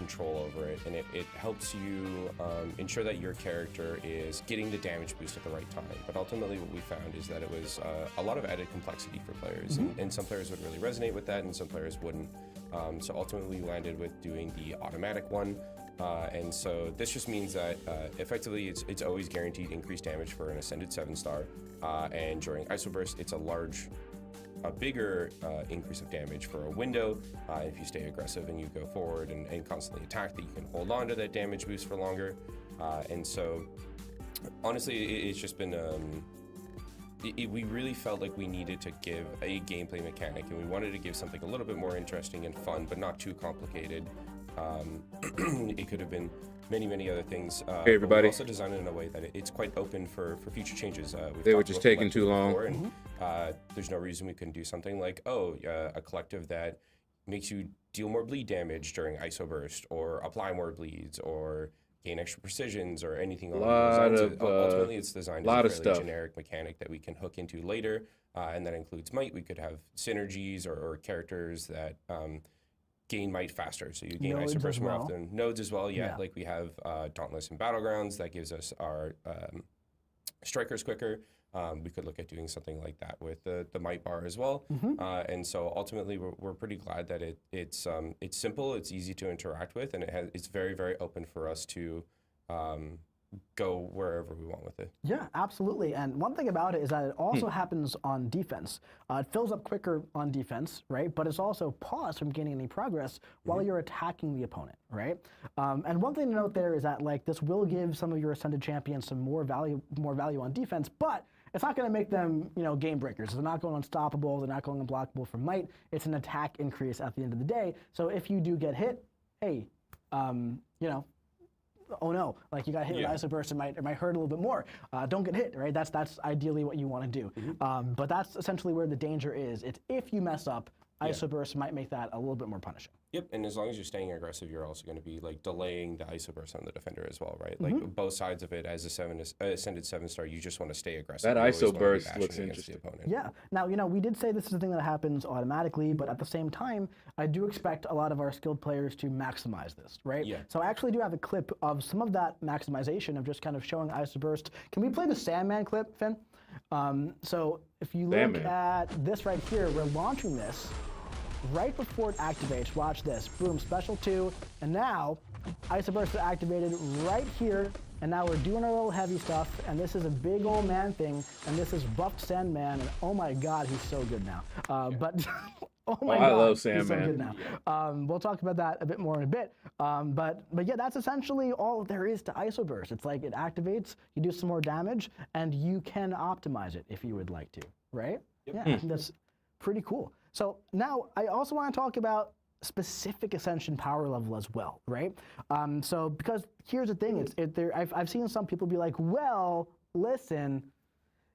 control over it, and it helps you ensure that your character is getting the damage boost at the right time. But ultimately what we found is that it was a lot of added complexity for players, and some players would really resonate with that and some players wouldn't. So ultimately we landed with doing the automatic one. And so this just means that effectively it's always guaranteed increased damage for an Ascended 7-star, and during ISO Burst it's a bigger increase of damage for a window. If you stay aggressive and you go forward and constantly attack, that you can hold on to that damage boost for longer. And so honestly it's just been we really felt like we needed to give a gameplay mechanic, and we wanted to give something a little bit more interesting and fun but not too complicated. It could have been many other things. Hey everybody. We also designed it in a way that it's quite open for future changes. They were just taking too long. Before, and, there's no reason we couldn't do something like, a collective that makes you deal more bleed damage during ISO Burst, or apply more bleeds, or gain extra precisions, or anything along those lines. Ultimately, it's designed as a fairly generic mechanic that we can hook into later, and that includes might. We could have synergies or characters that gain might faster, so you gain ISO Burst more often. Nodes as well, yeah. Like we have Dauntless and Battlegrounds that gives us our strikers quicker. We could look at doing something like that with the might bar as well. And so ultimately we're pretty glad that it's simple, it's easy to interact with, and it's very open for us to go wherever we want with it. Yeah, absolutely. And one thing about it is that it also happens on defense. It fills up quicker on defense, right? But it's also paused from gaining any progress while you're attacking the opponent, right? And one thing to note there is that like this will give some of your Ascended champions some more value on defense, but it's not going to make them, game breakers. They're not going unstoppable. They're not going unblockable from might. It's an attack increase at the end of the day. So if you do get hit, hey, oh no, like you got hit with ISO Burst, it might hurt a little bit more. Don't get hit, right? That's ideally what you want to do. But that's essentially where the danger is. It's if you mess up, ISO Burst might make that a little bit more punishing. Yep, and as long as you're staying aggressive, you're also going to be like delaying the ISO Burst on the defender as well, right? Like both sides of it, as Ascended 7-star, you just want to stay aggressive. That ISO Burst looks interesting. Yeah, now, we did say this is a thing that happens automatically, but at the same time, I do expect a lot of our skilled players to maximize this, right? Yeah. So I actually do have a clip of some of that maximization of just kind of showing ISO Burst. Can we play the Sandman clip, Finn? So if you look at this right here, we're launching this right before it activates. Watch this. Boom, special 2. And now, ISO Burst is activated right here. And now we're doing our little heavy stuff. And this is a big old man thing. And this is buffed Sandman. And oh my God, he's so good now. But oh my God, I love Sandman. He's so good now. We'll talk about that a bit more in a bit. But yeah, that's essentially all there is to ISO Burst. It's like it activates, you do some more damage, and you can optimize it if you would like to, right? Yep. Yeah, I think that's pretty cool. So now I also want to talk about specific Ascension power level as well, right? So because here's the thing, I've seen some people be like, well, listen,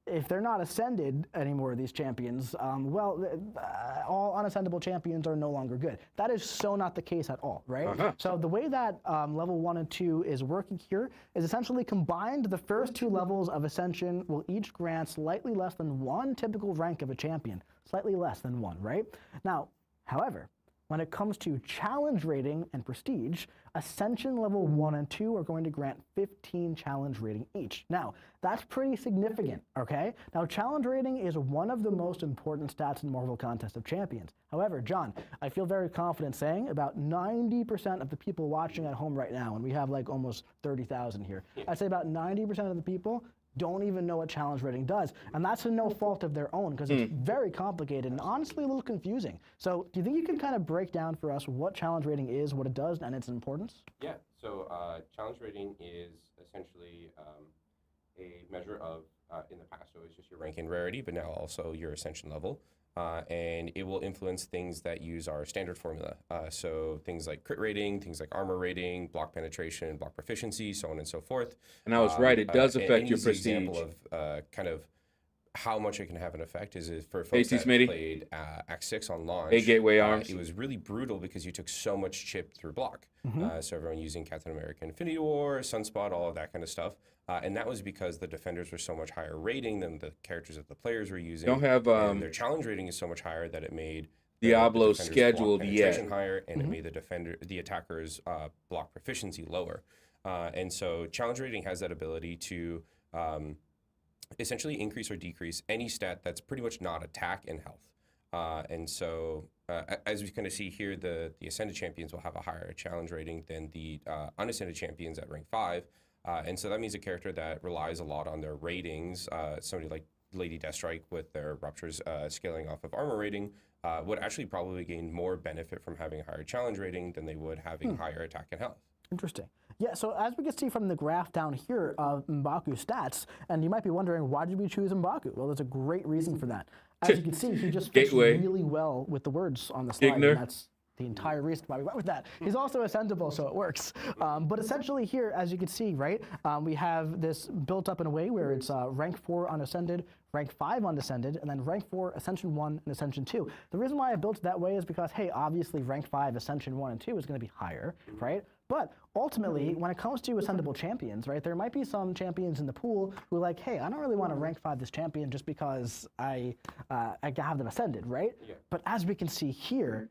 if they're not ascended anymore, these champions, all unascendable champions are no longer good. That is so not the case at all, right? So the way that level 1 and 2 is working here is essentially combined. The first 2 levels of Ascension will each grant slightly less than 1 typical rank of a champion. Slightly less than 1, right? Now, however, when it comes to challenge rating and prestige, Ascension level 1 and 2 are going to grant 15 challenge rating each. Now, that's pretty significant, okay? Now, challenge rating is one of the most important stats in Marvel Contest of Champions. However, John, I feel very confident saying about 90% of the people watching at home right now, and we have like almost 30,000 here, I'd say about 90% of the people don't even know what challenge rating does. And that's no fault of their own, because it's very complicated and honestly a little confusing. So do you think you can kind of break down for us what challenge rating is, what it does, and its importance? Yeah, so challenge rating is essentially a measure of, in the past, it was just your rank and rarity, but now also your Ascension level. And it will influence things that use our standard formula. So things like crit rating, things like armor rating, block penetration, block proficiency, so on and so forth. And I was right, it does affect your prestige. An example of kind of how much it can have an effect is for folks that played Act 6 on launch. A gateway arms. It was really brutal because you took so much chip through block. So everyone using Captain America Infinity War, Sunspot, all of that kind of stuff. And that was because the defenders were so much higher rating than the characters that the players were using. Don't have and their challenge rating is so much higher that it made Diablo defender's scheduled block yet. penetration higher, and it made the attacker's block proficiency lower. And so challenge rating has that ability to essentially increase or decrease any stat that's pretty much not attack and health. And so as we kind of see here, the Ascended champions will have a higher challenge rating than the Unascended champions at rank 5. And so that means a character that relies a lot on their ratings, somebody like Lady Deathstrike with their Ruptures scaling off of armor rating, would actually probably gain more benefit from having a higher challenge rating than they would having higher attack and health. Interesting. Yeah, so as we can see from the graph down here of M'Baku's stats, and you might be wondering, why did we choose M'Baku? Well, there's a great reason for that. As you can see, he just fits really well with the words on the slide, and that's the entire reason why we went with that. He's also ascendable, so it works. But essentially here, as you can see, right, we have this built up in a way where it's rank 4 unascended, rank 5 undescended, and then rank 4 Ascension 1 and Ascension 2. The reason why I built it that way is because, hey, obviously rank 5 Ascension 1 and 2 is going to be higher, right? But ultimately, when it comes to ascendable champions, right, there might be some champions in the pool who are like, hey, I don't really want to rank 5 this champion just because I have them ascended, right? Yeah. But as we can see here,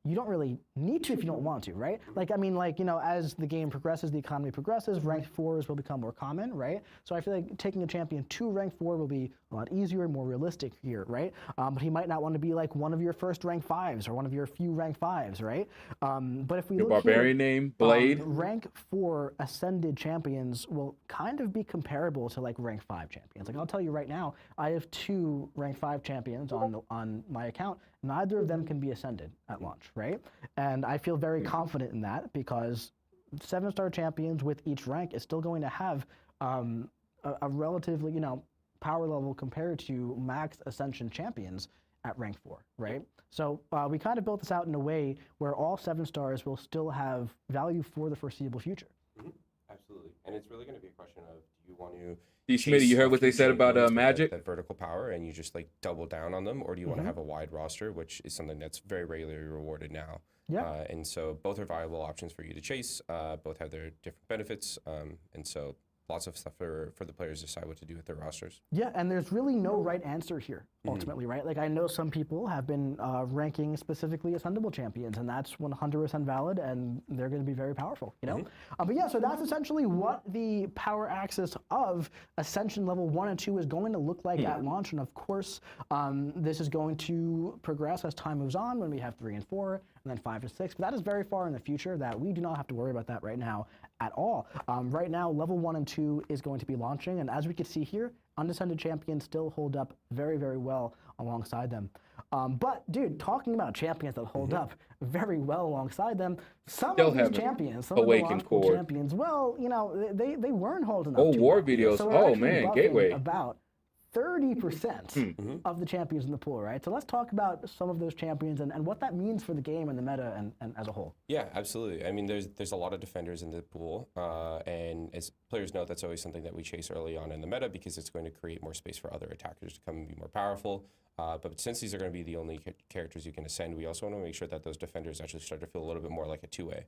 you don't really need to if you don't want to, right? Like, I mean, like, you know, as the game progresses, the economy progresses, ranked 4s will become more common, right? So I feel like taking a champion to rank 4 will be a lot easier and more realistic here, right? But he might not want to be like one of your first rank 5s or one of your few rank 5s, right? But if we Your look barbarian here, name, Blade. Rank 4 ascended champions will kind of be comparable to like rank 5 champions. Like, I'll tell you right now, I have 2 rank 5 champions on my account. Neither of them can be ascended at launch, right? And I feel very confident in that because 7-star champions with each rank is still going to have a relatively, you know, power level compared to max ascension champions at rank 4, right? So we kind of built this out in a way where all 7 stars will still have value for the foreseeable future. Mm-hmm. Absolutely. And it's really going to be a question of, do you want to Smitty, you heard what they said about Magic? That vertical power, and you just like double down on them, or do you want to have a wide roster, which is something that's very regularly rewarded now? Yeah. And so both are viable options for you to chase. Both have their different benefits, and so lots of stuff for the players to decide what to do with their rosters. Yeah, and there's really no right answer here, ultimately, right? Like, I know some people have been ranking specifically ascendable champions, and that's 100% valid, and they're going to be very powerful, you know? But yeah, so that's essentially what the power axis of Ascension level 1 and 2 is going to look like at launch, and of course, this is going to progress as time moves on when we have 3 and 4, and then 5 and 6, but that is very far in the future that we do not have to worry about that right now at all. Right now, level 1 and 2 is going to be launching, and as we can see here, undescended champions still hold up very, very well alongside them. But dude, talking about champions that hold up very well alongside them, some of these champions, some of the logical champions, well, you know, they weren't holding up. Oh, war well. videos. So oh man, Gateway. About 30% of the champions in the pool, right? So let's talk about some of those champions and what that means for the game and the meta and as a whole. Yeah, absolutely. I mean, there's a lot of defenders in the pool, and as players know, that's always something that we chase early on in the meta because it's going to create more space for other attackers to come and be more powerful. But since these are going to be the only characters you can ascend, we also want to make sure that those defenders actually start to feel a little bit more like a two-way.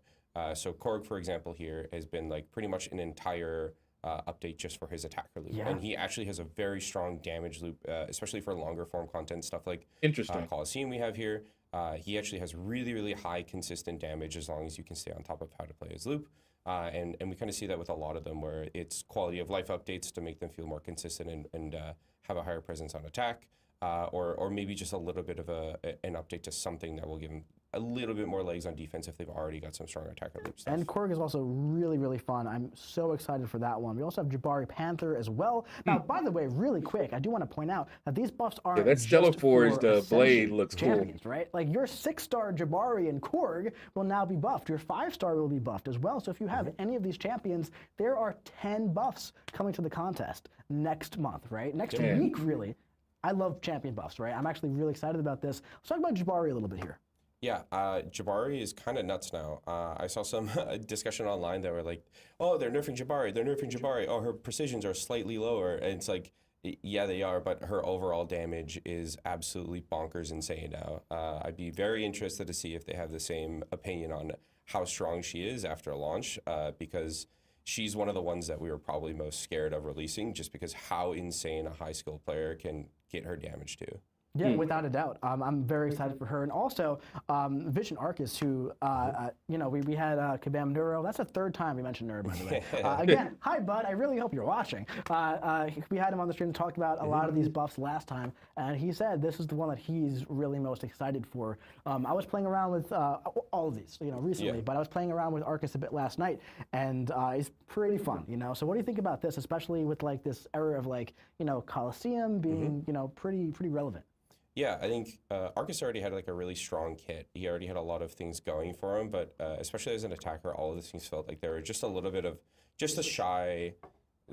So Korg, for example, here has been like pretty much an entire update just for his attacker loop. Yeah. And he actually has a very strong damage loop, especially for longer form content, stuff like Coliseum we have here. He actually has really, really high consistent damage as long as you can stay on top of how to play his loop. And we kind of see that with a lot of them where it's quality of life updates to make them feel more consistent and have a higher presence on attack. Or maybe just a little bit of an update to something that will give them a little bit more legs on defense if they've already got some stronger attacker loop stuff. And Korg is also really, really fun. I'm so excited for that one. We also have Jabari Panther as well. Now, by the way, really quick, I do want to point out that these buffs are that Stellar Forge, the blade looks champions, cool. Right? Like your 6-star Jabari and Korg will now be buffed. Your 5-star will be buffed as well. So if you have any of these champions, there are 10 buffs coming to the contest next month, right? Next week, really. I love champion buffs, right? I'm actually really excited about this. Let's talk about Jabari a little bit here. Yeah, Jabari is kind of nuts now. I saw some discussion online that were like, oh, they're nerfing Jabari, they're nerfing Jabari. Oh, her precisions are slightly lower. And it's like, yeah, they are, but her overall damage is absolutely bonkers insane now. I'd be very interested to see if they have the same opinion on how strong she is after launch, because she's one of the ones that we were probably most scared of releasing just because how insane a high skill player can get her damage to. Yeah, without a doubt. I'm very excited for her. And also, Vision Arcus, who, you know, we had Kabam Neuro. That's the third time we mentioned Neuro, by the way. Again, hi, bud. I really hope you're watching. We had him on the stream to talk about a lot of these buffs last time, and he said this is the one that he's really most excited for. I was playing around with all of these, you know, recently, but I was playing around with Arcus a bit last night, and it's pretty fun, you know. So what do you think about this, especially with, like, this era of, like, you know, Coliseum being, you know, pretty relevant? Yeah, I think Arcus already had like a really strong kit. He already had a lot of things going for him, but especially as an attacker, all of these things felt like they were just a little bit of just a shy,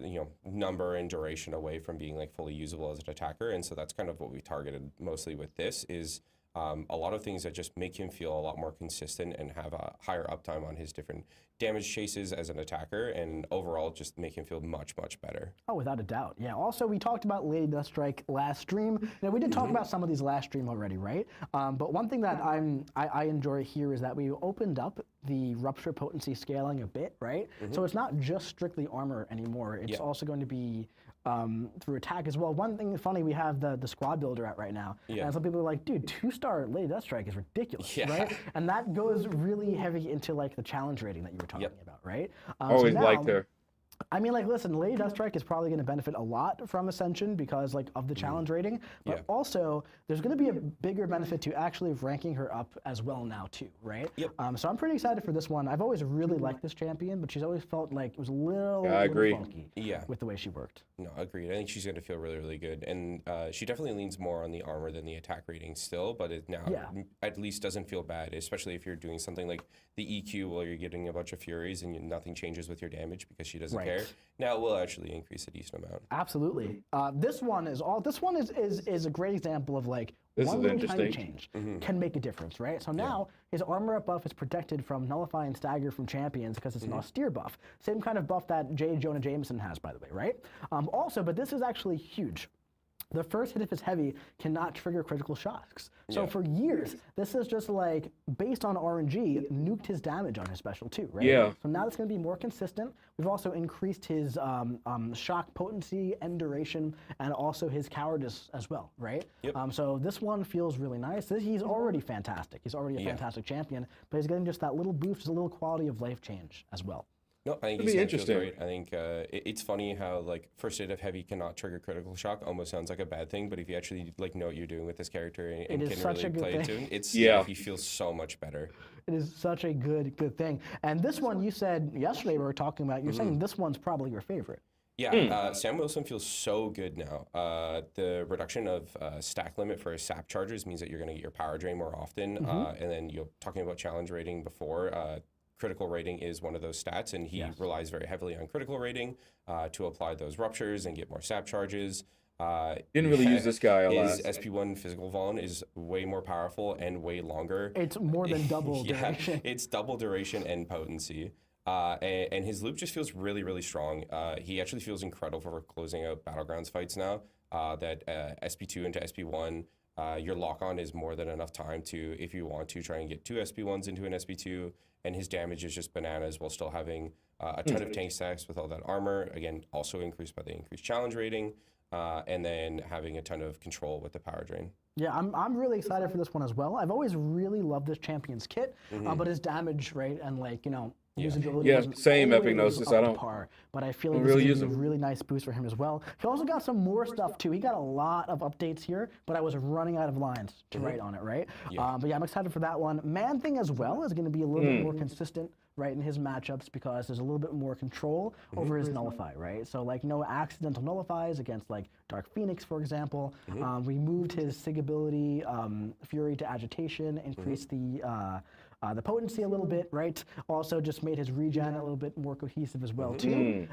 you know, number and duration away from being like fully usable as an attacker. And so that's kind of what we targeted mostly with this is a lot of things that just make him feel a lot more consistent and have a higher uptime on his different damage chases as an attacker, and overall just make him feel much better. Oh, without a doubt. Yeah. Also, we talked about Lady Deathstrike last stream. You know, we did talk about some of these last stream already, right? But one thing that I enjoy here is that we opened up the rupture potency scaling a bit, right? So it's not just strictly armor anymore. It's also going to be through attack as well. One thing funny, we have the squad builder out right now, and some people are like, dude, 2-star Lady Deathstrike is ridiculous, right? And that goes really heavy into like the challenge rating that you were talking about, right? Always liked her. I mean, like, listen, Lady Deathstrike is probably going to benefit a lot from Ascension because, like, of the challenge rating. But also, there's going to be a bigger benefit to actually ranking her up as well now, too, right? So I'm pretty excited for this one. I've always really liked this champion, but she's always felt like it was a little, funky with the way she worked. No, agreed. I think she's going to feel really good. And she definitely leans more on the armor than the attack rating still, but it now at least doesn't feel bad, especially if you're doing something like the EQ where you're getting a bunch of Furies and nothing changes with your damage because she doesn't care. Now it will actually increase a decent amount. Absolutely. This one is a great example of like one little tiny change can make a difference, right? So now his armor up buff is protected from nullify and stagger from champions because it's an austere buff. Same kind of buff that J. Jonah Jameson has, by the way, right? Also, but this is actually huge. The first hit of his heavy cannot trigger critical shocks. So for years, this is just like, based on RNG, nuked his damage on his special too, right? So now it's going to be more consistent. We've also increased his shock potency and duration, and also his cowardice as well, right? So this one feels really nice. He's already fantastic. He's already a fantastic champion, but he's getting just that little boost, just a little quality of life change as well. No, I think he's interesting. Great. I think it's funny how like first hit of heavy cannot trigger critical shock almost sounds like a bad thing, but if you actually like know what you're doing with this character and can really play it to him, it's he feels so much better. It is such a good thing. And this one you said yesterday we were talking about. You're saying this one's probably your favorite. Yeah, Sam Wilson feels so good now. The reduction of stack limit for sap chargers means that you're going to get your power drain more often. And then you're talking about challenge rating before. Critical rating is one of those stats, and he relies very heavily on critical rating to apply those ruptures and get more sap charges. Didn't really use this guy a lot. His SP1 physical Vaughn is way more powerful and way longer. It's more than double duration. It's double duration and potency. And his loop just feels really strong. He actually feels incredible for closing out Battlegrounds fights now. That SP2 into SP1, your lock-on is more than enough time to, if you want to, try and get 2 SP1s into an SP2, and his damage is just bananas while still having a ton of tank stacks with all that armor, again, also increased by the increased challenge rating, and then having a ton of control with the power drain. Yeah, I'm really excited for this one as well. I've always really loved this champion's kit, but his damage rate and like, you know, usability same Epic Gnosis. I don't par, but I feel like this is a really nice boost for him as well. He also got some more stuff too. He got a lot of updates here, but I was running out of lines to write on it, right? But yeah, I'm excited for that one. Man Thing as well is going to be a little bit more consistent, right, in his matchups because there's a little bit more control over his nullify, right? So like no accidental nullifies against like Dark Phoenix, for example. We moved his sig ability, Fury to Agitation, increased the potency a little bit, right? Also just made his regen a little bit more cohesive as well too.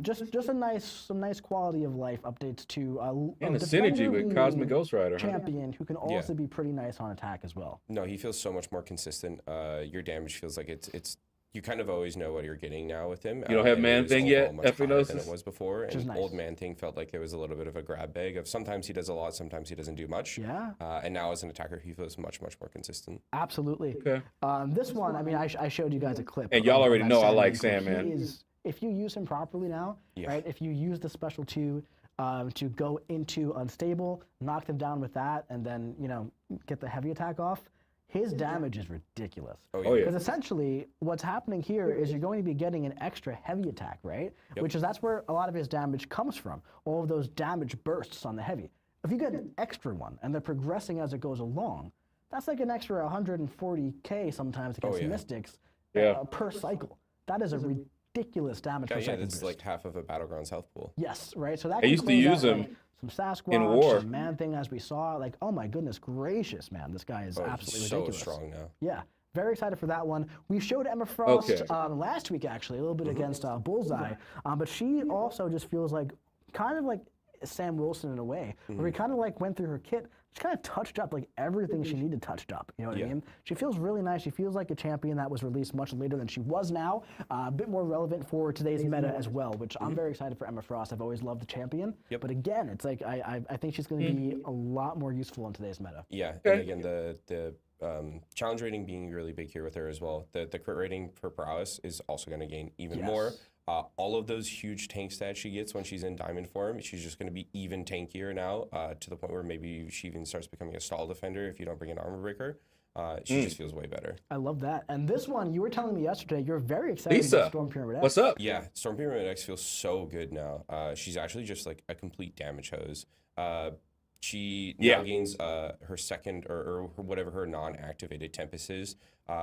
Just some nice quality of life updates to and the synergy with Cosmic Ghost Rider champion who can also be pretty nice on attack as well. No, he feels so much more consistent. Your damage feels like it's you kind of always know what you're getting now with him. You don't have Man Thing yet, than it was before. And nice. Old Man Thing felt like there was a little bit of a grab bag of sometimes he does a lot, sometimes he doesn't do much. And now as an attacker, he feels much more consistent. Absolutely. Okay. This one, I mean, I showed you guys a clip. And y'all already know I like Sandman. If you use him properly now, right? If you use the special 2, to go into unstable, knock them down with that, and then, you know, get the heavy attack off, his damage is ridiculous. Oh, yeah. Because essentially, what's happening here is you're going to be getting an extra heavy attack, right? Which is, that's where a lot of his damage comes from, all of those damage bursts on the heavy. If you get an extra one, and they're progressing as it goes along, that's like an extra 140k sometimes against Mystics per cycle. That is a ridiculous damage per cycle. It's boost. like half of a Battlegrounds health pool. Yes, right? So that I used to use him some Sasquatch, in war. some Man-Thing as we saw. Like, oh my goodness gracious, man. This guy is absolutely ridiculous. So strong now. Yeah, very excited for that one. We showed Emma Frost last week, actually, a little bit against Bullseye. But she also just feels like, kind of like Sam Wilson in a way, where we kind of like went through her kit. She kind of touched up like everything she needed touched up. You know what I mean? She feels really nice. She feels like a champion that was released much later than she was now. A bit more relevant for today's meta as well, which I'm very excited for Emma Frost. I've always loved the champion. But again, it's like I think she's going to be a lot more useful in today's meta. Yeah, and again, the challenge rating being really big here with her as well. The crit rating per prowess is also going to gain even more. All of those huge tank stats she gets when she's in diamond form, she's just going to be even tankier now, to the point where maybe she even starts becoming a stall defender if you don't bring an armor breaker. She just feels way better. I love that. And this one, you were telling me yesterday, you're very excited about Storm Pyramid X. What's up? Yeah, Storm Pyramid X feels so good now. She's actually just like a complete damage hose. She now gains her second or whatever her non-activated Tempest is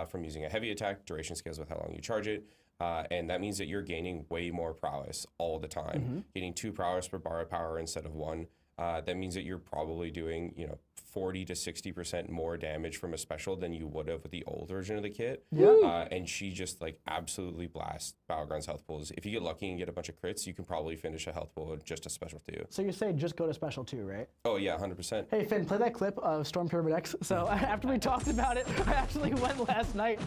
from using a heavy attack. Duration scales with how long you charge it. And that means that you're gaining way more prowess all the time. Getting 2 prowess per bar of power instead of 1. That means that you're probably doing, 40 to 60% more damage from a special than you would have with the old version of the kit. And she just like absolutely blasts Battlegrounds health pools. If you get lucky and get a bunch of crits, you can probably finish a health pool with just a special 2. So you say just go to special 2, right? Oh yeah, 100%. Hey Finn, play that clip of Storm Pyramid X. So after we talked about it, I actually went last night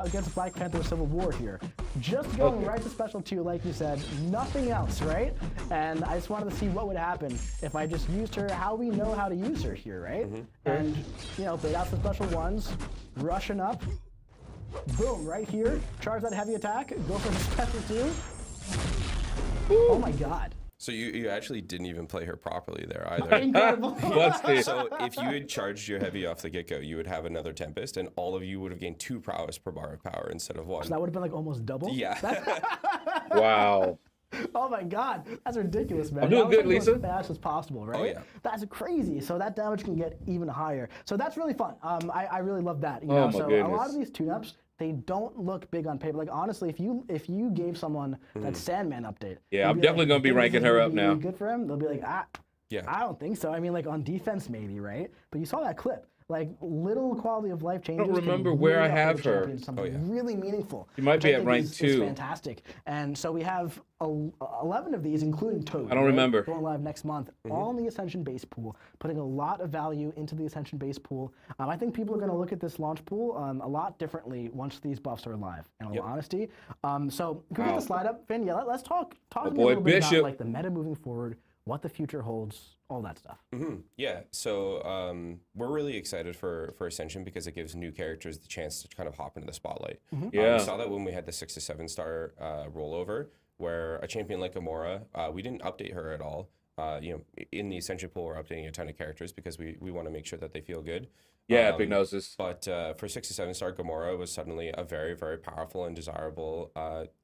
against Black Panther Civil War here. Just going right to special 2, like you said, nothing else, right? And I just wanted to see what would happen if I just used her how we know how to use her here, right? And, bait out the special 1s, rushing up, boom, right here, charge that heavy attack, go for the special 2. Oh my god. So you actually didn't even play her properly there either. Incredible. So if you had charged your heavy off the get-go, you would have another Tempest, and all of you would have gained 2 prowess per bar of power instead of 1. So that would have been like almost double? Yeah. Wow. Oh my god, that's ridiculous, man. I'm doing good, like Lisa. As fast as possible, right? Oh yeah. That's crazy. So that damage can get even higher. So that's really fun. I really love that. You Oh know? my So goodness. a lot of these tune-ups, they don't look big on paper. Like honestly, if you gave someone that Sandman update, Yeah, I'm they'd be definitely gonna be "Think this ranking is her gonna up be now." Good for him. They'll be like, Yeah. I don't think so. I mean, like on defense maybe, right? But you saw that clip. Like little quality of life changes. don't remember can where really I have upgrade her. champions to something really meaningful. She might which be I at think rank is 2. fantastic. And so we have 11 of these, including Toad. I don't remember. Going live next month, all in the Ascension base pool, putting a lot of value into the Ascension base pool. I think people are going to look at this launch pool a lot differently once these buffs are live, in all honesty. So can we get the slide up, Finn? Yeah, let's talk to me a little bit about like the meta moving forward, what the future holds, all that stuff. Yeah, so we're really excited for Ascension because it gives new characters the chance to kind of hop into the spotlight. We saw that when we had the 6 to 7 star rollover, where a champion like Gamora, we didn't update her at all. In the Ascension pool, we're updating a ton of characters because we want to make sure that they feel good. Yeah, Big Noses. But for 6 to 7 star, Gamora was suddenly a very, very powerful and desirable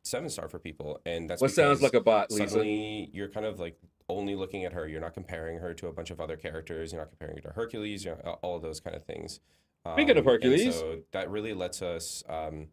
7 star for people. And that's What sounds like a bot, Lisa? Suddenly, you're kind of like only looking at her. You're not comparing her to a bunch of other characters. You're not comparing her to Hercules, all of those kind of things. Speaking of Hercules. And so that really lets us kind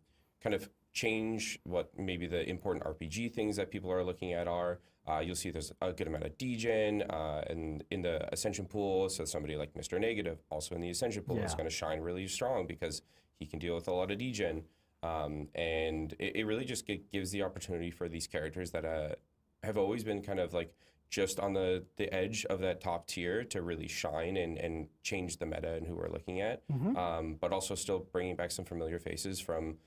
of change what maybe the important RPG things that people are looking at are. You'll see there's a good amount of degen and in the Ascension pool. So somebody like Mr. Negative, also in the Ascension pool, is going to shine really strong because he can deal with a lot of degen. And it really just gives the opportunity for these characters that have always been kind of like just on the edge of that top tier to really shine and change the meta and who we're looking at. But also still bringing back some familiar faces from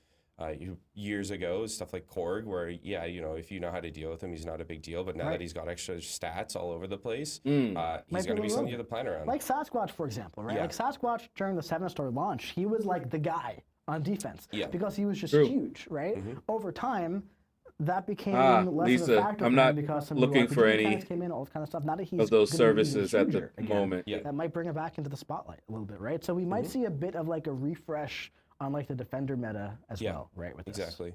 years ago, stuff like Korg, where, if you know how to deal with him, he's not a big deal. But now that he's got extra stats all over the place, he's going to be something you have to plan around. Like Sasquatch, for example, right? Yeah. Like Sasquatch during the 7-star launch, he was like the guy on defense because he was just True. huge, right? Over time, that became less of Lisa, a factor I'm for not him because some looking new for RPG any mechanics came in, all this kind of stuff. Now that he's of those gonna be services at the huger again, moment. Yeah. that might bring it back into the spotlight a little bit, right? So we might see a bit of like a refresh on like the defender meta as well, right? With this. Exactly.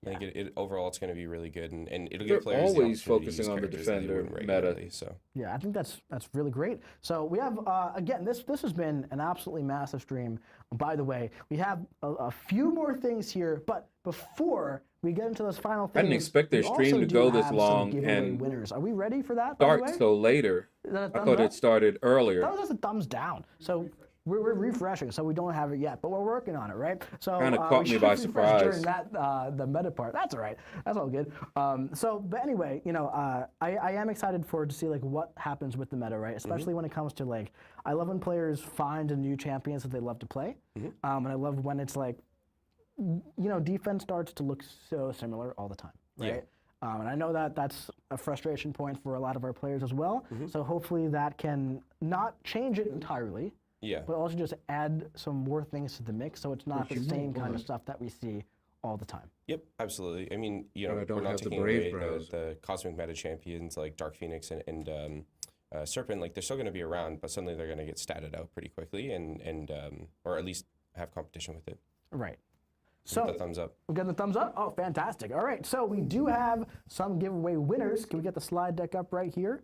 I think overall it's going to be really good, and it'll They're give players always the opportunity to use focusing on the characters that they defender wouldn't meta. regularly, So Yeah, I think that's really great. So we have again, this has been an absolutely massive stream. By the way, we have a few more things here, but before we get into those final things, I didn't expect their we stream also to go do this have some long giveaway and winners. Are we ready for that? By the start way? so later. Is that a I thumbs thought up? it started earlier. That was just a thumbs down. So we're refreshing, so we don't have it yet, but we're working on it, right? So Kinda caught we me should by refresh surprise. during that the meta part. That's all right. That's all good. But anyway, you know, I am excited to see like what happens with the meta, right? Especially when it comes to like, I love when players find a new champions that they love to play, and I love when it's like, you know, defense starts to look so similar all the time, right? And I know that that's a frustration point for a lot of our players as well. So hopefully that can not change it entirely, but also just add some more things to the mix so it's not the same kind of stuff that we see all the time. Yep, absolutely. I mean, you know, But I don't we're not have the taking Brave away Bros. the cosmic meta champions like Dark Phoenix and Serpent. Like they're still going to be around, but suddenly they're going to get statted out pretty quickly, and or at least have competition with it. Right. So The thumbs up. we got the thumbs up. Oh, fantastic! All right, so we do have some giveaway winners. Can we get the slide deck up right here?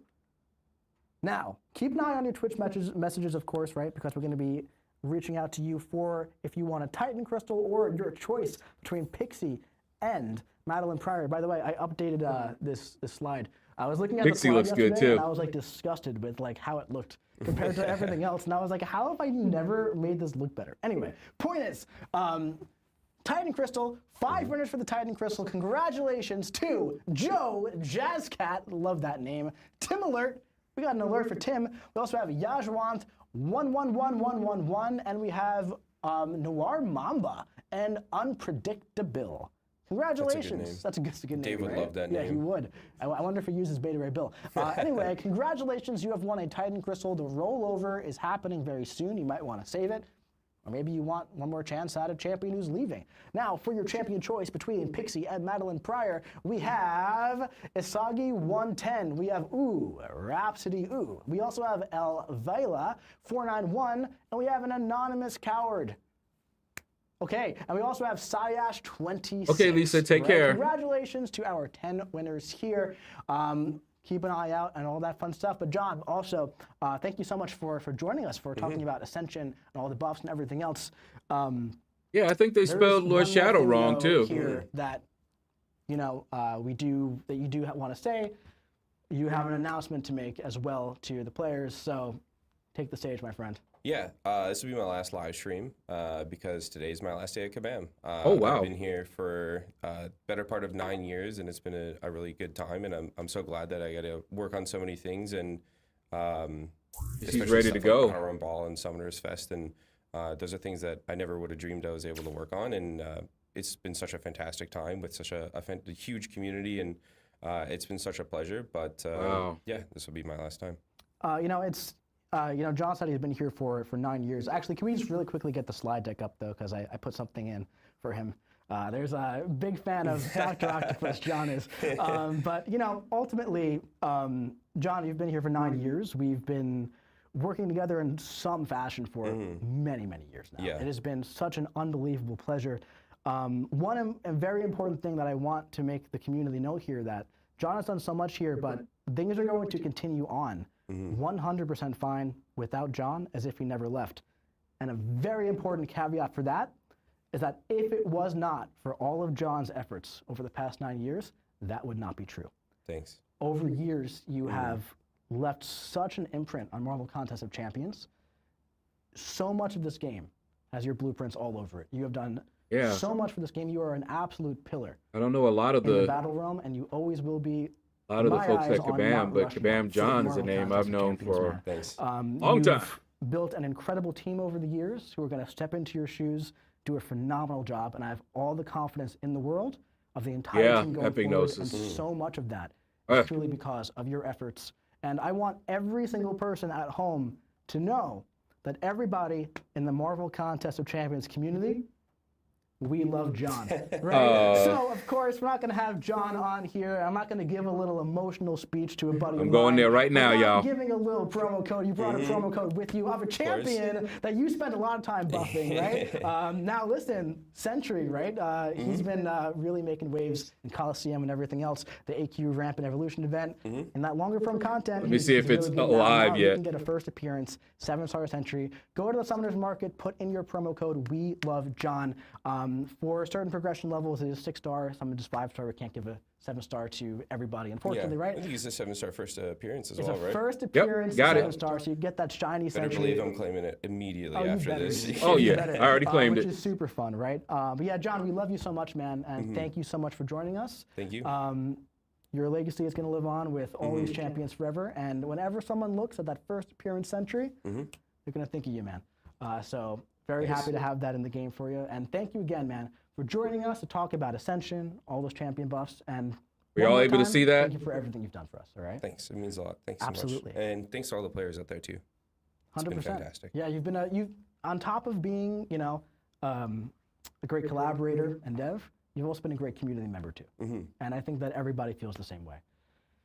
Now, keep an eye on your Twitch messages, of course, right? Because we're going to be reaching out to you for if you want a Titan Crystal or your choice between Pixie and Madeline Pryor. By the way, I updated this slide. I was looking at Pixie the slide looks good, yesterday, too. and I was like disgusted with like how it looked compared to everything else, and I was like, how have I never made this look better? Anyway, point is, Titan Crystal, 5 winners for the Titan Crystal. Congratulations to Joe Jazzcat, love that name. Tim Alert, we got an alert for Tim. We also have Yajwant 111111, and we have Noir Mamba and Unpredictable. Congratulations. That's a good name. Dave would right? love that Yeah, name. he would. I wonder if he uses Beta Ray Bill. Anyway, congratulations. You have won a Titan Crystal. The rollover is happening very soon. You might want to save it. Or maybe you want one more chance at a champion who's leaving. Now, for your champion choice between Pixie and Madeline Pryor, we have Isagi 110. We have Rhapsody We also have El Vela 491, and we have an anonymous coward. Okay, and we also have Sayash 26. Okay, Lisa, take care. Congratulations to our 10 winners here. Keep an eye out and all that fun stuff. But John, also, thank you so much for joining us, for talking about Ascension and all the buffs and everything else. Yeah, I think they spelled LordShaedow wrong too. Here that, you know, that you do want to say. You have an announcement to make as well to the players. So take the stage, my friend. Yeah, this will be my last live stream because today's my last day at Kabam. Oh, wow. I've been here for better part of 9 years, and it's been a really good time, and I'm so glad that I got to work on so many things, and He's ready to go. Like Power and Ball and Summoners Fest, and those are things that I never would have dreamed I was able to work on, and it's been such a fantastic time with such a huge community, and it's been such a pleasure, but Wow. yeah, this will be my last time. You know, it's you know, John said he's been here for 9 years. Actually, can we just really quickly get the slide deck up, though, because I put something in for him. There's a big fan of Dr. Octopus, John is. But, you know, ultimately, John, you've been here for 9 years. We've been working together in some fashion for many, many years now. Yeah. It has been such an unbelievable pleasure. One very important thing that I want to make the community know here that John has done so much here, but things are going to continue on 100% fine without John, as if he never left. And a very important caveat for that is that if it was not for all of John's efforts over the past 9 years, that would not be true. Thanks. Over years, you have left such an imprint on Marvel Contest of Champions. So much of this game has your blueprints all over it. You have done so much for this game. You are an absolute pillar I don't know a lot of in the the battle realm, and you always will be. folks my at eyes on Kabam, Mount but Rushmore Kabam for John is a Marvel name Contest I've of known Champions, for man. Thanks. long time. You've built an incredible team over the years who are going to step into your shoes, do a phenomenal job, and I have all the confidence in the world of the entire team going forward, Epignosis. and so much of that is truly because of your efforts. And I want every single person at home to know that everybody in the Marvel Contest of Champions community We love John, right? So, of course, we're not going to have John on here. I'm not going to give a little emotional speech to a buddy of mine. I'm going there right now, y'all. Giving a little promo code. You brought a promo code with you of a champion that you spent a lot of time buffing, right? Now, listen, Sentry, right? He's been really making waves in Coliseum and everything else, the AQ Ramp and Evolution event, and that longer form content. Let me see if it's alive yet. You can get a first appearance, 7-star Sentry. Go to the Summoners Market, put in your promo code, We Love John. For certain progression levels, it is 6-star. Some is 5-star. We can't give a 7-star to everybody, unfortunately, right? I think he's a 7-star first appearance as it's well, a right? First appearance, got it. 7-star, so you get that shiny Better Sentry. believe I'm claiming it immediately after this. Oh yeah, I already claimed which it. is super fun, right? But yeah, John, we love you so much, man, and thank you so much for joining us. Thank you. Your legacy is going to live on with all these champions forever, and whenever someone looks at that first appearance Sentry, they're going to think of you, man. So very happy to have that in the game for you, and thank you again, man, for joining us to talk about Ascension, all those champion buffs, and we all able to see that? Thank you for everything you've done for us, all right? Thanks, it means a lot. Thanks so Absolutely. much. And thanks to all the players out there too. 100%. It's been fantastic. Yeah, you've been you on top of being, you know, a great collaborator and dev, you've also been a great community member too. And I think that everybody feels the same way.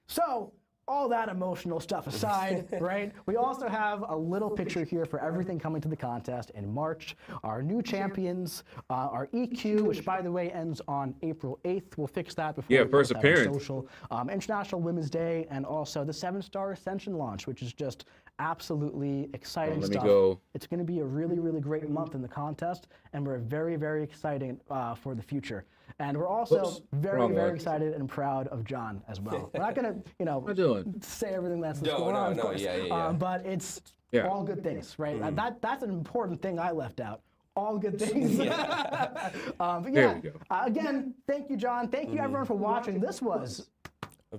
So, all that emotional stuff aside, right? We also have a little picture here for everything coming to the contest in March. Our new champions, our EQ, which by the way ends on April 8th. We'll fix that before we first post that on appearance. social. International Women's Day, and also the 7-star Ascension launch, which is just absolutely exciting let me stuff. go. It's going to be a really, really great month in the contest, and we're very, very excited for the future. And we're also very excited and proud of John as well. We're not going to, you know, say everything that's going on, of course. But it's all good things, right? That's an important thing I left out. All good things. But yeah, again, thank you, John. Thank you, everyone, for watching. This was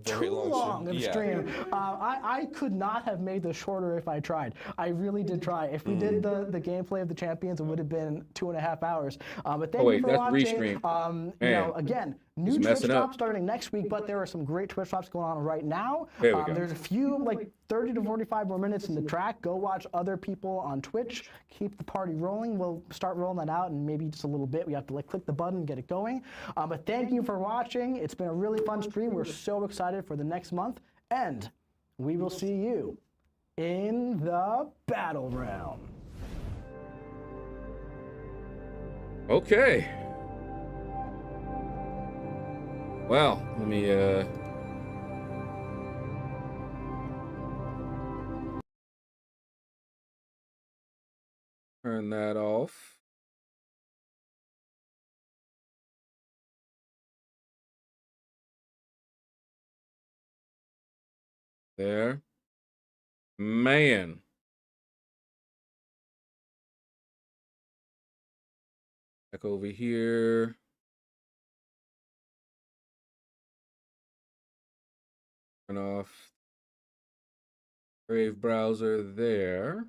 too long of a stream. I could not have made this shorter if I tried. I really did try. If we did the gameplay of the champions, it would have been 2.5 hours. But thank you for watching. You know, again, new Twitch drops starting next week, but there are some great Twitch drops going on right now. There's a few, like 30 to 45 more minutes in the track. Go watch other people on Twitch. Keep the party rolling. We'll start rolling that out in maybe just a little bit. We have to like click the button and get it going. But thank you for watching. It's been a really fun stream. We're so excited for the next month. And we will see you in the battle realm. Okay. Well, let me turn that off. There. Man. Back over here. Turn off Brave browser there.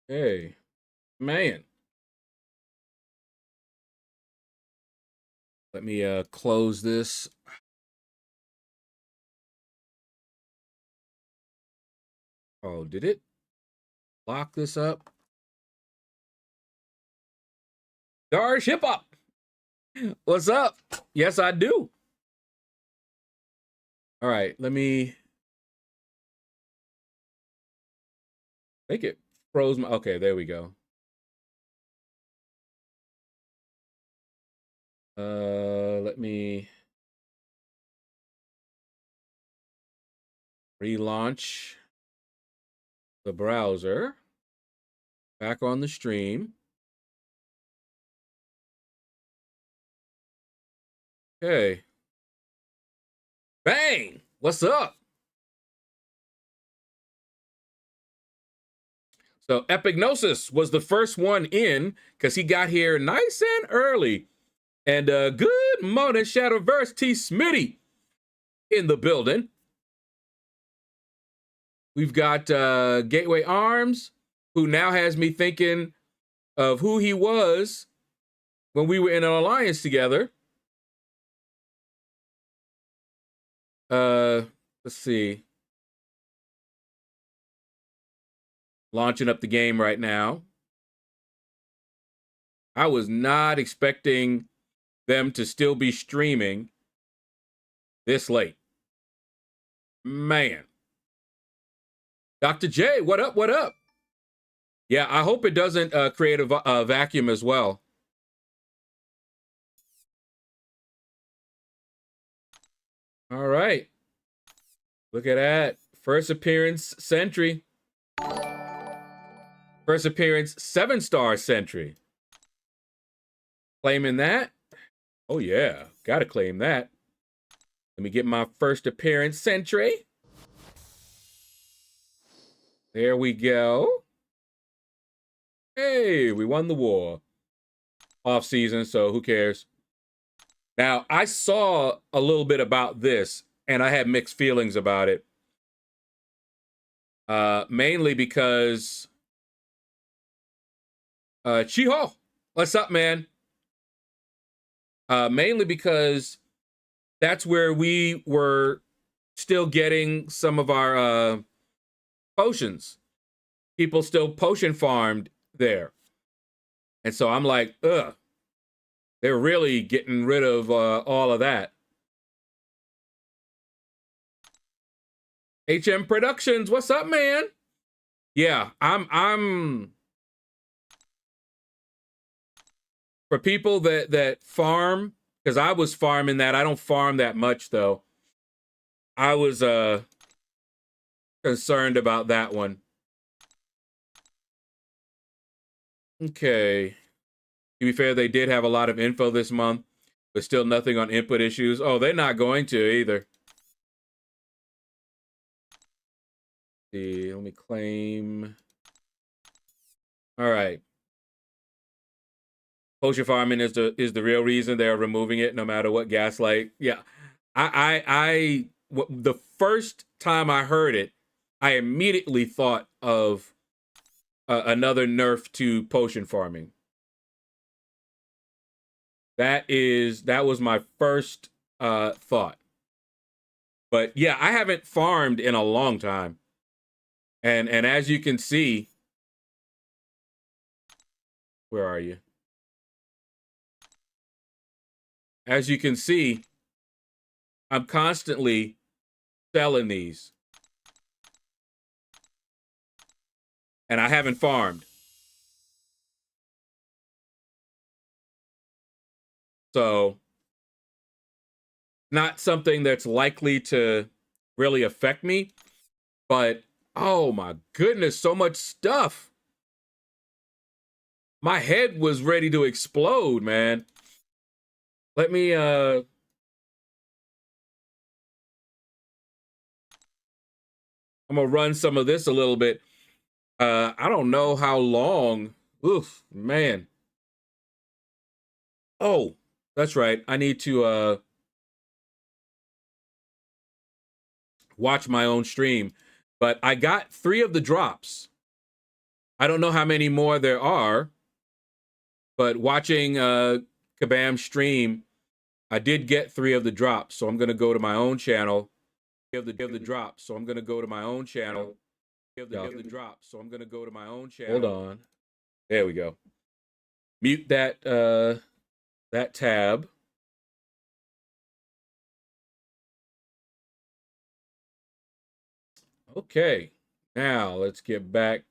Hey, man. Let me close this. Oh, did it lock this up? Barge, hip up. What's up? Yes, I do. All right, let me make it froze my. Okay, there we go. Let me relaunch the browser. Back on the stream. Okay. Bang! What's up? So Epignosis was the first one in because he got here nice and early. And good morning, Shadowverse T. Smitty in the building. We've got Gateway Arms, who now has me thinking of who he was when we were in an alliance together. Let's see. launching up the game right now. I was not expecting them to still be streaming this late. Man. Dr. J, what up, what up? Yeah, I hope it doesn't create a vacuum as well. All right. Look at that. First appearance, Sentry. First appearance, 7-star Sentry. Claiming that. Oh, yeah. Gotta claim that. Let me get my first appearance, Sentry. There we go. Hey, we won the war. Off season, so who cares? Now, I saw a little bit about this, and I had mixed feelings about it. Mainly because... Chiho, what's up, man? Mainly because that's where we were still getting some of our potions. People still potion farmed there. And so I'm like, ugh. They're really getting rid of all of that. HM Productions, what's up, man? Yeah, I'm for people that farm, because I was farming that. I don't farm that much though. I was concerned about that one. Okay. To be fair, they did have a lot of info this month, but still nothing on input issues. Oh, they're not going to either. See, let me claim. All right. Potion farming is the real reason they're removing it, no matter what Gaslight. Yeah, the first time I heard it, I immediately thought of another nerf to potion farming. That was my first thought. But yeah, I haven't farmed in a long time. And as you can see, where are you? As you can see, I'm constantly selling these. And I haven't farmed. So, not something that's likely to really affect me, but oh my goodness, so much stuff. My head was ready to explode, man. Let me, I'm gonna run some of this a little bit. I don't know how long. Oof, man. Oh, that's right. I need to watch my own stream. But I got 3 of the drops. I don't know how many more there are. But watching Kabam stream, I did get 3 of the drops. So I'm going to go to my own channel. Give the drops. So I'm going to go to my own channel. Give the drops. So I'm going to go to my own channel. Hold on. There we go. Mute that that tab. Okay, now let's get back.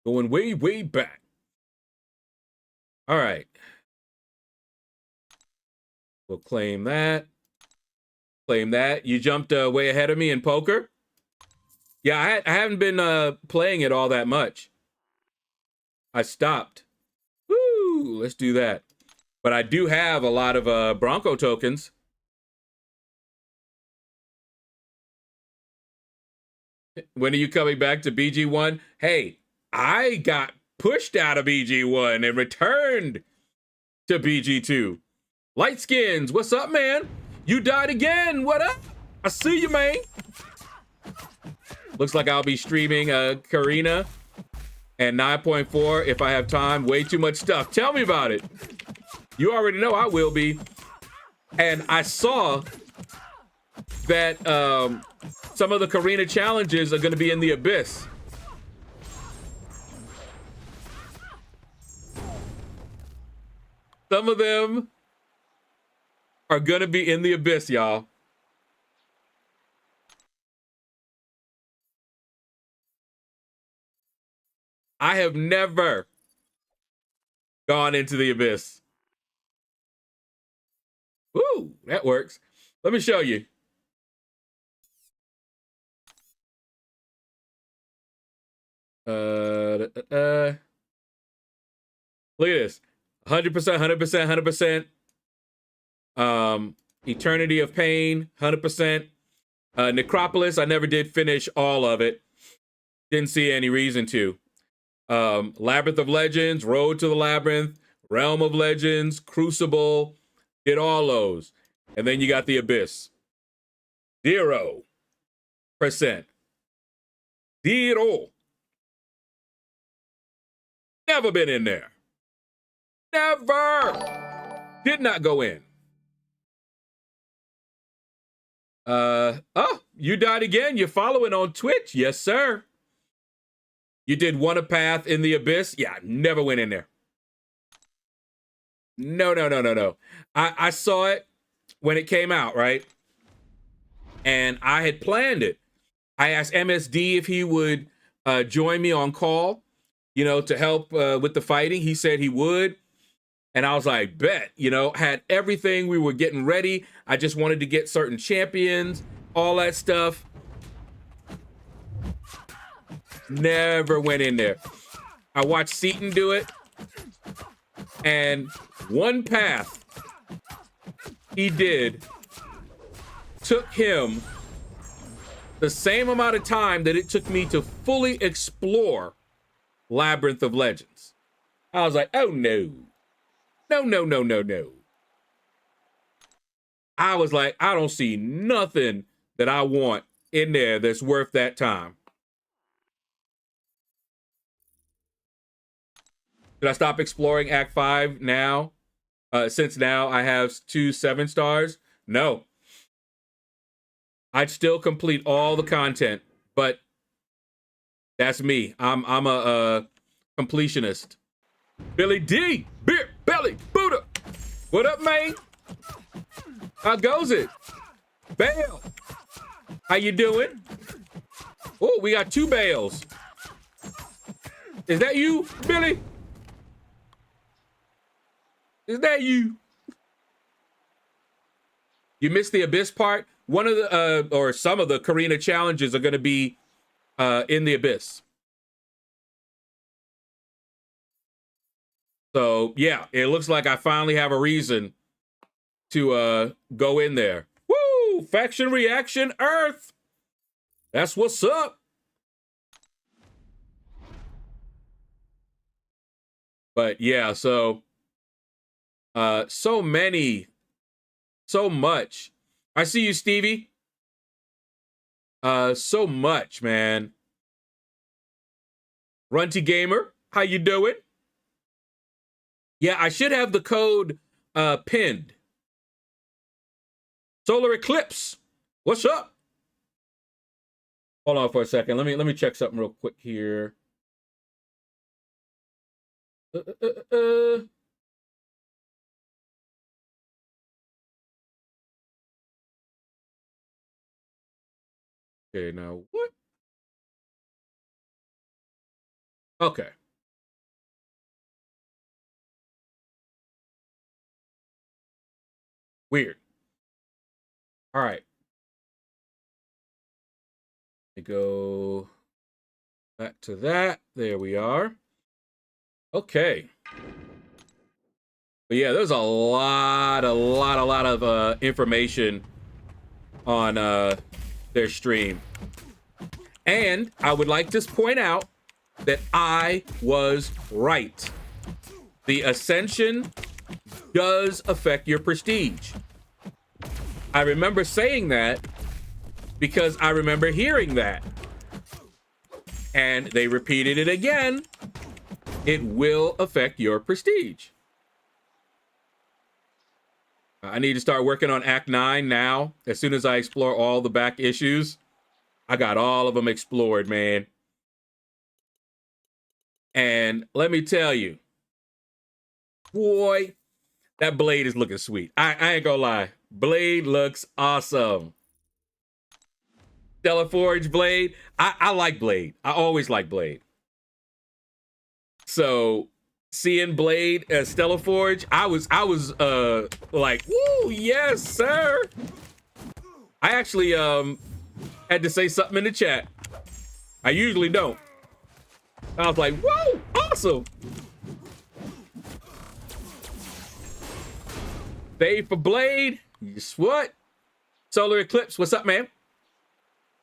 Going way, way back. All right. We'll claim that. Claim that. You jumped way ahead of me in poker. Yeah, I haven't been playing it all that much. I stopped. Woo, let's do that. But I do have a lot of Bronco tokens. When are you coming back to BG1? Hey, I got pushed out of BG1 and returned to BG2. Lightskins, what's up, man? You died again. What up? I see you, man. Looks like I'll be streaming Karina and 9.4 if I have time. Way too much stuff. Tell me about it. You already know I will be. And I saw that some of the Karina challenges are going to be in the abyss. Some of them are going to be in the abyss, y'all. I have never gone into the abyss. Ooh, that works. Let me show you. Look at this. 100%, 100%. Eternity of Pain, 100%. Necropolis, I never did finish all of it. Didn't see any reason to. Labyrinth of Legends, Road to the Labyrinth, Realm of Legends, Crucible, did all those. And then you got the Abyss. 0%. 0. Never been in there. Never. Did not go in. Oh, you died again. You're following on Twitch. Yes, sir. You did One Path in the Abyss. Yeah, never went in there. No. I saw it when it came out, right? And I had planned it. I asked MSD if he would join me on call, you know, to help with the fighting. He said he would. And I was like, bet, you know, had everything. We were getting ready. I just wanted to get certain champions, all that stuff. Never went in there. I watched Seaton do it. And One Path he did took him the same amount of time that it took me to fully explore Labyrinth of Legends. I was like, oh no. No. I was like, I don't see nothing that I want in there that's worth that time. Should I stop exploring Act 5 now? Since now I have 2 7 stars? No. I'd still complete all the content, but that's me. I'm a completionist. Billy D, Beer Belly, Buddha. What up, man? How goes it? Bale. How you doing? Oh, we got 2 bales. Is that you, Billy? Is that you? You missed the Abyss part? One of the, or some of the Karina challenges are going to be in the Abyss. So, yeah, it looks like I finally have a reason to go in there. Woo! Faction Reaction Earth! That's what's up. But, yeah, so... so much. I see you, Stevie. So much, man. Runty Gamer, how you doing? Yeah, I should have the code pinned. Solar Eclipse, what's up? Hold on for a second. Let me check something real quick here. Okay, now what? Okay. Weird. All right. Let me go back to that. There we are. Okay. But yeah, there's a lot of information on their stream. And I would like to point out that I was right. The Ascension does affect your prestige. I remember saying that because I remember hearing that. And they repeated it again. It will affect your prestige. I need to start working on Act 9 now, as soon as I explore all the back issues. I got all of them explored, man. And let me tell you, boy, that blade is looking sweet. I ain't gonna lie. Blade looks awesome. Stellar Forge blade. I like blade. I always like blade. So seeing blade as Stellar Forge, I was like, woo, yes, sir. I actually had to say something in the chat. I usually don't. I was like, whoa, awesome. Save for blade. Guess what? Solar Eclipse, what's up, man?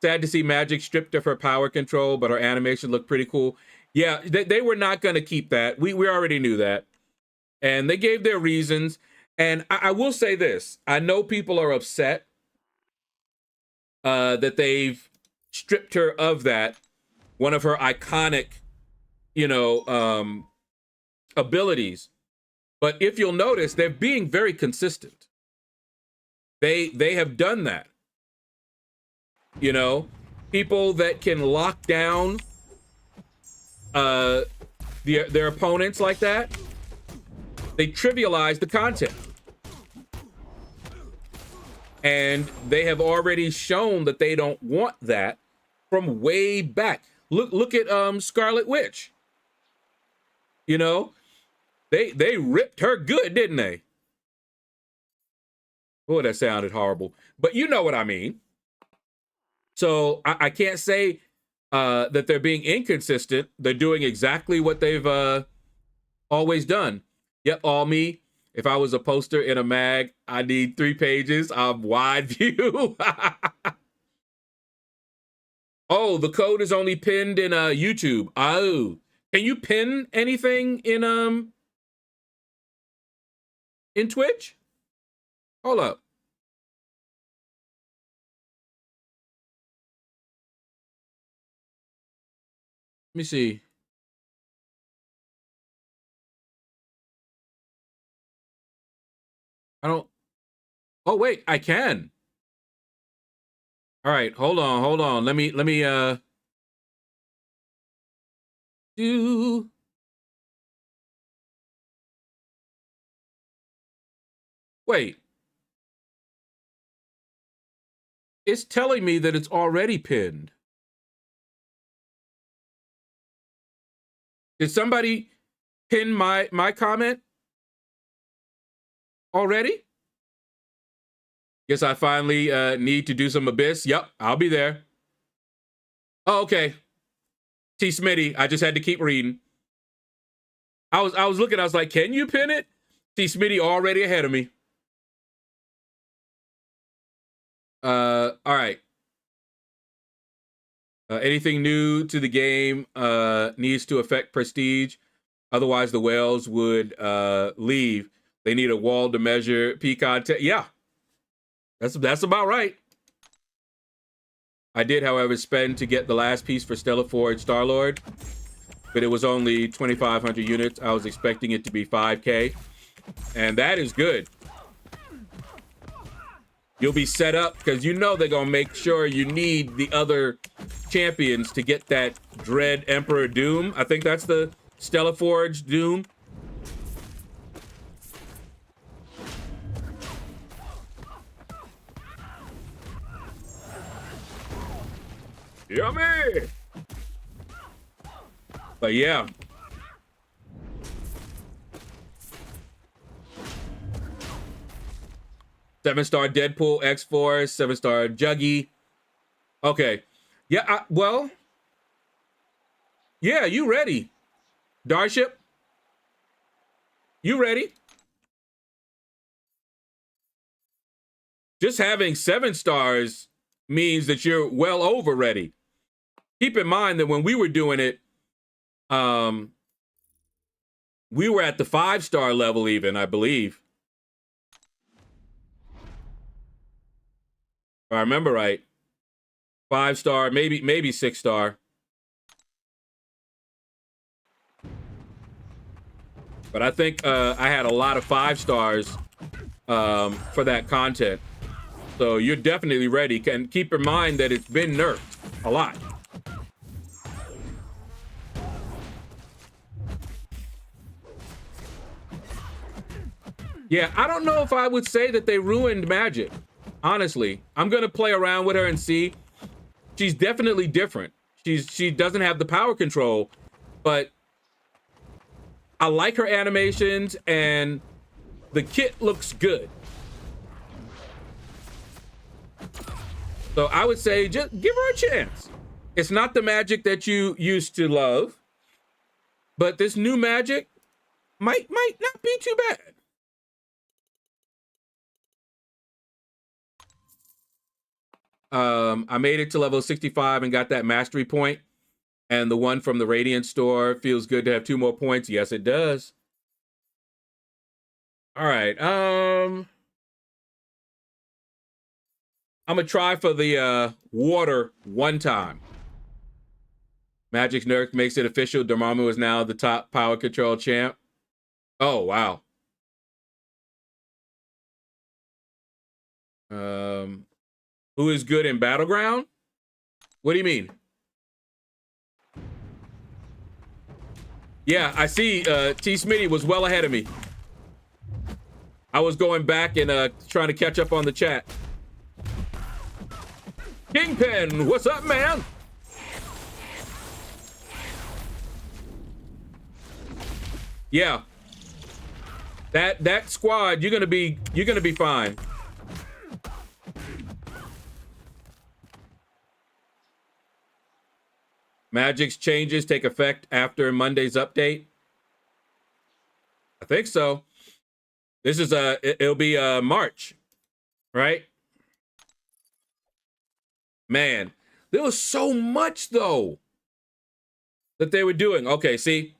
Sad to see Magic stripped of her power control, but her animation looked pretty cool. Yeah, they were not going to keep that. We already knew that. And they gave their reasons. And I will say this. I know people are upset that they've stripped her of that. One of her iconic, you know, abilities. But if you'll notice, they're being very consistent. They have done that. You know, people that can lock down their opponents like that, they trivialize the content. And they have already shown that they don't want that from way back. Look at Scarlet Witch. You know, they ripped her good, didn't they? Oh, that sounded horrible. But you know what I mean. So I can't say that they're being inconsistent. They're doing exactly what they've always done. Yep, all me. If I was a poster in a mag, I need 3 pages of wide view. Oh, the code is only pinned in YouTube. Oh, can you pin anything in Twitch? Hold up. Let me see. I don't. Oh wait, I can. All right, hold on. Let me do. Wait. It's telling me that it's already pinned. Did somebody pin my comment already? Guess I finally need to do some Abyss. Yep, I'll be there. Oh, okay. T. Smitty, I just had to keep reading. I was looking, I was like, can you pin it? T. Smitty already ahead of me. All right. Anything new to the game needs to affect prestige. Otherwise, the whales would leave. They need a wall to measure P content. Yeah, that's about right. I did, however, spend to get the last piece for Stellar Forge Star-Lord, but it was only 2,500 units. I was expecting it to be 5K, and that is good. You'll be set up because you know they're gonna make sure you need the other champions to get that Dread Emperor Doom. I think that's the Stellar Forge Doom. Yummy! But yeah. Seven-star Deadpool, X-Force, 7-star Juggy. Okay. Yeah, well. Yeah, you ready. Darship? You ready? Just having 7 stars means that you're well over ready. Keep in mind that when we were doing it, we were at the 5-star level even, I believe. If I remember right. 5-star, maybe 6-star. But I think I had a lot of 5 stars for that content. So you're definitely ready. And keep in mind that it's been nerfed. A lot. Yeah, I don't know if I would say that they ruined Magic. Honestly, I'm gonna play around with her and see. She's definitely different. She doesn't have the power control, but I like her animations and the kit looks good. So I would say just give her a chance. It's not the Magic that you used to love, but this new Magic might not be too bad. I made it to level 65 and got that mastery point. And the one from the Radiant store feels good to have 2 more points. Yes, it does. All right. I'm gonna try for the water one time. Magic's nerf makes it official. Dormammu is now the top power control champ. Oh, wow. Who is good in Battleground? What do you mean? Yeah, I see T. Smitty was well ahead of me. I was going back and trying to catch up on the chat. Kingpin, what's up, man? Yeah. That squad, you're gonna be fine. Magic's changes take effect after Monday's update. I think so. This is it'll be March, right? Man, there was so much though that they were doing. Okay, see,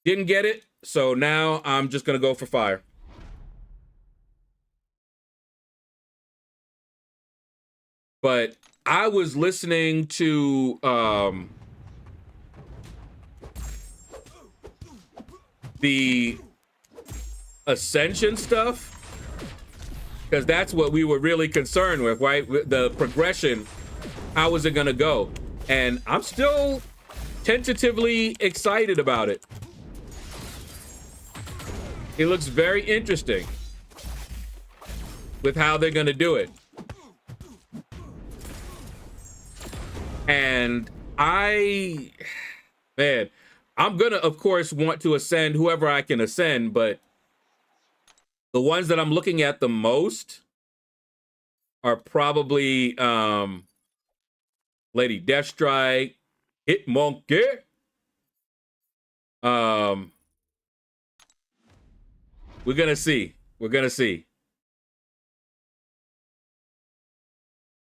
didn't get it, so now I'm just gonna go for fire. But I was listening to the Ascension stuff, because that's what we were really concerned with, right? The progression, how is it gonna go? And I'm still tentatively excited about it. It looks very interesting with how they're gonna do it. And man, I'm gonna, of course, want to ascend whoever I can ascend, but the ones that I'm looking at the most are probably Lady Deathstrike, Hitmonkey. We're gonna see. We're gonna see.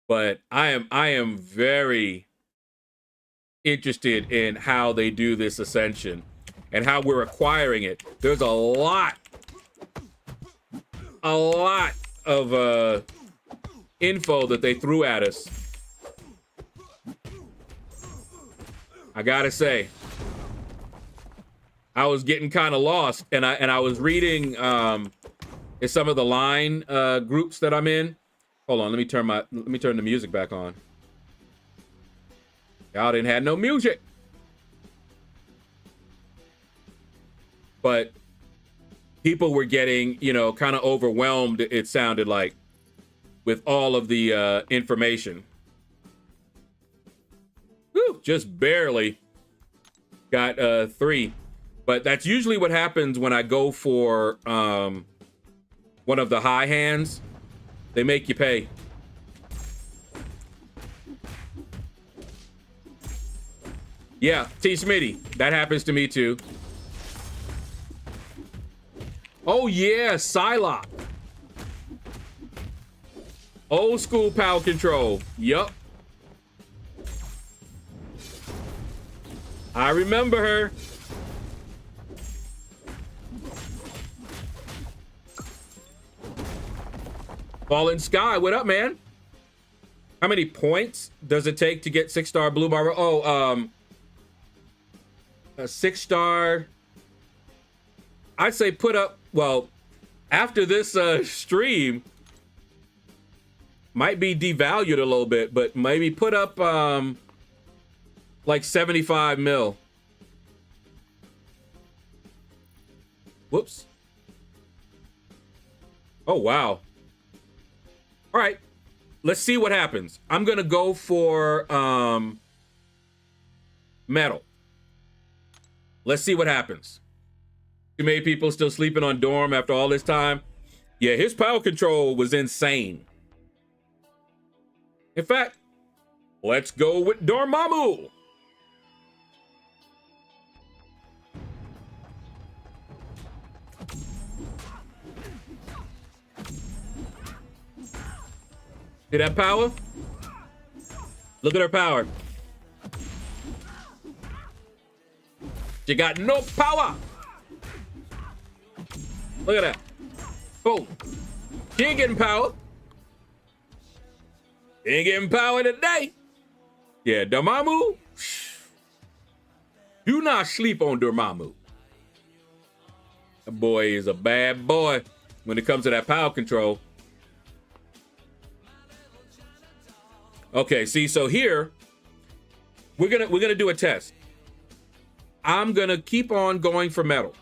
But I am very interested in how they do this ascension and how we're acquiring it. There's a lot of info that they threw at us. I gotta say, I was getting kind of lost, and I was reading in some of the line groups that I'm in. Hold on, let me turn the music back on. Y'all didn't have no music. But people were getting, kind of overwhelmed, it sounded like, with all of the information. Whew, just barely got 3. But that's usually what happens when I go for one of the high hands. They make you pay. Yeah, T. Smitty. That happens to me too. Oh yeah, Psylocke. Old school power control. Yup. I remember her. Fallen Sky, what up, man? How many points does it take to get 6-star blue bar? Oh, a 6-star. I'd say put up, well, after this stream, might be devalued a little bit, but maybe put up like 75 mil. Whoops. Oh, wow. All right. Let's see what happens. I'm going to go for metal. Let's see what happens. Too many people still sleeping on Dorm after all this time. Yeah, his power control was insane. In fact, let's go with Dormammu. See that power? Look at her power. She got no power. Look at that. Oh, she ain't getting power. She ain't getting power today. Yeah, Dormammu. Do not sleep on Dormammu. That boy is a bad boy when it comes to that power control. Okay, see, so here we're gonna do a test. I'm gonna keep on going for metal.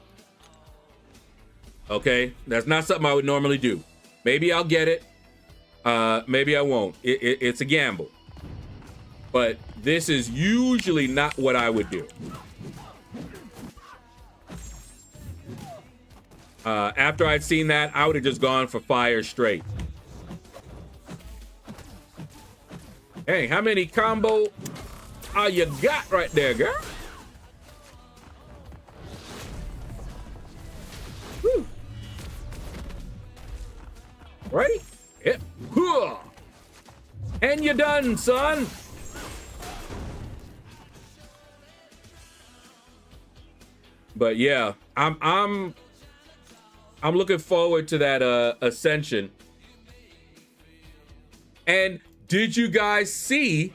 Okay, that's not something I would normally do. Maybe I'll get it. Maybe I won't. It's a gamble. But this is usually not what I would do. After I'd seen that, I would have just gone for fire straight. Hey, how many combo you got right there, girl? Whew. Ready? Yep. And you're done, son. But yeah, I'm looking forward to that ascension. And did you guys see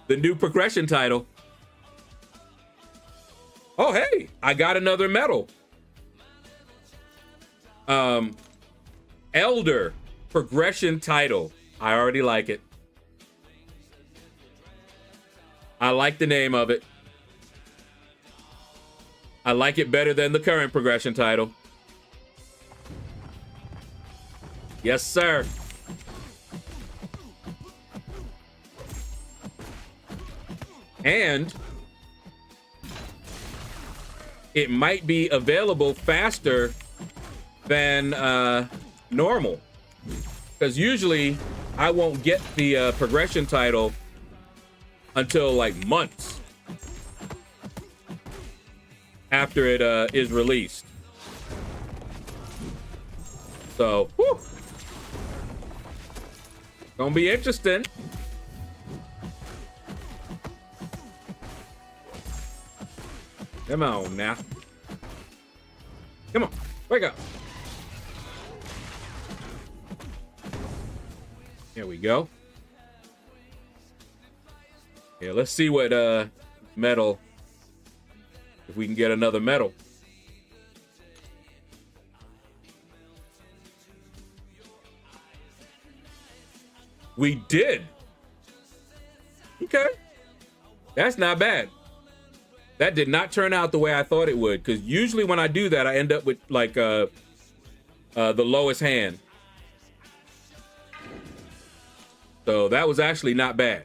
the new progression title? Oh, hey, I got another medal. Elder progression title. I already like it. I like the name of it. I like it better than the current progression title. Yes, sir. And it might be available faster than normal. Because usually I won't get the progression title until like months after it is released. So, whew, gonna be interesting. Come on now. Come on, wake up. Here we go. Yeah, let's see what medal, if we can get another medal. We did. Okay. That's not bad. That did not turn out the way I thought it would, because usually when I do that, I end up with like the lowest hand. So that was actually not bad.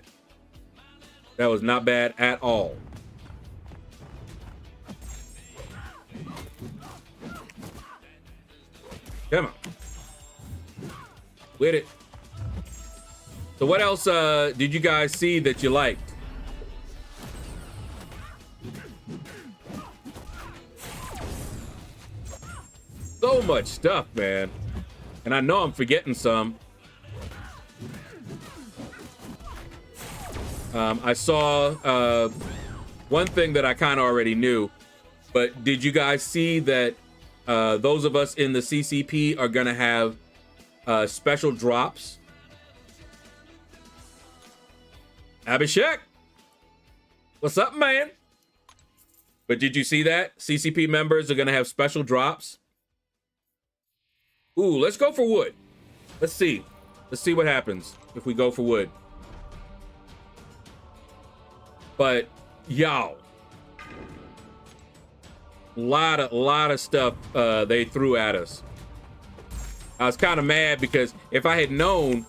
That was not bad at all. Come on. With it. So what else did you guys see that you liked? So much stuff, man. And I know I'm forgetting some. I saw one thing that I kind of already knew, but did you guys see that those of us in the CCP are going to have special drops? Abhishek, what's up, man? But did you see that? CCP members are going to have special drops. Ooh, let's go for wood. Let's see. Let's see what happens if we go for wood. But Y'all. Lot of stuff they threw at us. I was kind of mad because if I had known,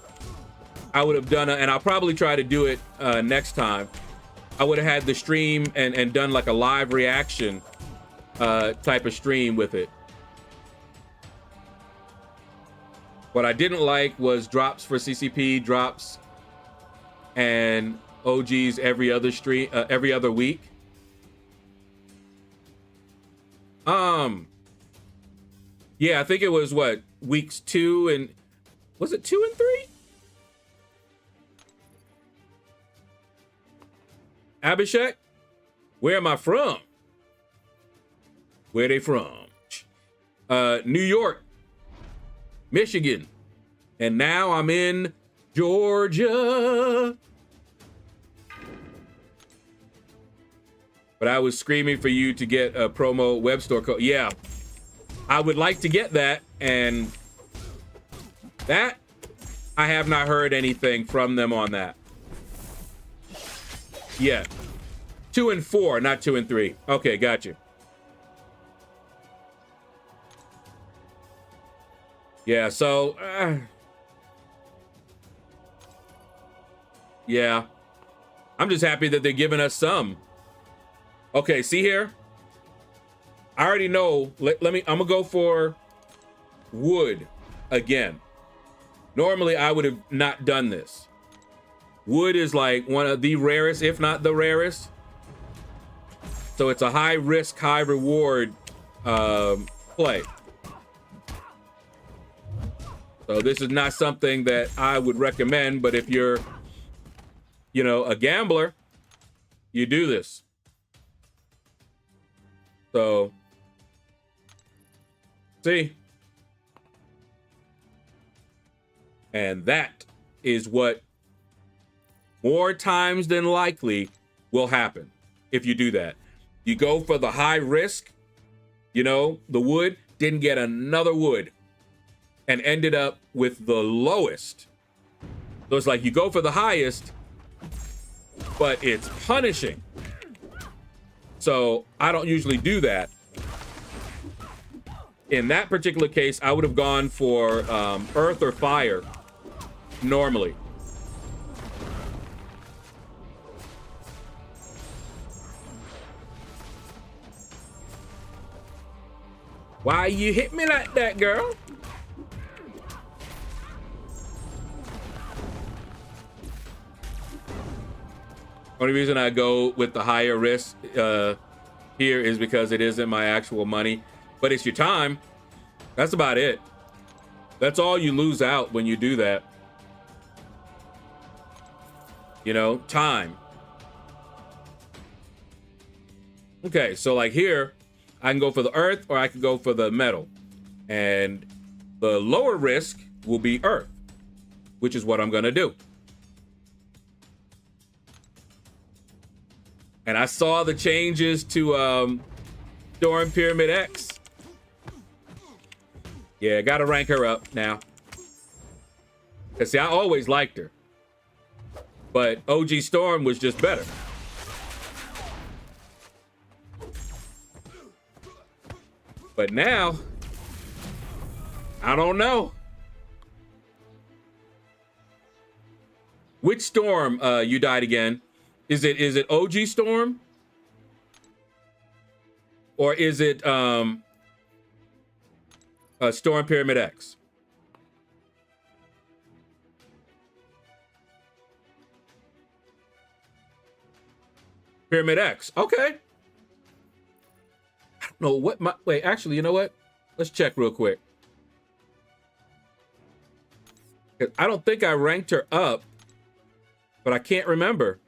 I would have done it, and I'll probably try to do it next time. I would have had the stream and done like a live reaction type of stream with it. What I didn't like was drops for CCP, drops and OGs every other stream, every other week. Yeah, I think it was what, weeks 2 and was it 2 and 3? Abhishek, where am I from? Where they from? New York, Michigan, and now I'm in Georgia. But I was screaming for you to get a promo web store code. Yeah, I would like to get that, and that I have not heard anything from them on that. Yeah, 2 and 4, not 2 and 3. Okay, got you. Yeah, so yeah, I'm just happy that they're giving us some. Okay, see here, I already know. Let me, I'm gonna go for wood again. Normally I would have not done this. Wood is like one of the rarest, if not the rarest. So it's a high risk, high reward play. So this is not something that I would recommend, but if you're, you know, a gambler, you do this. So, see? And that is what more times than likely will happen if you do that. You go for the high risk, you know, the wood, didn't get another wood, and ended up with the lowest. So it's like you go for the highest, but it's punishing. So I don't usually do that. In that particular case, I would have gone for earth or fire normally. Why you hit me like that, girl? Only reason I go with the higher risk here is because it isn't my actual money, but it's your time. That's about it. That's all you lose out when you do that. You know, time. Okay, so like here, I can go for the earth or I can go for the metal. And the lower risk will be earth, which is what I'm gonna do. And I saw the changes to Storm Pyramid X. Yeah, gotta rank her up now. Cause see, I always liked her. But OG Storm was just better. But now, I don't know. Which Storm you died again? Is it OG Storm? Or is it Storm Pyramid X? Pyramid X. Okay. I don't know what my... Wait, actually, you know what? Let's check real quick. I don't think I ranked her up, but I can't remember.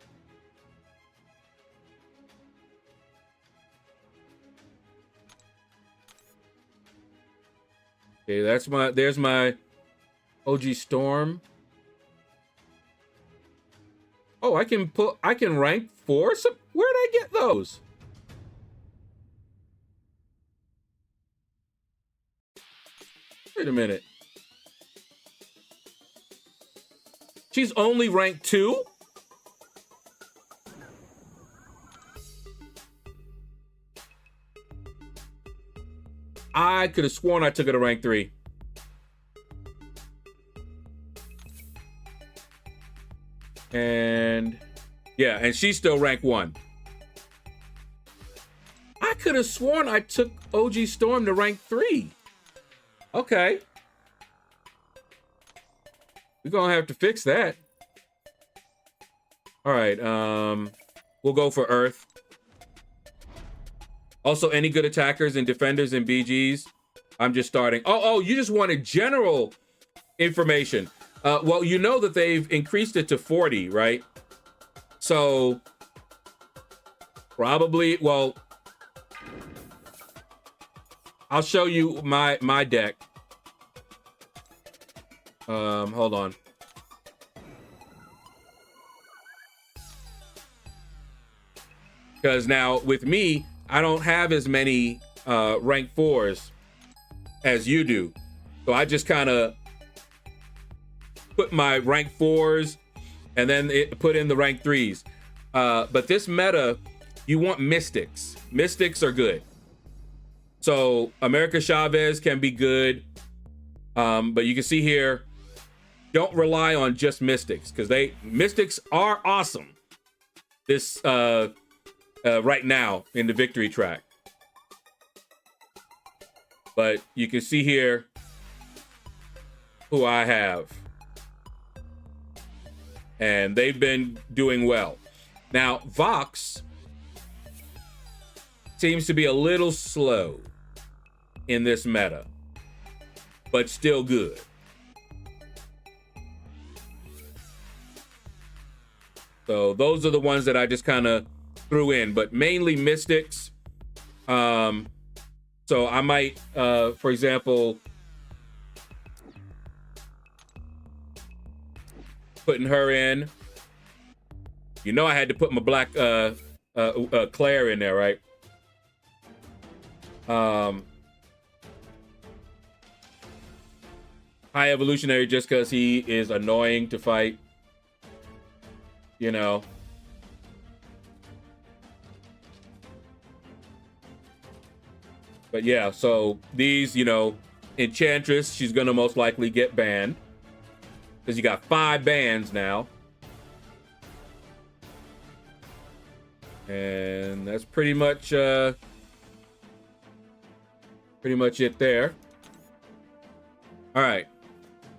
Okay, there's my OG Storm. Oh, I can rank 4. So where did I get those? Wait a minute. She's only ranked 2? I could have sworn I took her to rank 3. And yeah, and she's still rank 1. I could have sworn I took OG Storm to rank 3. Okay. We're gonna have to fix that. All right, we'll go for Earth. Also, any good attackers and defenders and BGs? I'm just starting. Oh, you just wanted general information. Well, you know that they've increased it to 40, right? So probably, well, I'll show you my deck. Hold on. Because now with me, I don't have as many rank 4s as you do. So I just kind of put my rank 4s and then put in the rank 3s. But this meta, you want mystics. Mystics are good. So America Chavez can be good. But you can see here, don't rely on just mystics, because mystics are awesome this right now in the victory track. But you can see here who I have. And they've been doing well. Now, Vox seems to be a little slow in this meta, but still good. So those are the ones that I just kind of threw in, but mainly mystics. So I might, for example, putting her in. You know I had to put my black Claire in there, right? High evolutionary just because he is annoying to fight. You know. But yeah, so these, you know, Enchantress, she's gonna most likely get banned. Because you got 5 bans now. And that's pretty much it there. All right.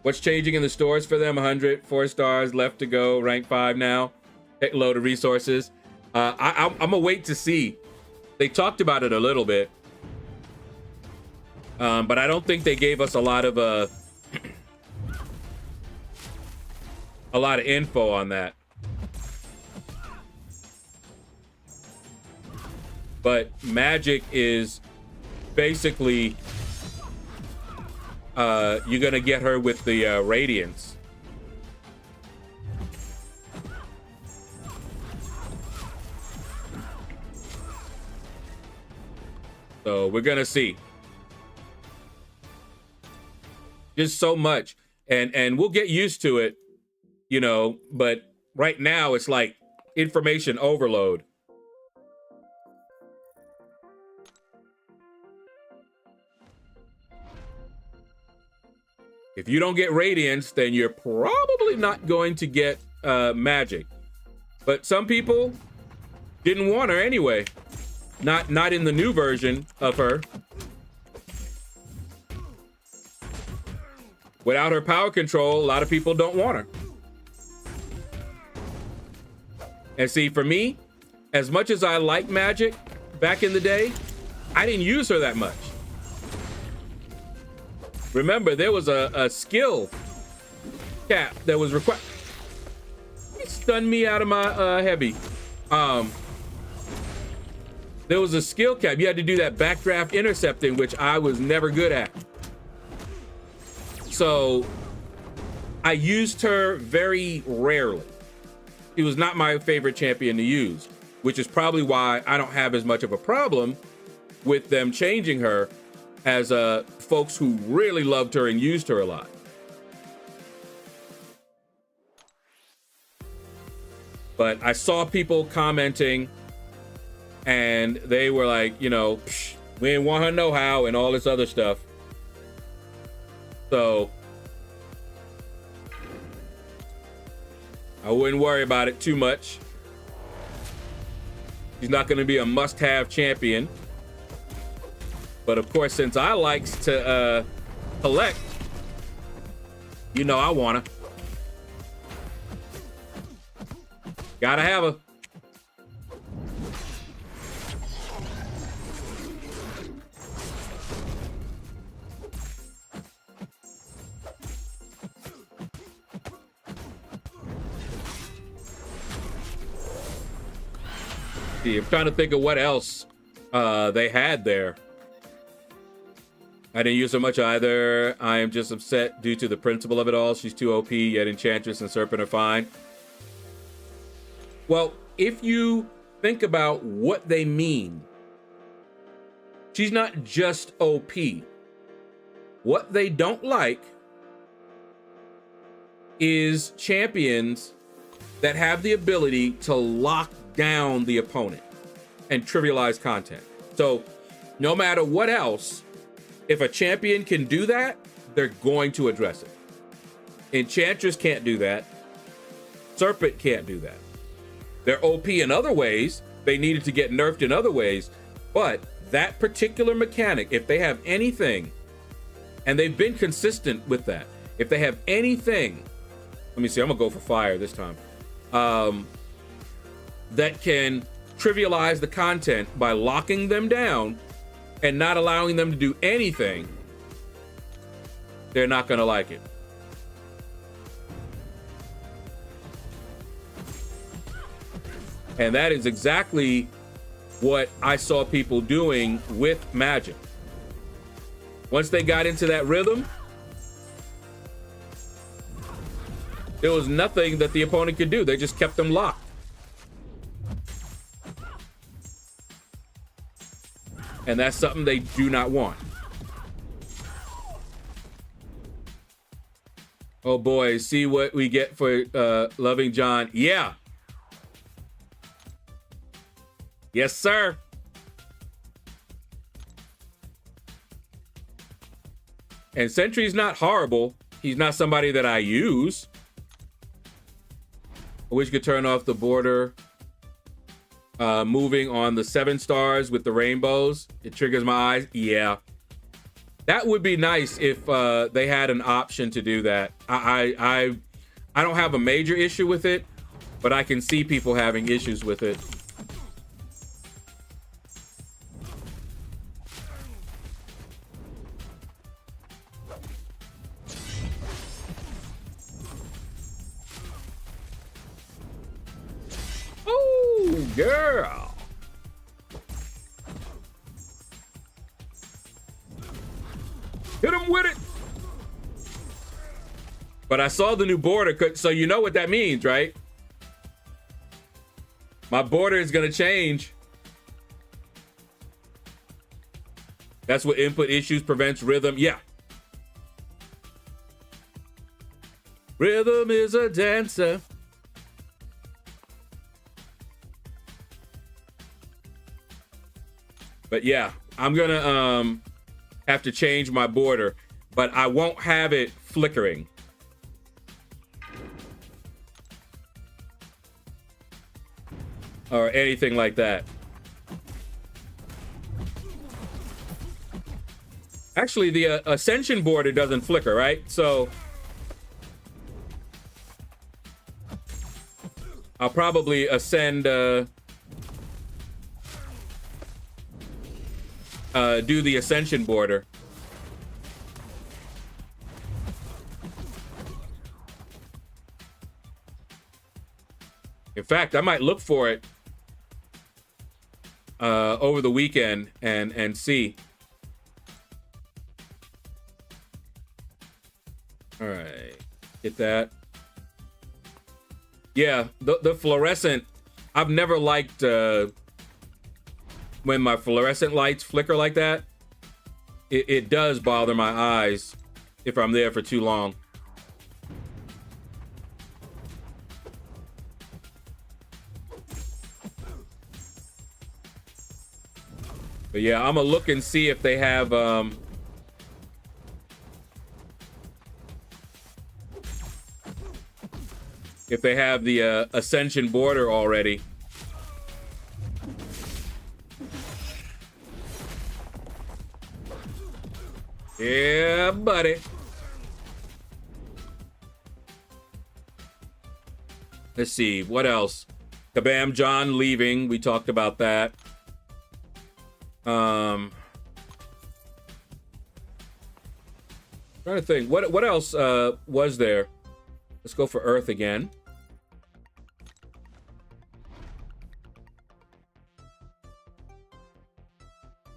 What's changing in the stores for them? 100, 4 stars left to go, rank 5 now. Take a load of resources. I'm gonna wait to see. They talked about it a little bit. But I don't think they gave us a lot of info on that. But Magic is basically you're gonna get her with the Radiance. So we're gonna see. Just so much, and we'll get used to it, you know, but right now it's like information overload. If you don't get Radiance, then you're probably not going to get Magic. But some people didn't want her anyway. Not in the new version of her. Without her power control, a lot of people don't want her. And see, for me, as much as I like Magic back in the day, I didn't use her that much. Remember, there was a skill cap that was required. It stunned me out of my heavy. There was a skill cap. You had to do that backdraft intercepting, which I was never good at. So I used her very rarely. It was not my favorite champion to use, which is probably why I don't have as much of a problem with them changing her as folks who really loved her and used her a lot. But I saw people commenting and they were like, you know, We ain't want her know-how and all this other stuff. So I wouldn't worry about it too much. She's not going to be a must-have champion. But of course, since I likes to collect, you know I want her. Gotta have her. I'm trying to think of what else they had there. I didn't use her much either. I am just upset due to the principle of it all. She's too OP, yet Enchantress and Serpent are fine. Well, if you think about what they mean, she's not just OP. What they don't like is champions that have the ability to lock down the opponent and trivialize content. So no matter what else, if a champion can do that, they're going to address it. Enchantress can't do that. Serpent can't do that. They're OP in other ways. They needed to get nerfed in other ways. But that particular mechanic, if they have anything, and they've been consistent with that, if they have anything, let me see, I'm gonna go for fire this time, that can trivialize the content by locking them down and not allowing them to do anything, they're not gonna like it. And that is exactly what I saw people doing with Magic. Once they got into that rhythm, there was nothing that the opponent could do. They just kept them locked. And that's something they do not want. Oh boy, see what we get for Loving John. Yeah. Yes, sir. And Sentry's not horrible. He's not somebody that I use. I wish you could turn off the border moving on the 7 stars with the rainbows. It triggers my eyes. Yeah. That would be nice if they had an option to do that. I don't have a major issue with it, but I can see people having issues with it. Oh, girl. Hit him with it. But I saw the new border, so you know what that means, right? My border is going to change. That's what input issues prevents rhythm. Yeah. Rhythm is a dancer. But yeah, I'm going to have to change my border, but I won't have it flickering. Or anything like that. Actually, the Ascension border doesn't flicker, right? So I'll probably ascend, do the Ascension border. In fact, I might look for it over the weekend and see. All right, get that. Yeah, the fluorescent, I've never liked when my fluorescent lights flicker like that. It does bother my eyes if I'm there for too long. But yeah, I'm gonna look and see if they have the Ascension border already. Yeah, buddy. Let's see, what else? Kabam John leaving. We talked about that. Trying to think. What else was there? Let's go for Earth again.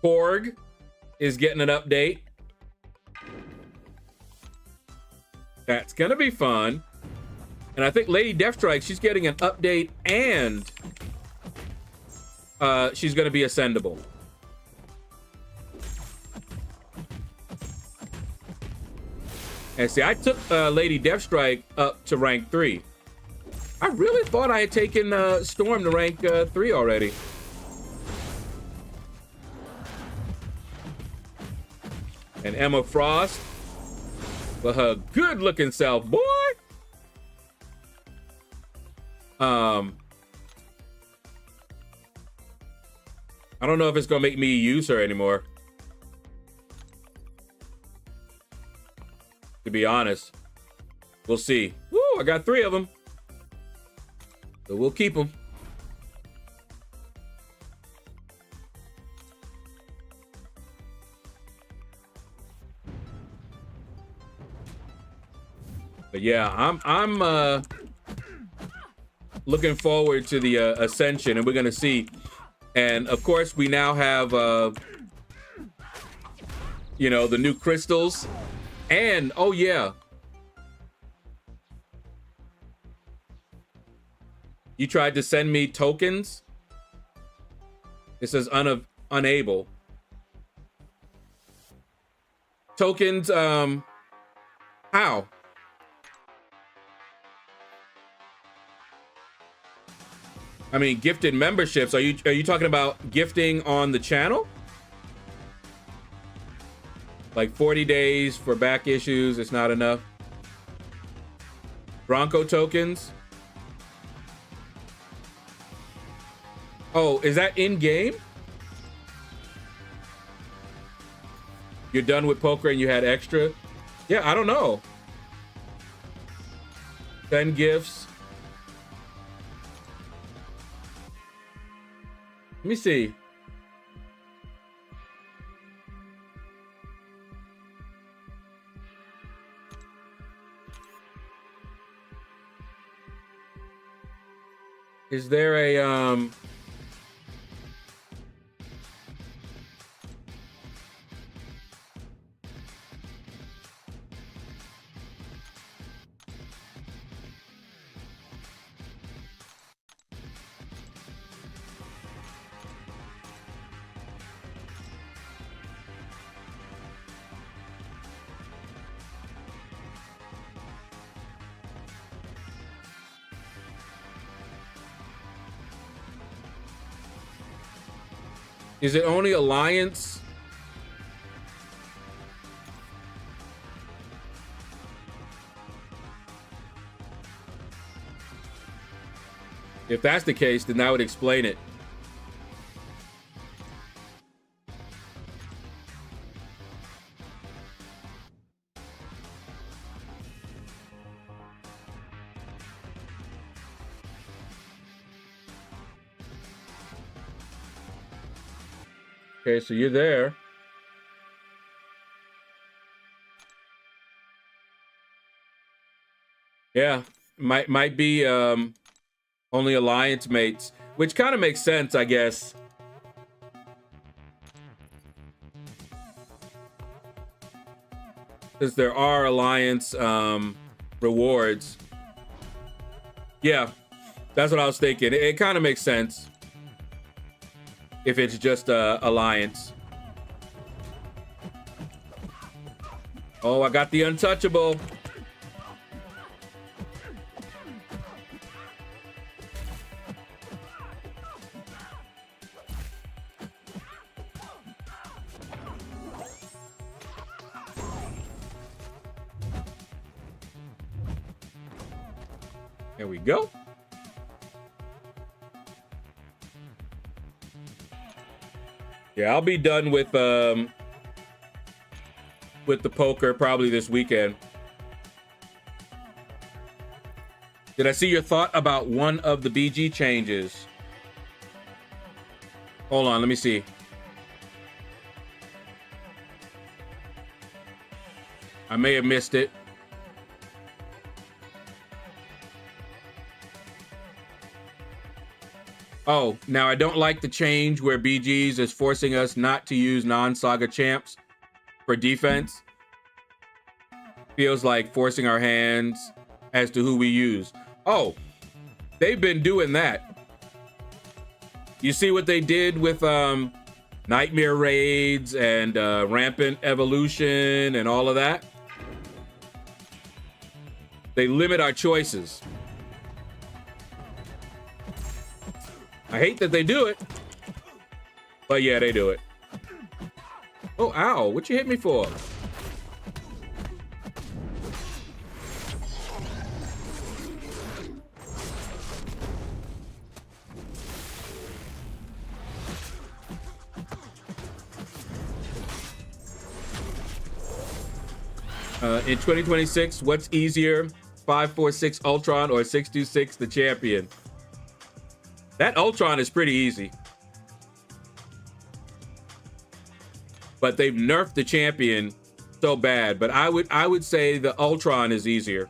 Korg is getting an update. That's gonna be fun. And I think Lady Deathstrike, she's getting an update and she's gonna be ascendable. And see, I took Lady Deathstrike up to rank 3. I really thought I had taken Storm to rank 3 already. And Emma Frost with her good-looking self, boy. I don't know if it's gonna make me use her anymore, to be honest. We'll see. Woo, I got 3 of them, so we'll keep them. But yeah, I'm looking forward to the Ascension, and we're gonna see. And of course, we now have you know, the new crystals, and oh yeah, you tried to send me tokens. It says unable. Tokens, how? I mean, gifted memberships. Are you talking about gifting on the channel? Like 40 days for back issues, it's not enough. Bronco tokens. Oh, is that in game? You're done with poker and you had extra? Yeah, I don't know. 10 gifts. Let me see. Is there a is it only Alliance? If that's the case, then that would explain it. Okay, so you're there. Yeah, might be only Alliance mates, which kind of makes sense, I guess. Because there are Alliance rewards. Yeah, that's what I was thinking. It kind of makes sense if it's just Alliance. Oh, I got the untouchable. There we go. Yeah, I'll be done with the poker probably this weekend. Did I see your thought about one of the BG changes? Hold on, let me see. I may have missed it. Oh, now I don't like the change where BG's is forcing us not to use non-saga champs for defense. Feels like forcing our hands as to who we use. Oh, they've been doing that. You see what they did with Nightmare Raids and Rampant Evolution and all of that? They limit our choices. I hate that they do it, but yeah, they do it. Oh, ow, what you hit me for? In 2026, what's easier, 546 Ultron or 626 the champion? That Ultron is pretty easy. But they've nerfed the champion so bad. But I would say the Ultron is easier.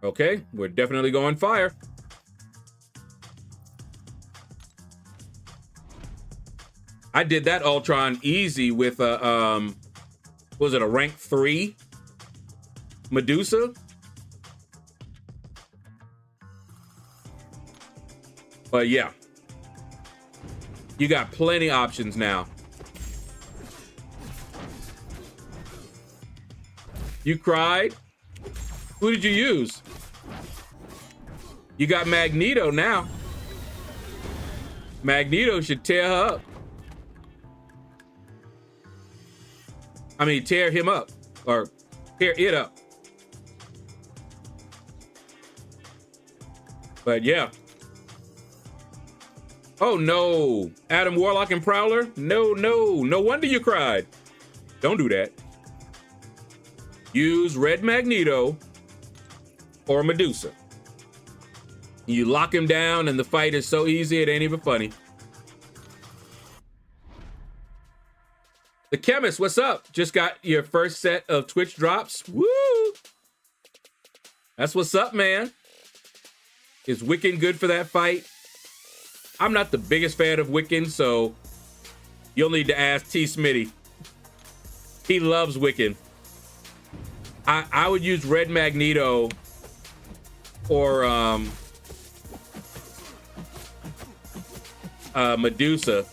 Okay, we're definitely going fire. I did that Ultron easy with a was it a rank 3 Medusa? But yeah, you got plenty options now. You cried? Who did you use? You got Magneto now. Magneto should tear her up. I mean, tear him up, or tear it up. But yeah. Oh no, Adam Warlock and Prowler? No wonder you cried. Don't do that. Use Red Magneto or Medusa. You lock him down and the fight is so easy it ain't even funny. The Chemist, what's up? Just got your first set of Twitch drops. Woo! That's what's up, man. Is Wiccan good for that fight? I'm not the biggest fan of Wiccan, so you'll need to ask T. Smitty. He loves Wiccan. I would use Red Magneto or Medusa.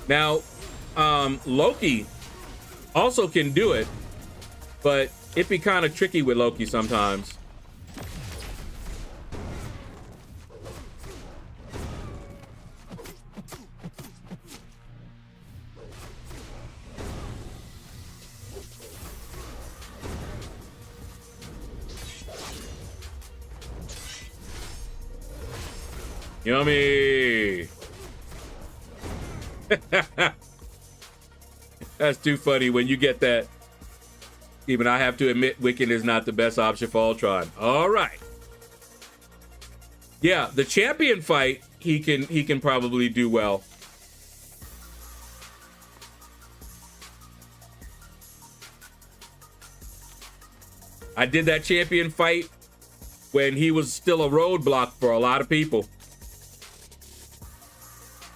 Now, Loki also can do it, but it'd be kind of tricky with Loki sometimes. Yummy. That's too funny when you get that. Even I have to admit, Wiccan is not the best option for Ultron. All right. Yeah, the champion fight, he can probably do well. I did that champion fight when he was still a roadblock for a lot of people.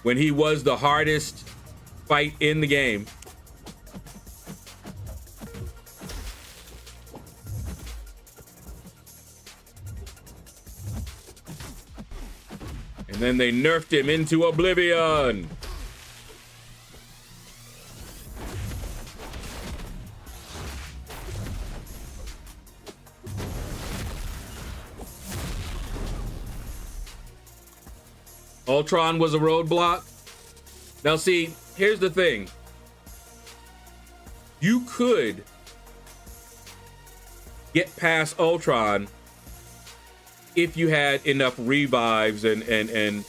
When he was the hardest fight in the game. And then they nerfed him into oblivion. Ultron was a roadblock. Now see, here's the thing. you could get past Ultron if you had enough revives and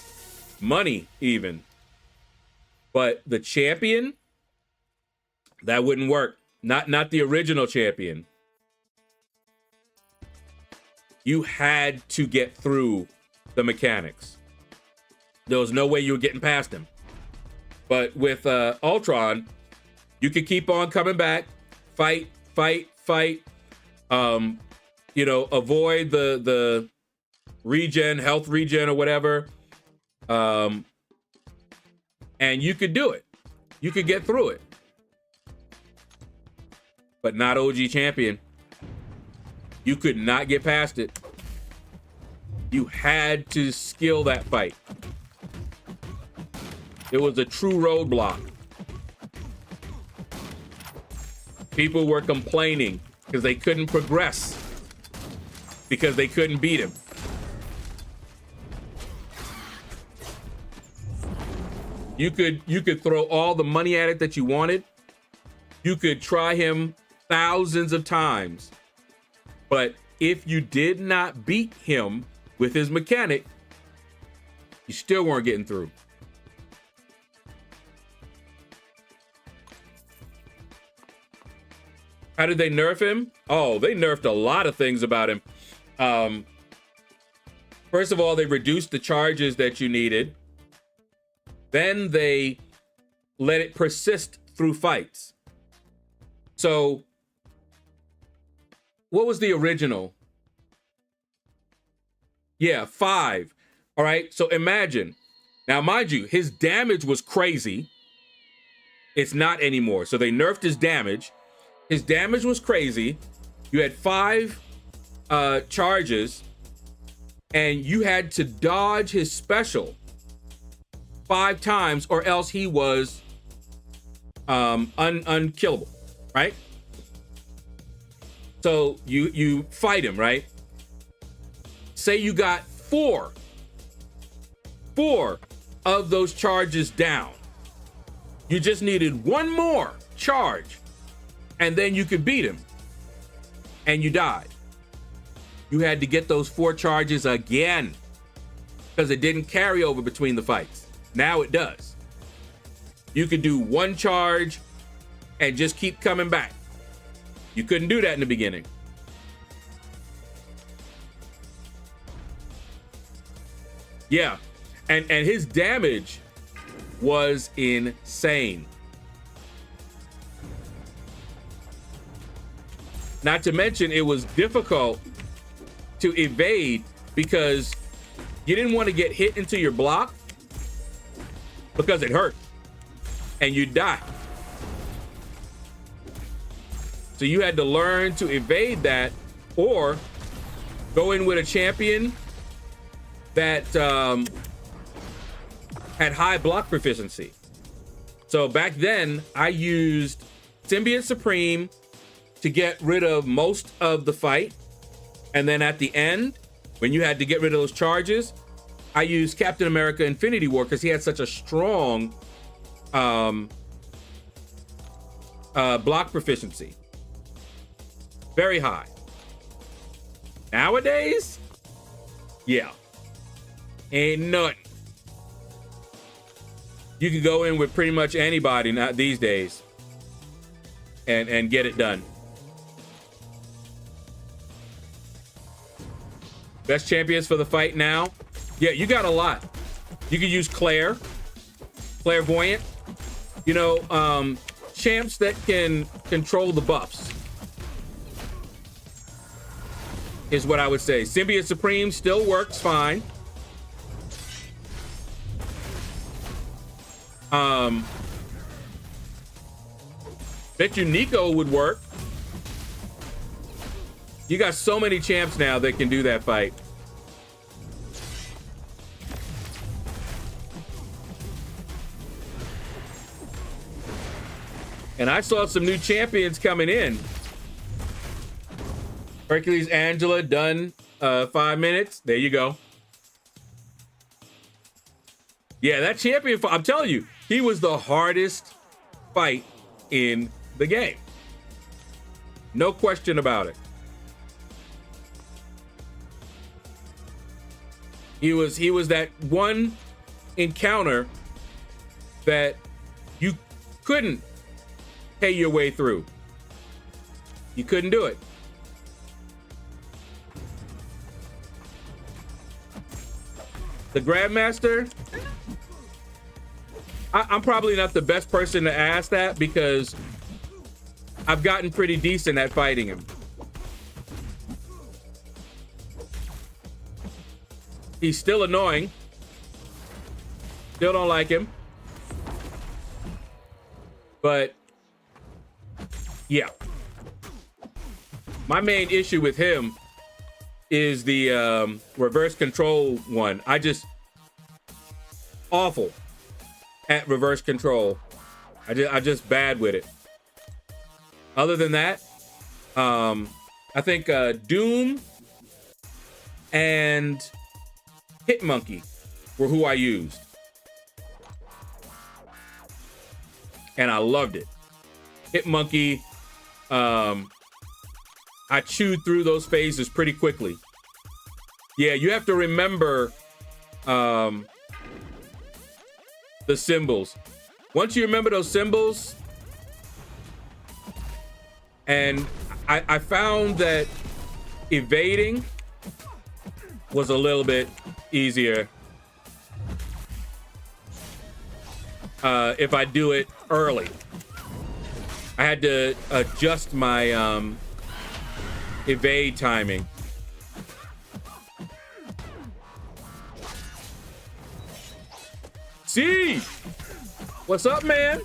money even. But the champion, that wouldn't work. Not the original champion. You had to get through the mechanics. There was no way you were getting past him. But with Ultron, you could keep on coming back, fight. You know, avoid the regen, health regen or whatever. And you could do it. You could get through it. But not OG champion. You could not get past it. You had to skill that fight. It was a true roadblock. People were complaining because they couldn't progress, because they couldn't beat him. You could throw all the money at it that you wanted. You could try him thousands of times. But if you did not beat him with his mechanic, you still weren't getting through. How did they nerf him? Oh, they nerfed a lot of things about him. First of all, they reduced the charges that you needed. Then they let it persist through fights. So, what was the original? Yeah, 5. All right, so imagine. Now, mind you, his damage was crazy. It's not anymore. So they nerfed his damage. His damage was crazy. You had 5 charges, and you had to dodge his special 5 times, or else he was unkillable, right? So you fight him, right? Say you got 4 of those charges down. You just needed 1 more charge, and then you could beat him, and you died. You had to get those 4 charges again because it didn't carry over between the fights. Now it does. You could do 1 charge and just keep coming back. You couldn't do that in the beginning. Yeah, and his damage was insane. Not to mention, it was difficult to evade because you didn't want to get hit into your block because it hurt and you'd die. So you had to learn to evade that, or go in with a champion that had high block proficiency. So back then, I used Symbiote Supreme to get rid of most of the fight. And then at the end, when you had to get rid of those charges, I used Captain America Infinity War because he had such a strong block proficiency. Very high. Nowadays, yeah, ain't nothing. You can go in with pretty much anybody not these days and get it done. Best champions for the fight now. Yeah, you got a lot. You can use Clairvoyant. You know, champs that can control the buffs is what I would say. Symbiote Supreme still works fine. Bet you Nico would work. You got so many champs now that can do that fight. And I saw some new champions coming in. Hercules Angela done 5 minutes. There you go. Yeah, that champion, I'm telling you, he was the hardest fight in the game. No question about it. He was that one encounter that you couldn't pay your way through. You couldn't do it. The Grandmaster, I'm probably not the best person to ask that because I've gotten pretty decent at fighting him. He's still annoying. Still don't like him. But yeah. My main issue with him is the reverse control one. I just awful at reverse control. I just bad with it. Other than that, I think Doom and Hitmonkey were who I used. And I loved it. Hitmonkey, I chewed through those phases pretty quickly. Yeah, you have to remember the symbols. Once you remember those symbols, and I found that evading was a little bit easier if I do it early. I had to adjust my evade timing. See, what's up, man?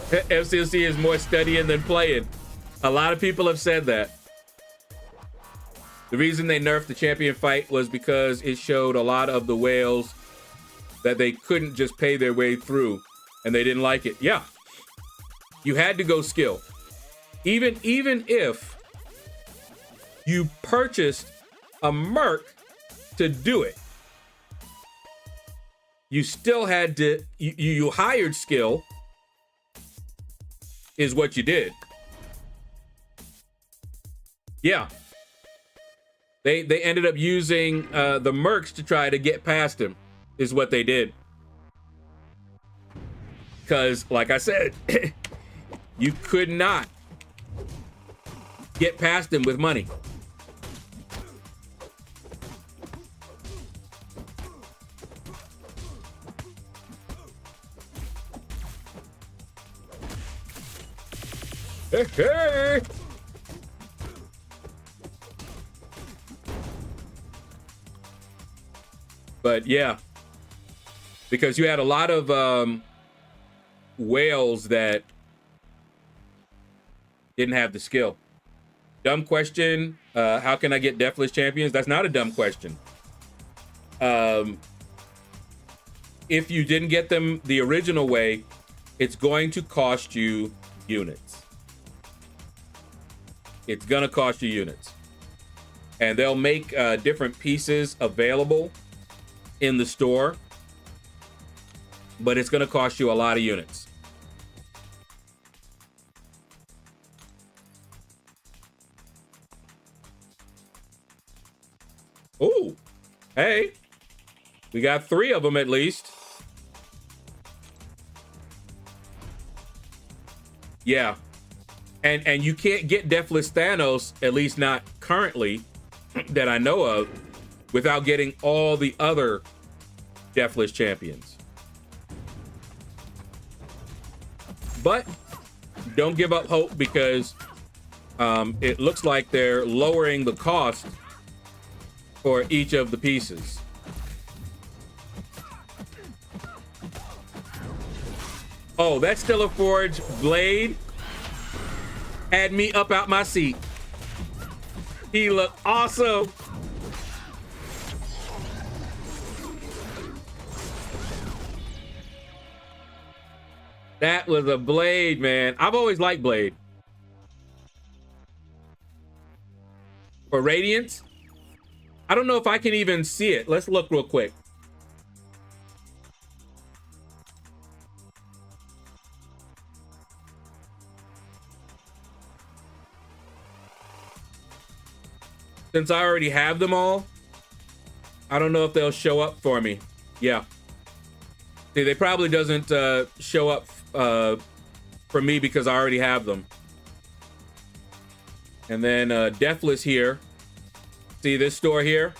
FCLC is more studying than playing. A lot of people have said that. The reason they nerfed the champion fight was because it showed a lot of the whales that they couldn't just pay their way through, and they didn't like it. Yeah, you had to go skill. Even if you purchased a merc to do it, you still had to, you hired skill is what you did. Yeah. They ended up using the mercs to try to get past him, is what they did. Because, like I said, you could not get past him with money. Hey, hey. But yeah, because you had a lot of whales that didn't have the skill. Dumb question. How can I get Deathless champions? That's not a dumb question. If you didn't get them the original way, it's going to cost you units. It's gonna cost you units. And they'll make different pieces available in the store, but it's gonna cost you a lot of units. Oh, hey, we got 3 of them at least. Yeah, and you can't get Deathless Thanos, at least not currently that I know of, without getting all the other Deathless champions. But don't give up hope, because it looks like they're lowering the cost for each of the pieces. Oh, that Stellar Forge blade had me up out my seat. He looked awesome. That was a blade, man. I've always liked blade. For Radiance, I don't know if I can even see it. Let's look real quick. since I already have them all, I don't know if they'll show up for me. Yeah. See, they probably doesn't show up for me because I already have them. And then Deathless here. See this store here?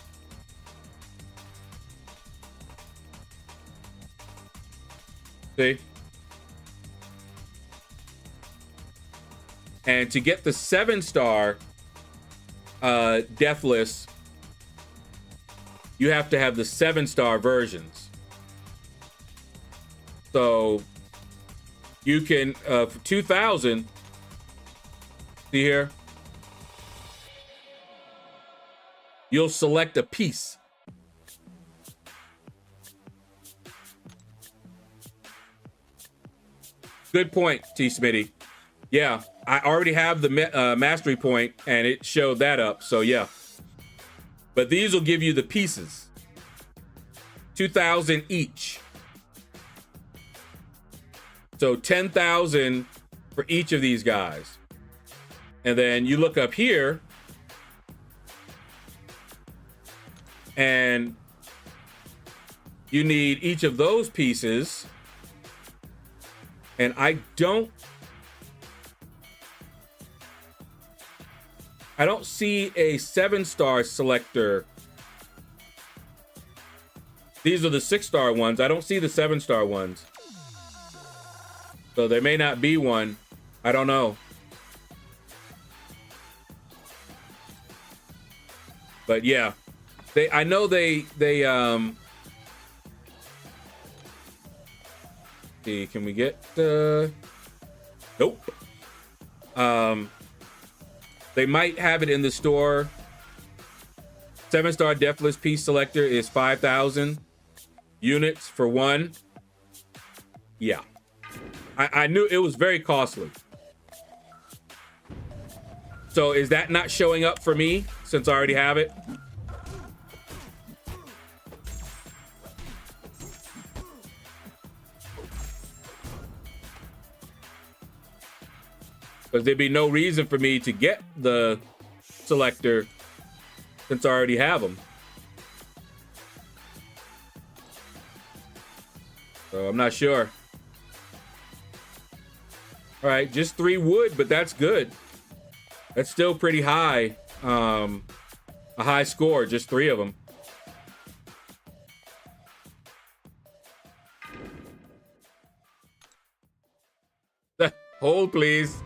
See? And to get the 7-star Deathless, you have to have the 7-star versions. So you can, for 2,000, see here? You'll select a piece. Good point, T. Smitty. Yeah, I already have the mastery point, and it showed that up, so yeah. But these will give you the pieces. 2,000 each. So 10,000 for each of these guys. And then you look up here, and you need each of those pieces. And I don't see a 7-star selector. These are the 6-star ones. I don't see the 7-star ones. So there may not be one. I don't know. But yeah, I know they see, can we get nope. They might have it in the store. 7-star Deathless piece selector is 5,000 units for one. Yeah. I knew it was very costly. So is that not showing up for me since I already have it? Because there'd be no reason for me to get the selector since I already have them. So I'm not sure. All right, just 3 wood, but that's good. That's still pretty high. A high score, just 3 of them. Hold, please.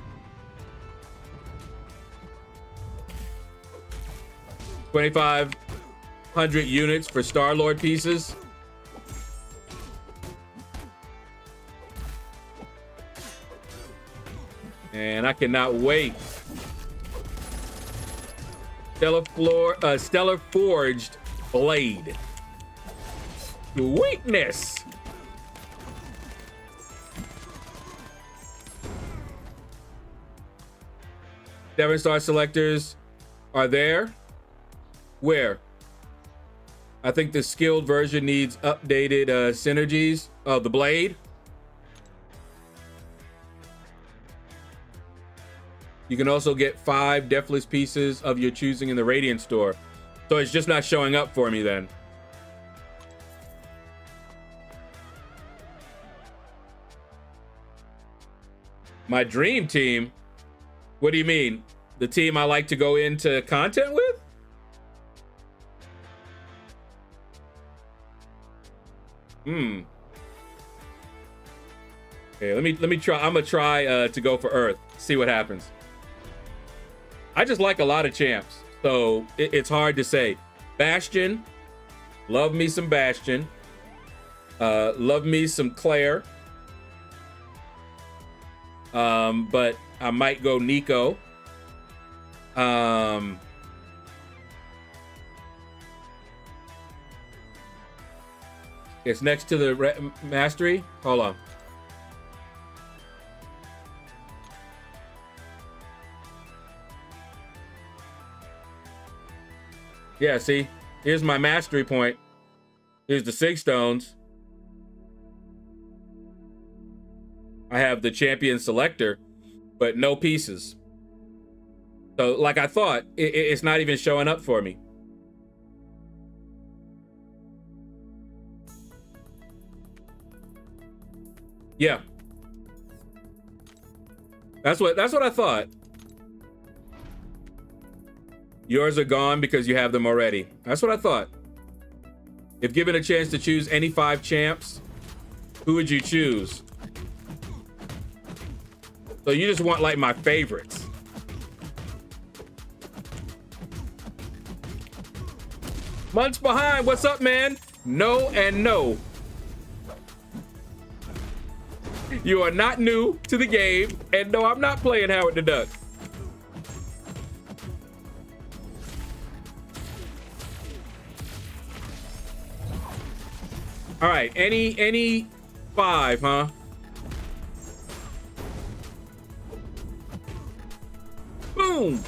2,500 units for Star-Lord pieces. And I cannot wait. Stellar Forged Blade. Weakness. Seven-star selectors are there. Where? I think the skilled version needs updated synergies of the blade. You can also get 5 Deathless pieces of your choosing in the Radiant store. So it's just not showing up for me then. My dream team? What do you mean? The team I like to go into content with? Okay, let me try. I'm gonna try to go for Earth. See what happens. I just like a lot of champs, so it's hard to say. Bastion, love me some Bastion. Love me some Claire. But I might go Nico. It's next to the mastery. Hold on. Yeah, see? Here's my mastery point. Here's the 6 stones. I have the champion selector, but no pieces. So like I thought, it's not even showing up for me. Yeah. That's what I thought. Yours are gone because you have them already. That's what I thought. If given a chance to choose any 5 champs, who would you choose? So you just want like my favorites. Months behind, what's up, man? No and no. You are not new to the game, and no, I'm not playing Howard the Duck. All right, any 5, huh? Boom.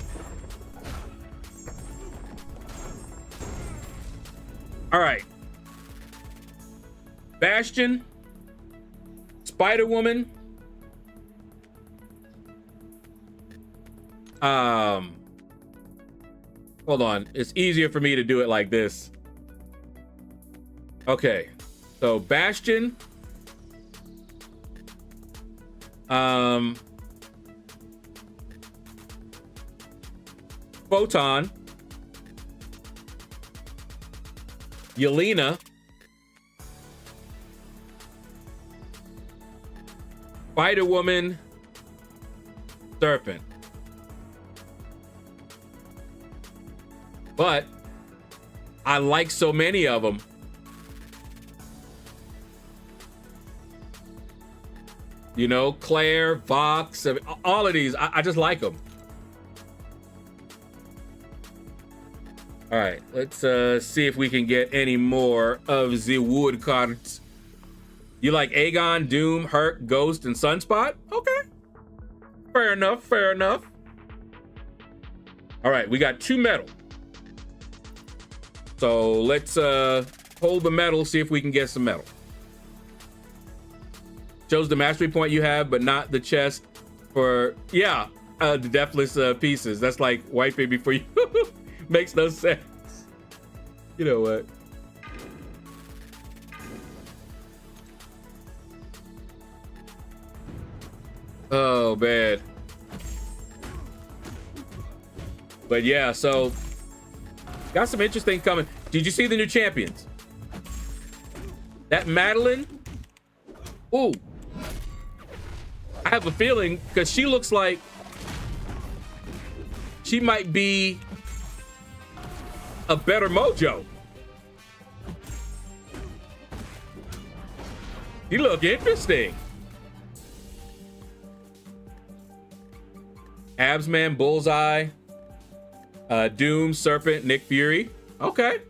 All right. Bastion, Spider-Woman, hold on. It's easier for me to do it like this. Okay. So Bastion, Photon, Yelena, Spider-Woman, Serpent. But I like so many of them. You know, Claire, Vox, all of these, I just like them. All right, let's see if we can get any more of the wood cards. You like Aegon, Doom, Herc, Ghost, and Sunspot? Okay. Fair enough, fair enough. All right, we got 2 metal. So let's hold the metal, see if we can get some metal. Shows the mastery point you have, but not the chest for, yeah, the deathless pieces. That's like wiping before you, makes no sense. You know what? Oh, man. But yeah, so got some interesting coming. Did you see the new champions? That Madeline? Ooh. I have a feeling because she looks like she might be a better Mojo. You look interesting. Absman, Bullseye, Doom, Serpent, Nick Fury. Okay.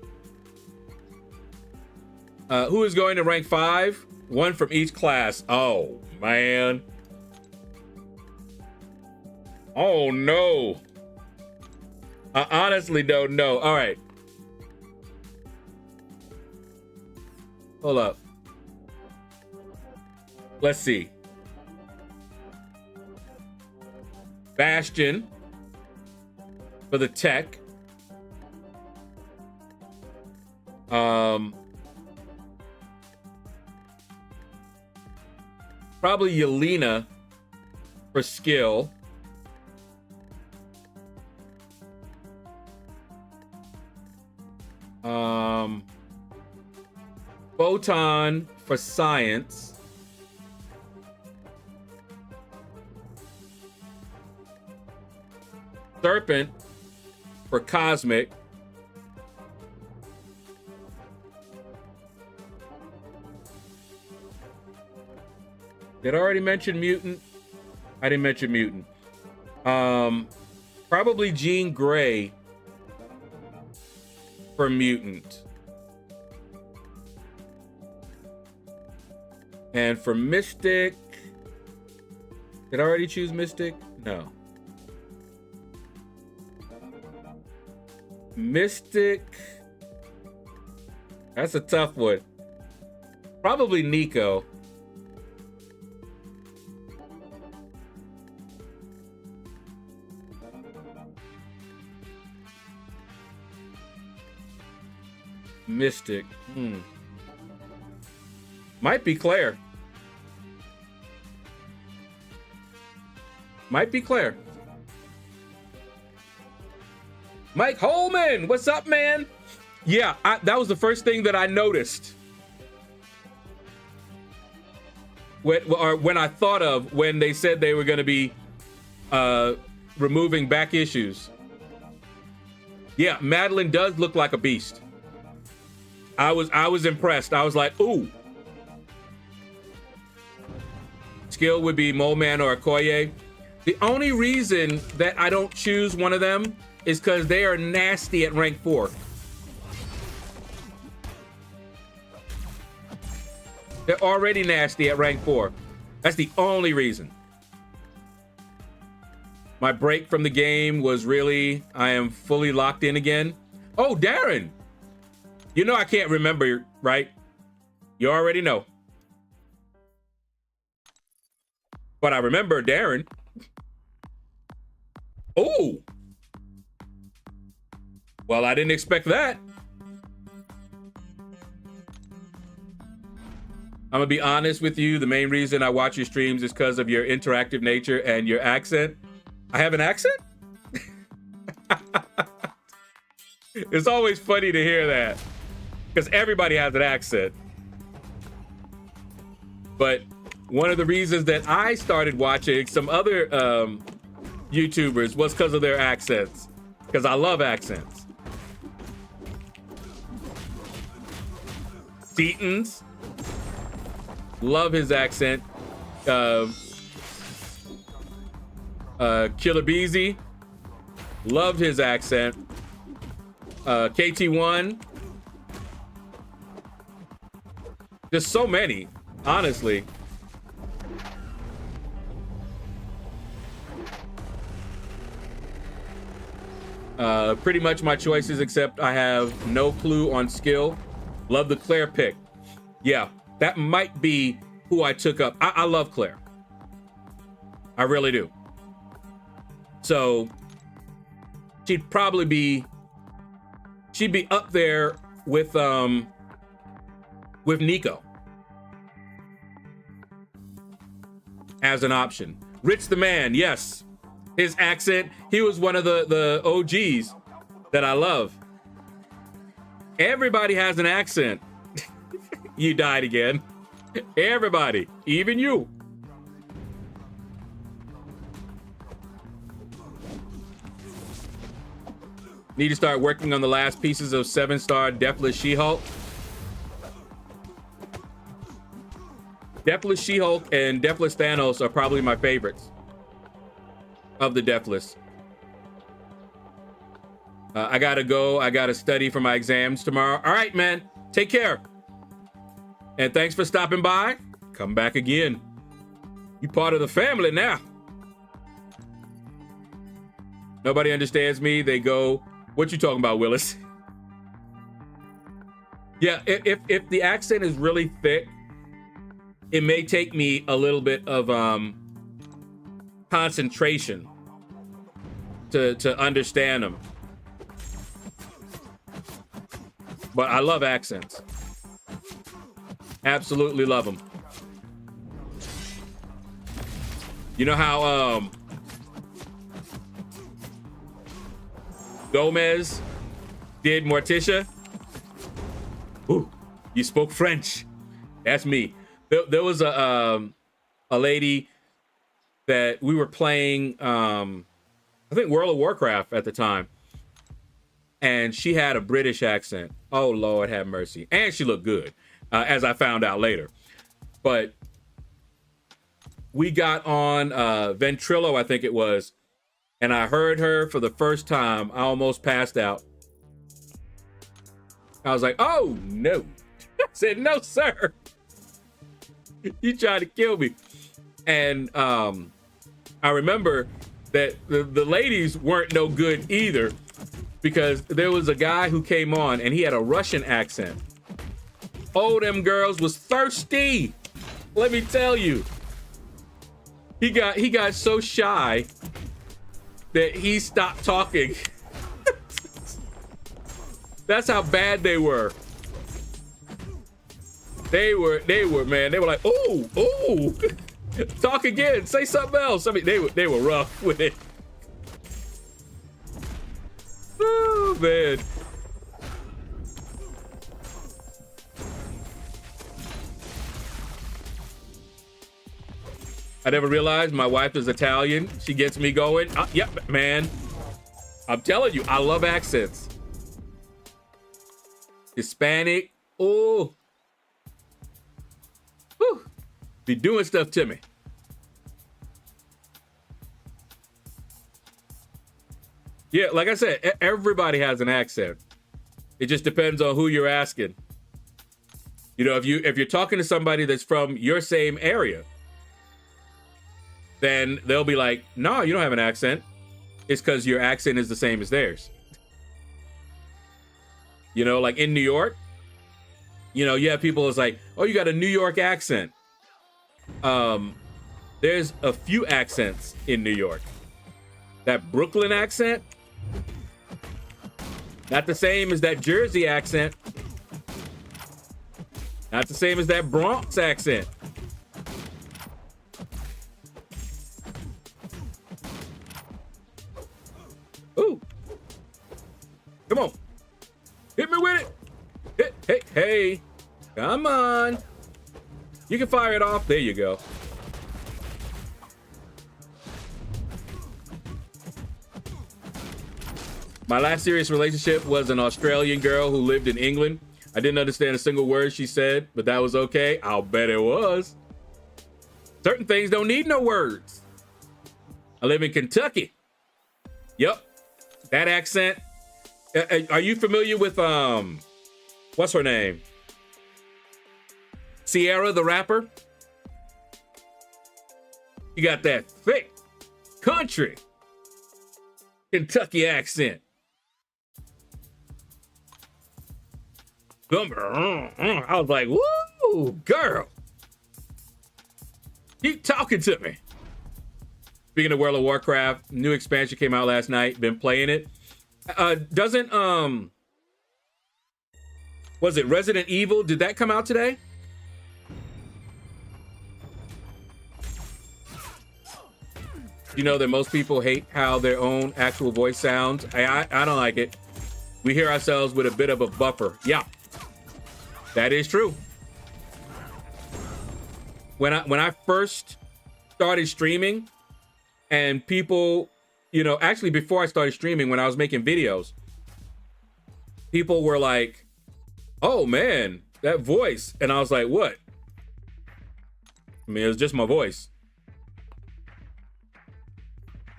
Who is going to rank 5? 1 from each class. Oh, man. Oh, no. I honestly don't know. All right. Hold up. Let's see. Bastion for the tech. Probably Yelena for skill. Photon for science. Serpent for cosmic. Did I already mention mutant? I didn't mention mutant. Probably Jean Grey for mutant. And for Mystic, did I already choose Mystic? No. Mystic, that's a tough one. Probably Nico. Mystic. Might be Claire. Might be Claire. Mike Holman, what's up, man? Yeah, that was the first thing that I noticed. When I thought of when they said they were going to be removing back issues. Yeah, Madeline does look like a beast. I was impressed. I was like, ooh. Skill would be Mole Man or Okoye. The only reason that I don't choose one of them is because they are nasty at rank 4. They're already nasty at rank 4. That's the only reason. My break from the game was really, I am fully locked in again. Oh, Darren. You know I can't remember, right? You already know. But I remember Darren. Oh. Well, I didn't expect that. I'm gonna be honest with you. The main reason I watch your streams is because of your interactive nature and your accent. I have an accent? It's always funny to hear that because everybody has an accent. But one of the reasons that I started watching some other YouTubers was because of their accents, because I love accents. Deaton's, love his accent. Killer Beezy, loved his accent. KT1, just so many, honestly. Pretty much my choices, except I have no clue on skill. Love the Claire pick. Yeah, that might be who I took up. I love Claire. I really do. So she'd probably be, she'd be up there with Nico as an option. Rich the Man, yes. His accent, he was one of the OGs that I love. Everybody has an accent. You died again. Everybody, even you. Need to start working on the last pieces of 7-star Deathless She-Hulk. Deathless She-Hulk and Deathless Thanos are probably my favorites of the Deathless. I gotta go. I gotta study for my exams tomorrow. All right, man. Take care. And thanks for stopping by. Come back again. You part of the family now. Nobody understands me. They go, what you talking about, Willis? Yeah, if the accent is really thick, it may take me a little bit of concentration to understand them. But I love accents. Absolutely love them. You know how Gomez did Morticia? Ooh, you spoke French. That's me. There was a lady that we were playing, I think World of Warcraft at the time. And she had a British accent. Oh, Lord have mercy. And she looked good, as I found out later. But we got on Ventrilo, I think it was. And I heard her for the first time. I almost passed out. I was like, oh, no. I said, no, sir. You tried to kill me. And I remember that the ladies weren't no good either, because there was a guy who came on and he had a Russian accent. Oh, them girls was thirsty. Let me tell you. He got so shy that he stopped talking. That's how bad they were. They were, man. They were like, ooh. Talk again. Say something else. I mean, they were rough with it. Oh, man. I never realized my wife is Italian. She gets me going. Yep, man. I'm telling you, I love accents. Hispanic. Oh. Whew. Be doing stuff to me. Yeah, like I said, everybody has an accent. It just depends on who you're asking. You know, if you're talking to somebody that's from your same area, then they'll be like, no, you don't have an accent. It's because your accent is the same as theirs. You know, like in New York, you know, you have people that's like, oh, you got a New York accent. There's a few accents in New York. That Brooklyn accent, not the same as that Jersey accent. Not the same as that Bronx accent. Ooh. Come on. Hit me with it. Hey. Come on. You can fire it off. There you go. My last serious relationship was an Australian girl who lived in England. I didn't understand a single word she said, but that was okay. I'll bet it was. Certain things don't need no words. I live in Kentucky. Yep. That accent. Are you familiar with, what's her name? Sierra, the rapper? You got that thick country Kentucky accent. I was like, woo, girl. Keep talking to me. Speaking of World of Warcraft, new expansion came out last night. Been playing it. Was it Resident Evil? Did that come out today? You know that most people hate how their own actual voice sounds. I don't like it. We hear ourselves with a bit of a buffer. Yeah, that is true. When I first started streaming, and people, you know, actually before I started streaming, when I was making videos, people were like, "Oh man, that voice," and I was like, "What?" I mean, it was just my voice.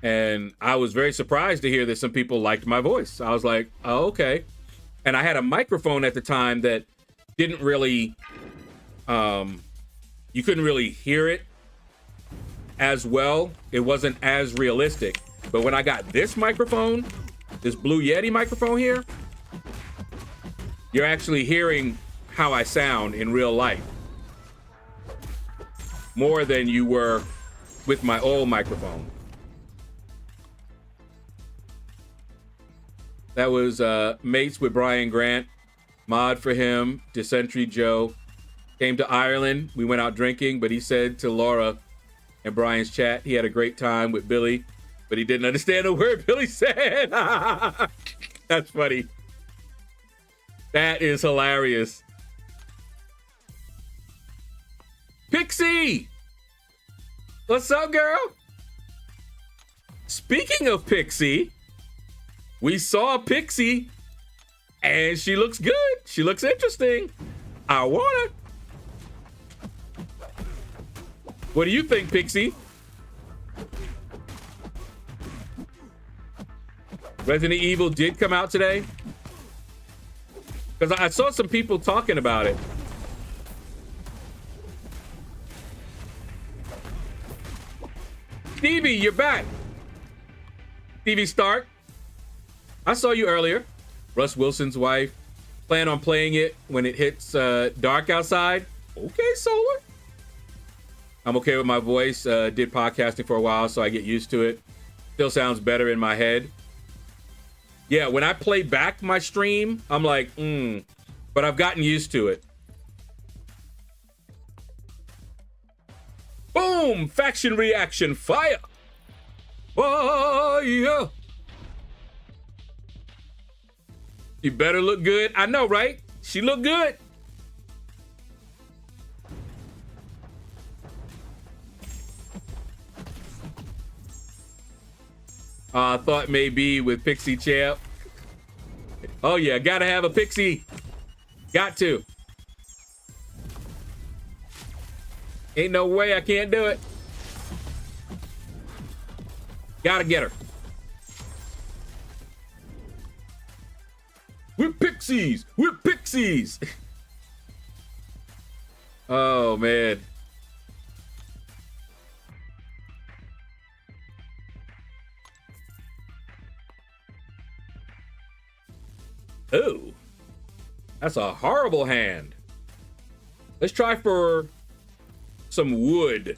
And I was very surprised to hear that some people liked my voice. I was like, oh, okay. And I had a microphone at the time that didn't really, you couldn't really hear it as well. It wasn't as realistic. But when I got this microphone, this Blue Yeti microphone here, you're actually hearing how I sound in real life. More than you were with my old microphone. That was mates with Brian Grant, mod for him, Dysentery Joe. Came to Ireland. We went out drinking, but he said to Laura and Brian's chat, he had a great time with Billy, but he didn't understand a word Billy said. That's funny. That is hilarious. Pixie! What's up, girl? Speaking of Pixie, we saw Pixie, and she looks good. She looks interesting. I want her. What do you think, Pixie? Resident Evil did come out today? Because I saw some people talking about it. Stevie, you're back. Stevie Stark. I saw you earlier. Russ Wilson's wife. Plan on playing it when it hits dark outside. Okay, Solar. I'm okay with my voice. Did podcasting for a while, so I get used to it. Still sounds better in my head. Yeah, when I play back my stream, I'm like, but I've gotten used to it. Boom! Faction reaction, fire! Fire! She better look good. I know, right? She look good. I thought maybe with Pixie Champ. Oh yeah, gotta have a Pixie. Got to. Ain't no way I can't do it. Gotta get her. We're pixies. We're pixies. Oh man. Oh, that's a horrible hand. Let's try for some wood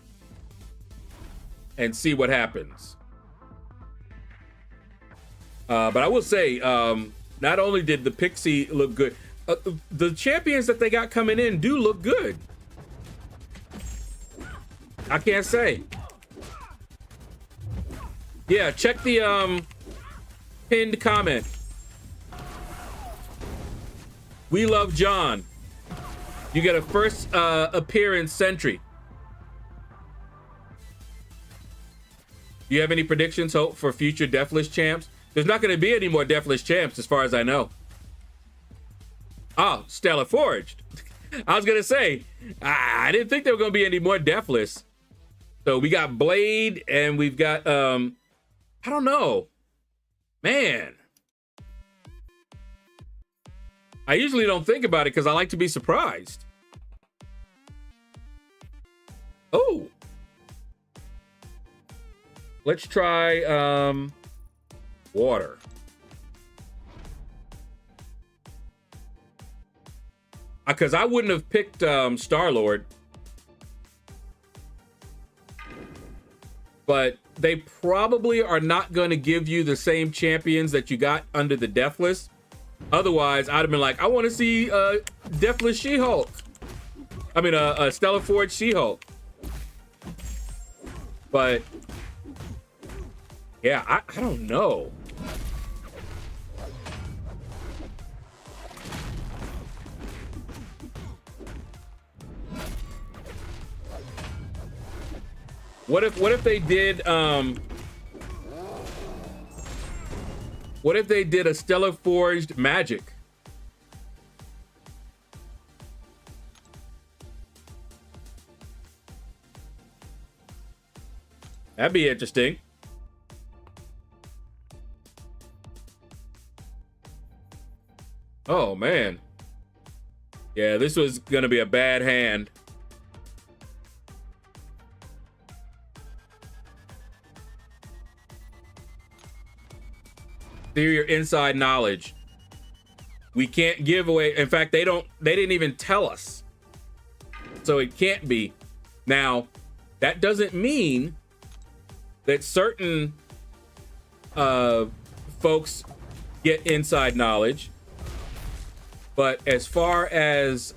and see what happens. But I will say, not only did the Pixie look good, the champions that they got coming in do look good. I can't say. Yeah, check the pinned comment. We love John. You get a first appearance sentry. Do you have any predictions, Hope, for future Deathless champs? There's not going to be any more Deathless champs as far as I know. Oh, Stella Forged. I was going to say, I didn't think there were going to be any more Deathless. So we got Blade and we've got, I don't know. Man. I usually don't think about it because I like to be surprised. Oh. Let's try water. Because I wouldn't have picked Star-Lord. But they probably are not going to give you the same champions that you got under the Deathless. Otherwise, I'd have been like, I want to see Deathless She-Hulk. I mean, Stella Forge She-Hulk. But, yeah, I don't know. What if they did what if they did a Stella Forged Magic? That'd be interesting. Oh man. Yeah, this was gonna be a bad hand. Your inside knowledge. We can't give away. In fact, they didn't even tell us. So it can't be. Now, that doesn't mean that certain folks get inside knowledge. But as far as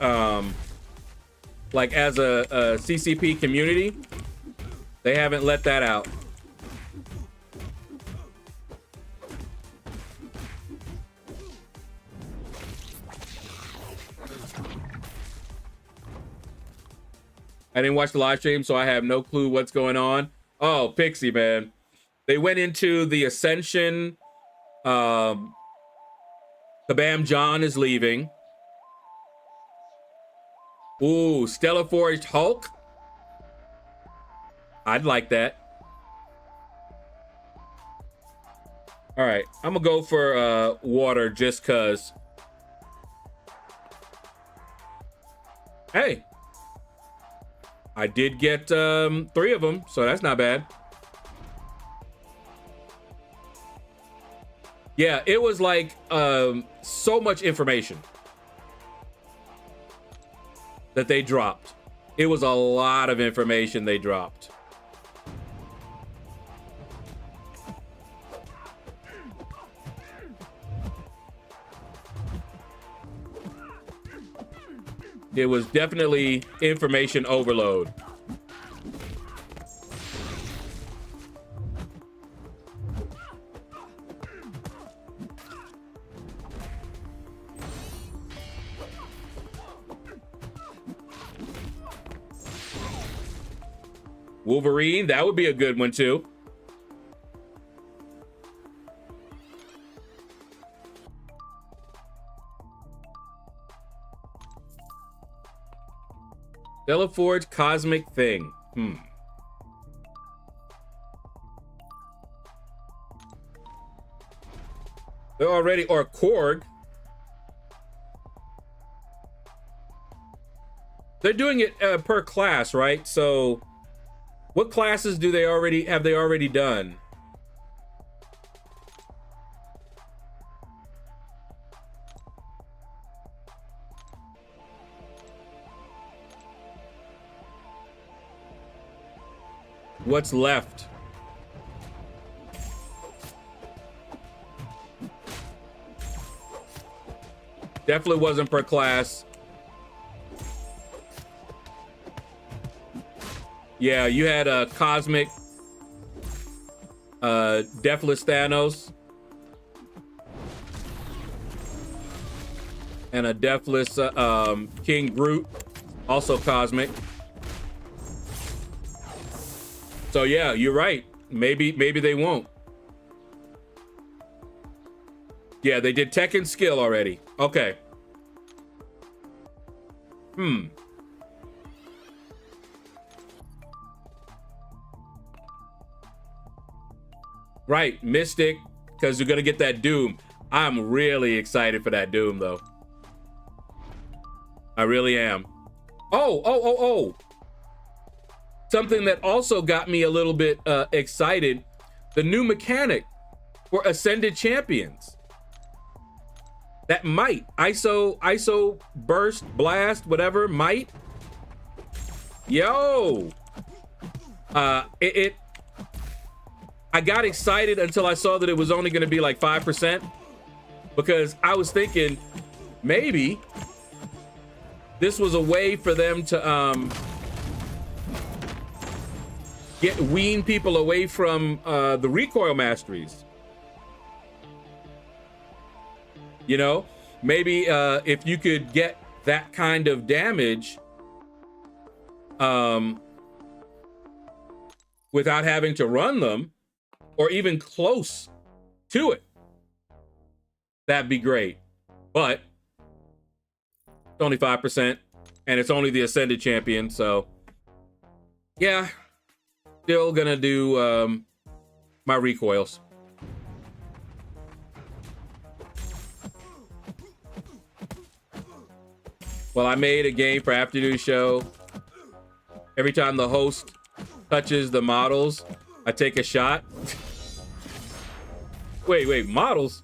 like as a CCP community, they haven't let that out. I didn't watch the live stream, so I have no clue what's going on. Oh, Pixie, man. They went into the Ascension. Kabam John is leaving. Ooh, Stella Forged Hulk. I'd like that. All right, I'm gonna go for water just cause. Hey. I did get 3 of them, so that's not bad. Yeah, it was like so much information that they dropped. It was a lot of information they dropped. It was definitely information overload. Wolverine, that would be a good one too. Stellaforge Cosmic Thing. They're already, or Korg. They're doing it per class, right? So what classes do they already, have they already done? What's left? Definitely wasn't per class. Yeah, you had a Cosmic, Deathless Thanos, and a Deathless King Groot, also Cosmic. So yeah, you're right. Maybe they won't. Yeah, they did tech and skill already. Okay. Right, Mystic, because you're gonna get that Doom. I'm really excited for that Doom, though. I really am. Oh. Something that also got me a little bit excited, the new mechanic for Ascended Champions. That might, ISO, burst, blast, whatever, might. Yo! I got excited until I saw that it was only gonna be like 5%, because I was thinking maybe this was a way for them to wean people away from the recoil masteries. You know, maybe if you could get that kind of damage without having to run them, or even close to it, that'd be great. But it's only 5%, and it's only the Ascended Champion, so yeah, still gonna do my recoils. Well, I made a game for afternoon show. Every time the host touches the models, I take a shot. Wait, models?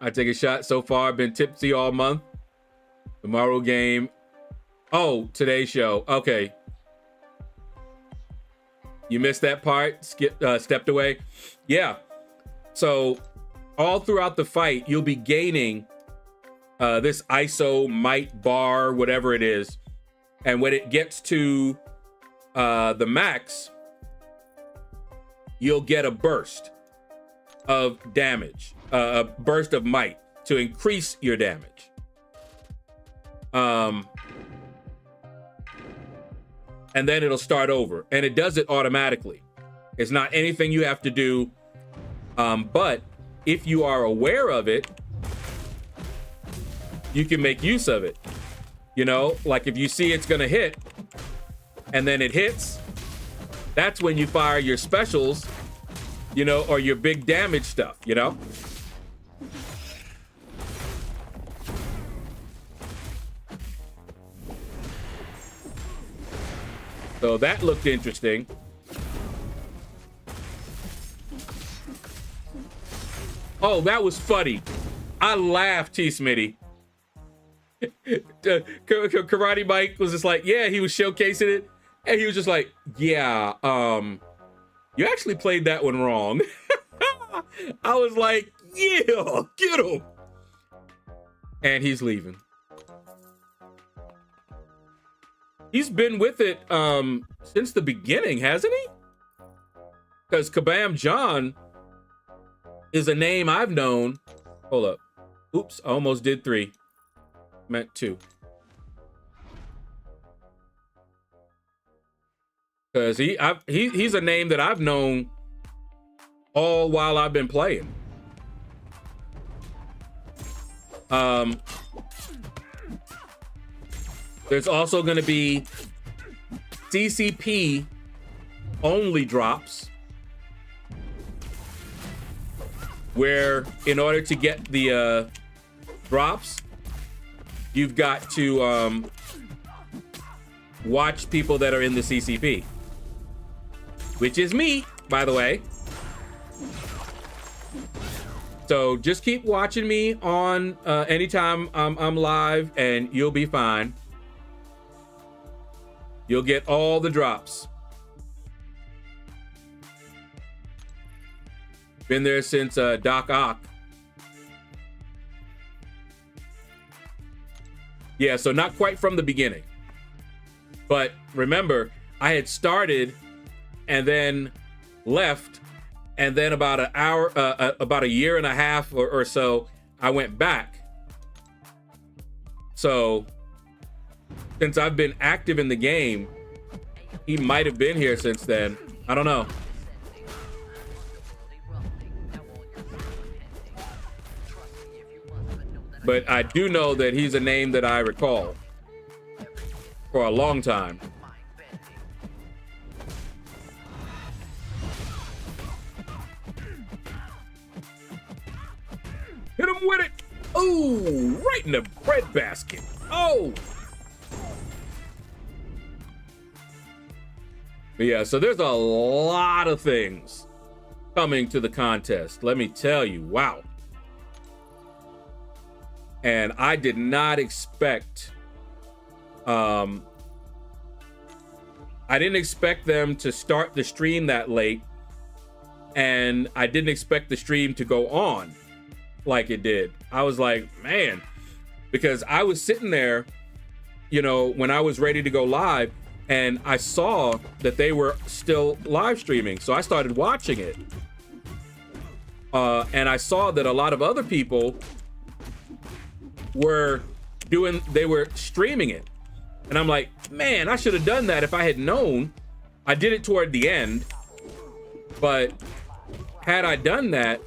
I take a shot so far. Been tipsy all month. Tomorrow game. Oh, today's show. Okay. You missed that part. Stepped away. Yeah. So all throughout the fight, you'll be gaining this ISO might bar, whatever it is. And when it gets to the max, you'll get a burst of damage, a burst of might to increase your damage. And then it'll start over, and it does it automatically. It's not anything you have to do. But if you are aware of it, you can make use of it. You know, like if you see it's gonna hit and then it hits, that's when you fire your specials, you know, or your big damage stuff, you know? So that looked interesting. Oh, that was funny. I laughed, T-Smitty. Karate Mike was just like, yeah, he was showcasing it. And he was just like, yeah, you actually played that one wrong. I was like, yeah, get him. And he's leaving. He's been with it since the beginning, hasn't he? Because Kabam John is a name I've known. Hold up. Oops, I almost did 3. Meant 2. Because he's a name that I've known all while I've been playing. There's also going to be CCP only drops, where in order to get the drops, you've got to watch people that are in the CCP, which is me, by the way. So just keep watching me on anytime I'm live, and you'll be fine. You'll get all the drops. Been there since Doc Ock. Yeah, so not quite from the beginning. But remember, I had started and then left, and then about an hour, about a year and a half or so, I went back. So since I've been active in the game, he might have been here since then. I don't know. But I do know that he's a name that I recall for a long time. Hit him with it. Oh, right in the breadbasket. Oh. But yeah, so there's a lot of things coming to the contest. Let me tell you, wow. And I did not expect, I didn't expect them to start the stream that late, and I didn't expect the stream to go on like it did. I was like, man, because I was sitting there, you know, when I was ready to go live, and I saw that they were still live streaming. So I started watching it. And I saw that a lot of other people were streaming it. And I'm like, man, I should have done that if I had known. I did it toward the end, but had I done that,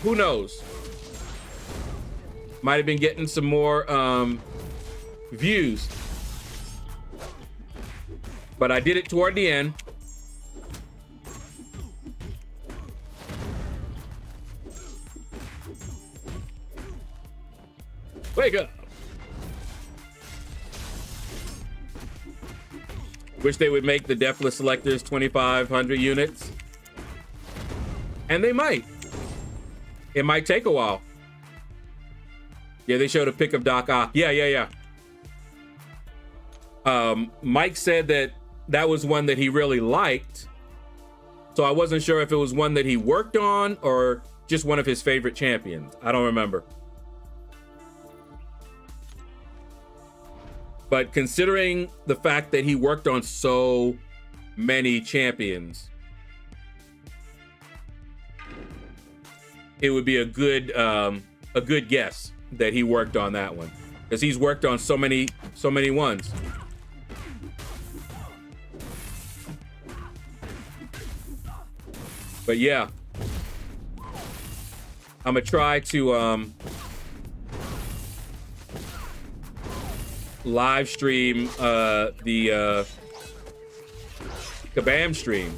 who knows? Might have been getting some more views. But I did it toward the end. Wake up. Wish they would make the deathless selectors 2,500 units. And they might. It might take a while. Yeah, they showed a pic of Doc Ock. Yeah. Mike said that that was one that he really liked. So I wasn't sure if it was one that he worked on or just one of his favorite champions. I don't remember. But considering the fact that he worked on so many champions, it would be a good guess that he worked on that one, because he's worked on so many ones. But yeah, I'm gonna try to live stream the Kabam stream.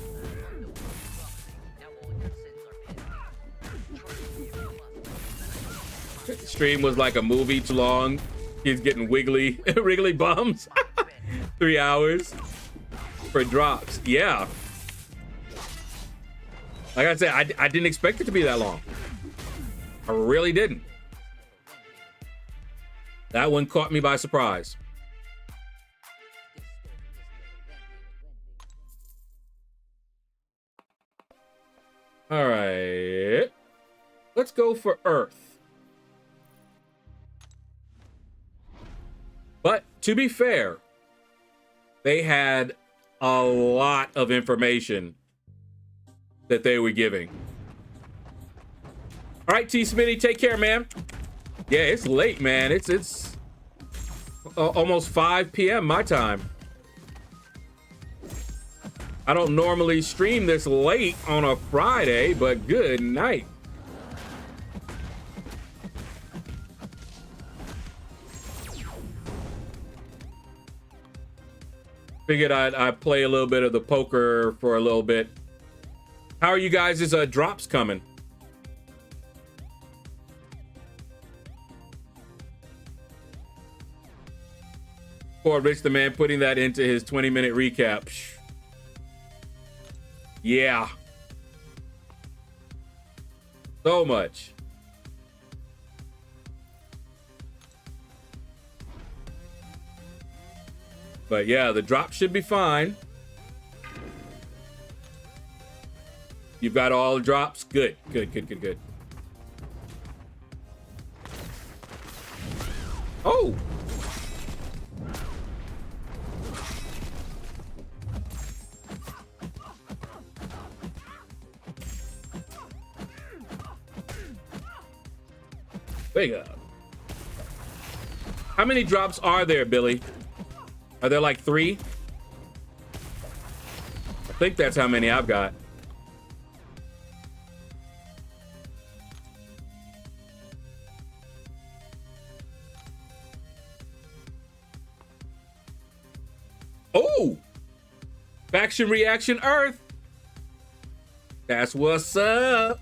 Stream was like a movie too long. He's getting wiggly bums. 3 hours for drops. Yeah. Like I said, I didn't expect it to be that long. I really didn't. That one caught me by surprise. All right. Let's go for Earth. But to be fair, they had a lot of information that they were giving. All right, T Smitty, take care, man. Yeah, it's late, man. It's almost 5 p.m. my time. I don't normally stream this late on a Friday, but good night. Figured I'd play a little bit of the poker for a little bit. How are you guys' drops coming? Poor Rich the Man putting that into his 20-minute recap. Yeah. So much. But yeah, the drop should be fine. You've got all the drops? Good, good, good, good, good. Oh! Big up. How many drops are there, Billy? Are there like 3? I think that's how many I've got. Oh! Faction Reaction Earth. That's what's up.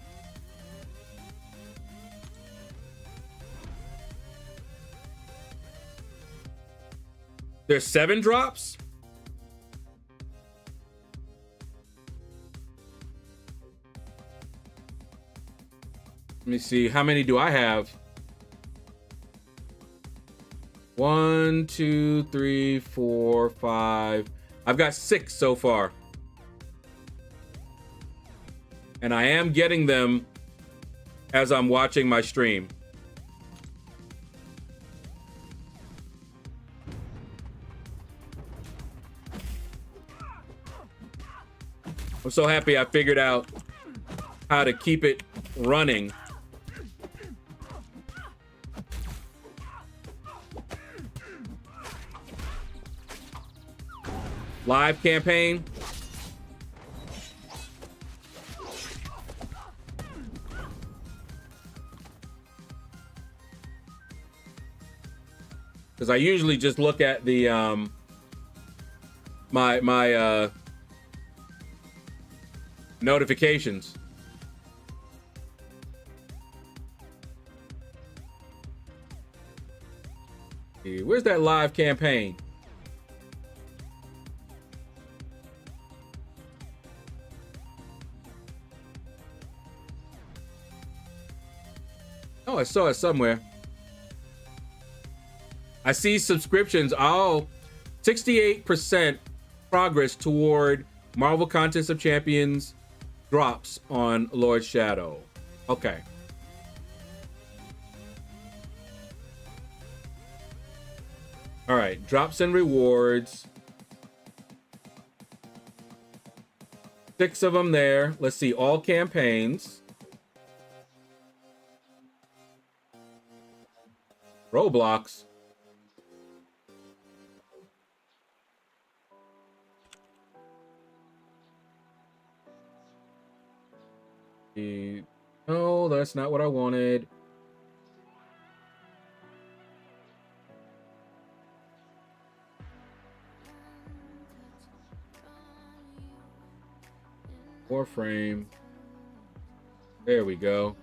There's 7 drops? Let me see. How many do I have? 1, 2, 3, 4, 5. I've got 6 so far. And I am getting them as I'm watching my stream. I'm so happy I figured out how to keep it running. Live campaign. Because I usually just look at the my notifications. Where's that live campaign? Oh, I saw it somewhere. I see subscriptions. Oh, 68% progress toward Marvel Contest of Champions drops on LordShaedow. Okay. All right, drops and rewards. 6 of them there. Let's see, all campaigns. Roblox. No, that's not what I wanted. Warframe. There we go.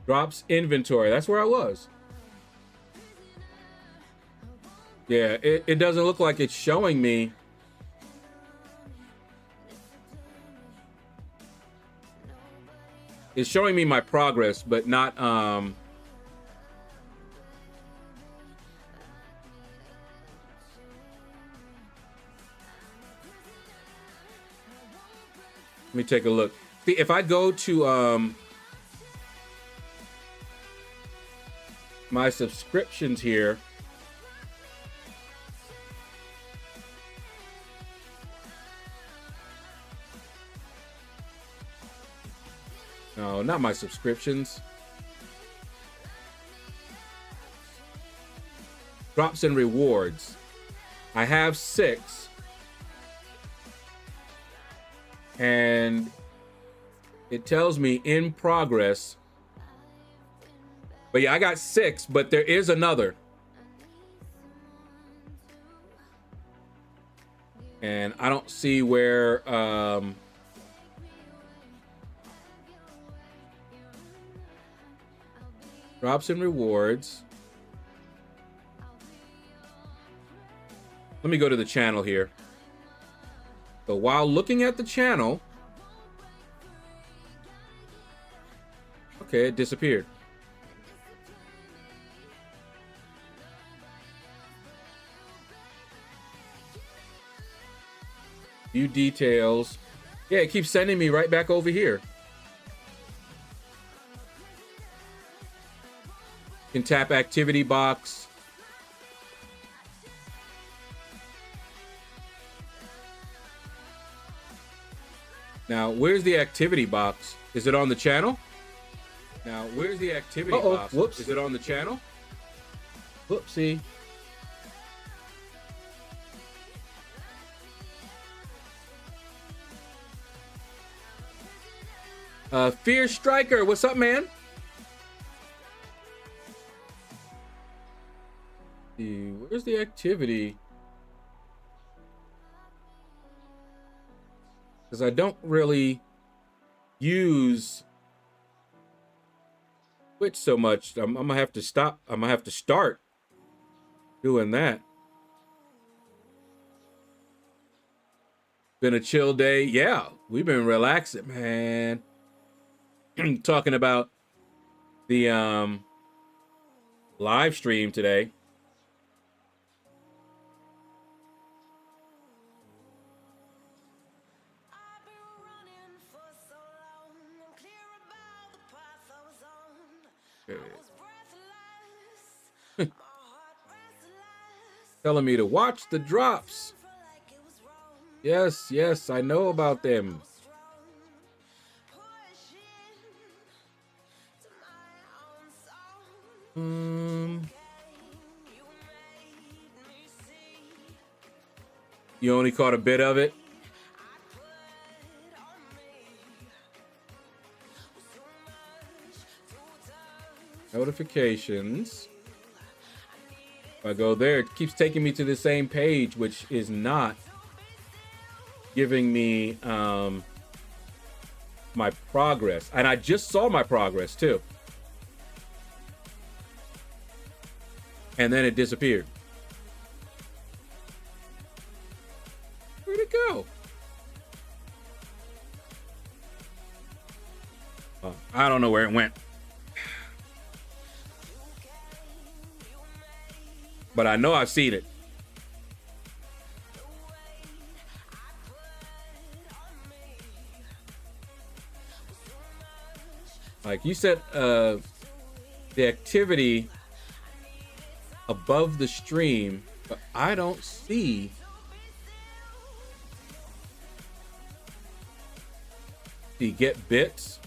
Drops inventory. That's where I was. Yeah, it doesn't look like it's showing me. It's showing me my progress, but not Let me take a look. See, if I go to my subscriptions here, no, not my subscriptions. Drops and rewards. I have 6. And it tells me in progress. But yeah, I got 6, but there is another. And I don't see where drops and rewards. Let me go to the channel here. So while looking at the channel, okay, it disappeared. View details. Yeah, it keeps sending me right back over here. You can tap activity box. Now, where's the activity box? Is it on the channel? Now, where's the activity box? Whoops. Is it on the channel? Whoopsie. Fear Striker, what's up, man? Where's the activity? Because I don't really use Twitch so much. I'm gonna have to stop. I'm gonna have to start doing that. Been a chill day. Yeah, we've been relaxing, man. Talking about the live stream today. Telling me to watch the drops. Yes, yes, I know about them. You only caught a bit of it? Notifications. If I go there, it keeps taking me to the same page, which is not giving me my progress. And I just saw my progress too. And then it disappeared. Where'd it go? I don't know where it went. But I know I've seen it. Like you said, the activity above the stream, but I don't see the get bits.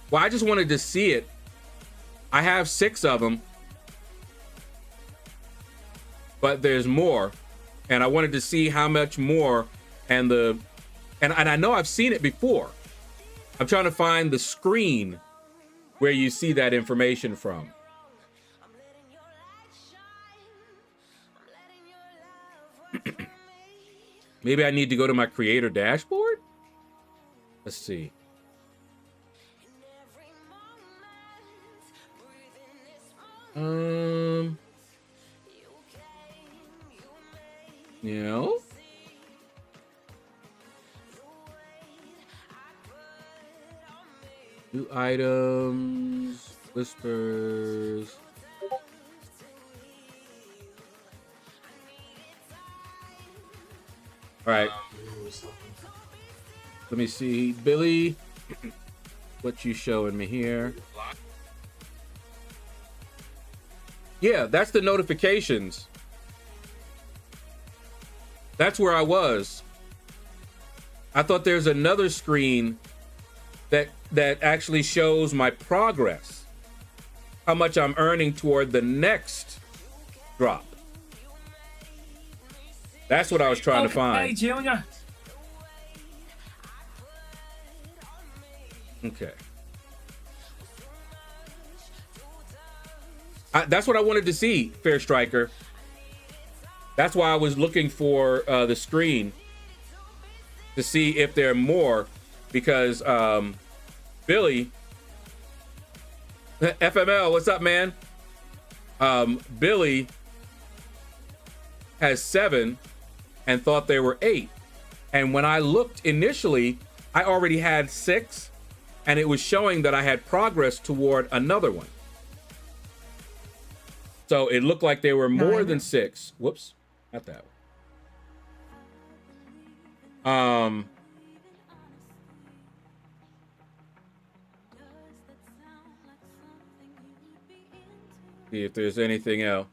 Well, I just wanted to see it. I have 6 of them, but there's more, and I wanted to see how much more, and I know I've seen it before. I'm trying to find the screen where you see that information from. Maybe I need to go to my creator dashboard. Let's see. You know? New items, whispers. All right. Let me see, Billy. What you showing me here? Yeah, that's the notifications. That's where I was. I thought there's another screen that actually shows my progress, how much I'm earning toward the next drop. That's what I was trying to find. Okay. That's what I wanted to see, Fair Striker. That's why I was looking for the screen to see if there are more, because Billy, FML, what's up, man? Billy has 7 and thought there were 8. And when I looked initially, I already had 6, and it was showing that I had progress toward another one. So it looked like there were more than 6. Whoops, not that one. See if there's anything else.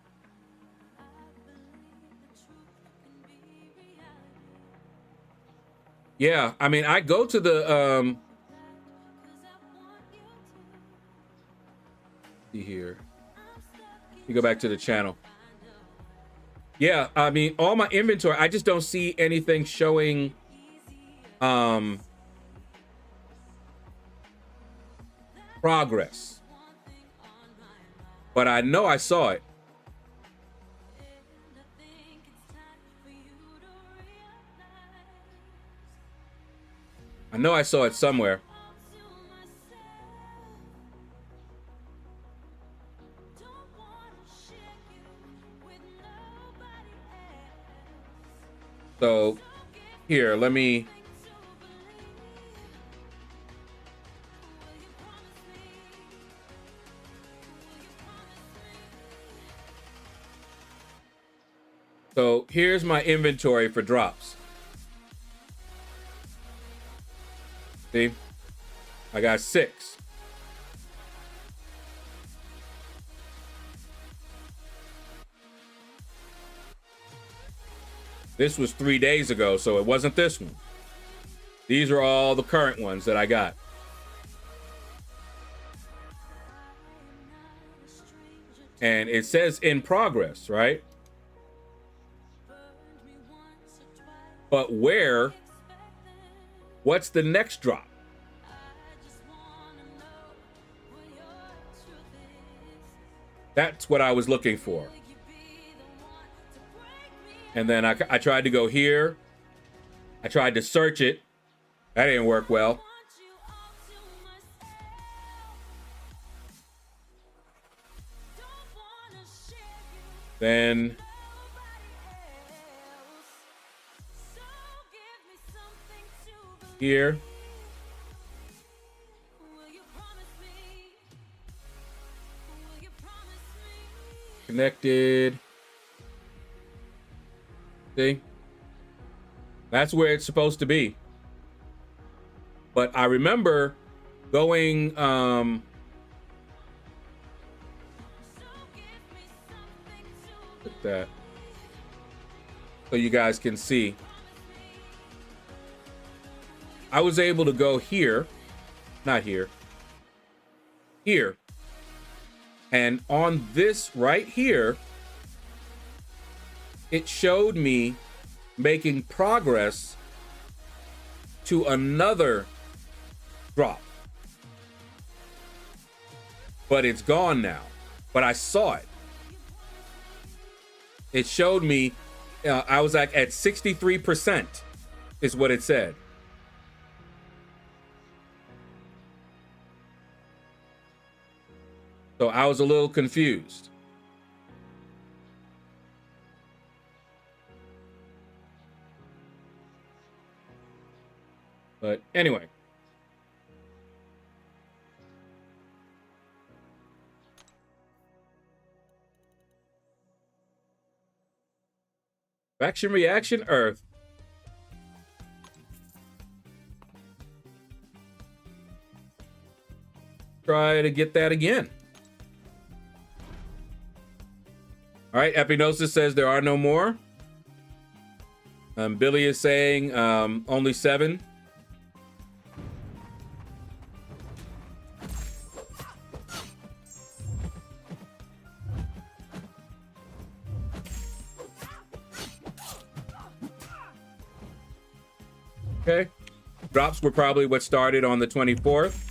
Yeah, I mean, I go to the see here. You go back to the channel. Yeah, I mean, all my inventory, I just don't see anything showing progress. But I know I saw it. I know I saw it somewhere. So here, let me. So here's my inventory for drops. See, I got 6. This was 3 days ago, so it wasn't this one. These are all the current ones that I got. And it says in progress, right? But where? What's the next drop? That's what I was looking for. And then I tried to go here. I tried to search it. That didn't work well. Then here. Connected. See? That's where it's supposed to be. But I remember going at that so you guys can see. I was able to go here, not here, here. And on this right here, it showed me making progress to another drop. But it's gone now. But I saw it. It showed me, I was like at 63% is what it said. So I was a little confused. But anyway. Faction Reaction Earth. try to get that again. All right, Epinosis says there are no more. Billy is saying only 7. Okay. Drops were probably what started on the 24th.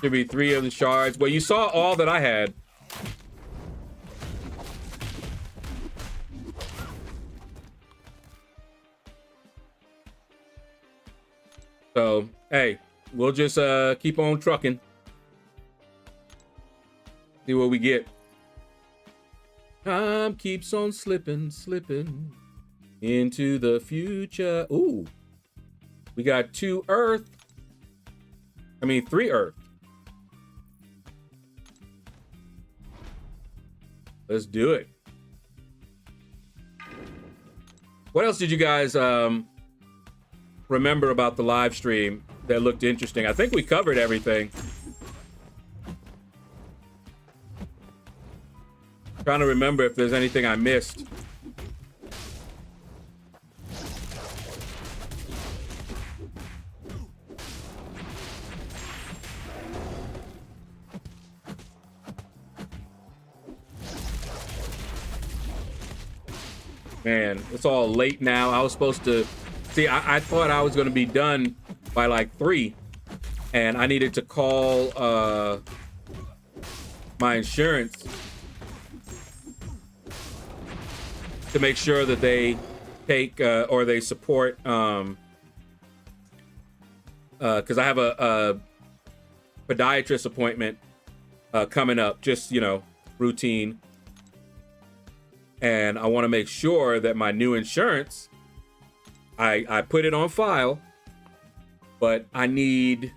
Should be 3 of the shards. Well, you saw all that I had. So, hey, we'll just keep on trucking. See what we get. Time keeps on slipping, slipping into the future. Ooh. We got 2 Earth. I mean, 3 Earth. Let's do it. What else did you guys remember about the live stream that looked interesting? I think we covered everything. Trying to remember if there's anything I missed. Man, it's all late now. I was supposed to see, I thought I was going to be done by like 3, and I needed to call my insurance to make sure that they take or they support because I have a podiatrist appointment coming up, just, you know, routine. And I want to make sure that my new insurance, I put it on file, but I need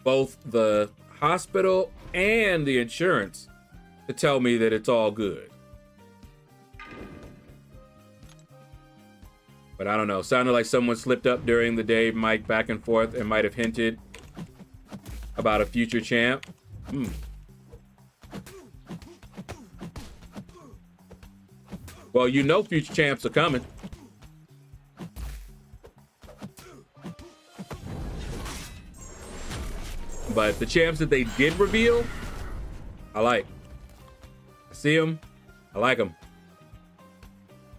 both the hospital and the insurance to tell me that it's all good. But I don't know. Sounded like someone slipped up during the day, mic back and forth, and might have hinted about a future champ. Well, you know future champs are coming. But the champs that they did reveal, I like. I see them. I like them.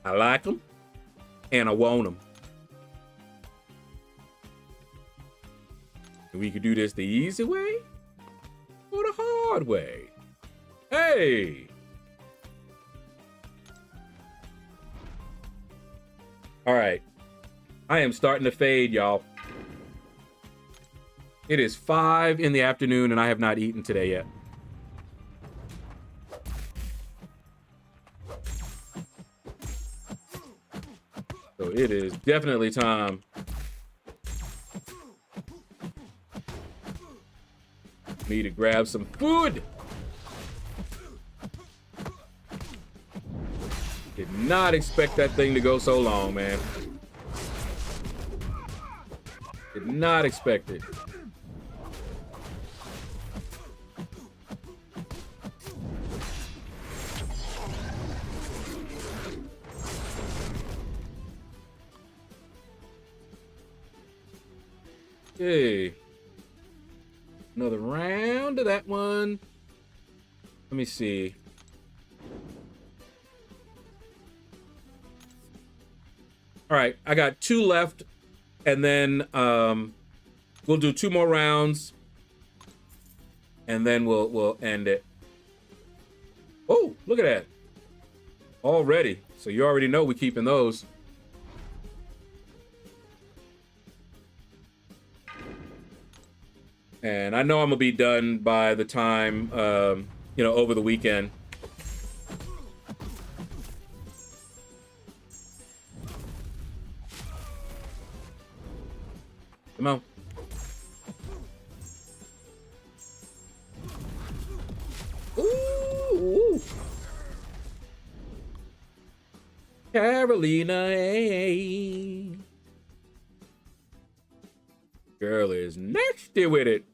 I like them. And I want them. We could do this the easy way or the hard way. Hey. All right. I am starting to fade, y'all. It is 5 in the afternoon and I have not eaten today yet. So it is definitely time for me to grab some food. Did not expect that thing to go so long, man. Did not expect it. Okay. Another round of that one. Let me see. All right, I got 2 left, and then we'll do 2 more rounds, and then we'll end it. Oh, look at that. Already. So you already know we're keeping those. And I know I'm gonna be done by the time, you know, over the weekend. Come on. Ooh. Carolina, hey. Girl is nasty with it.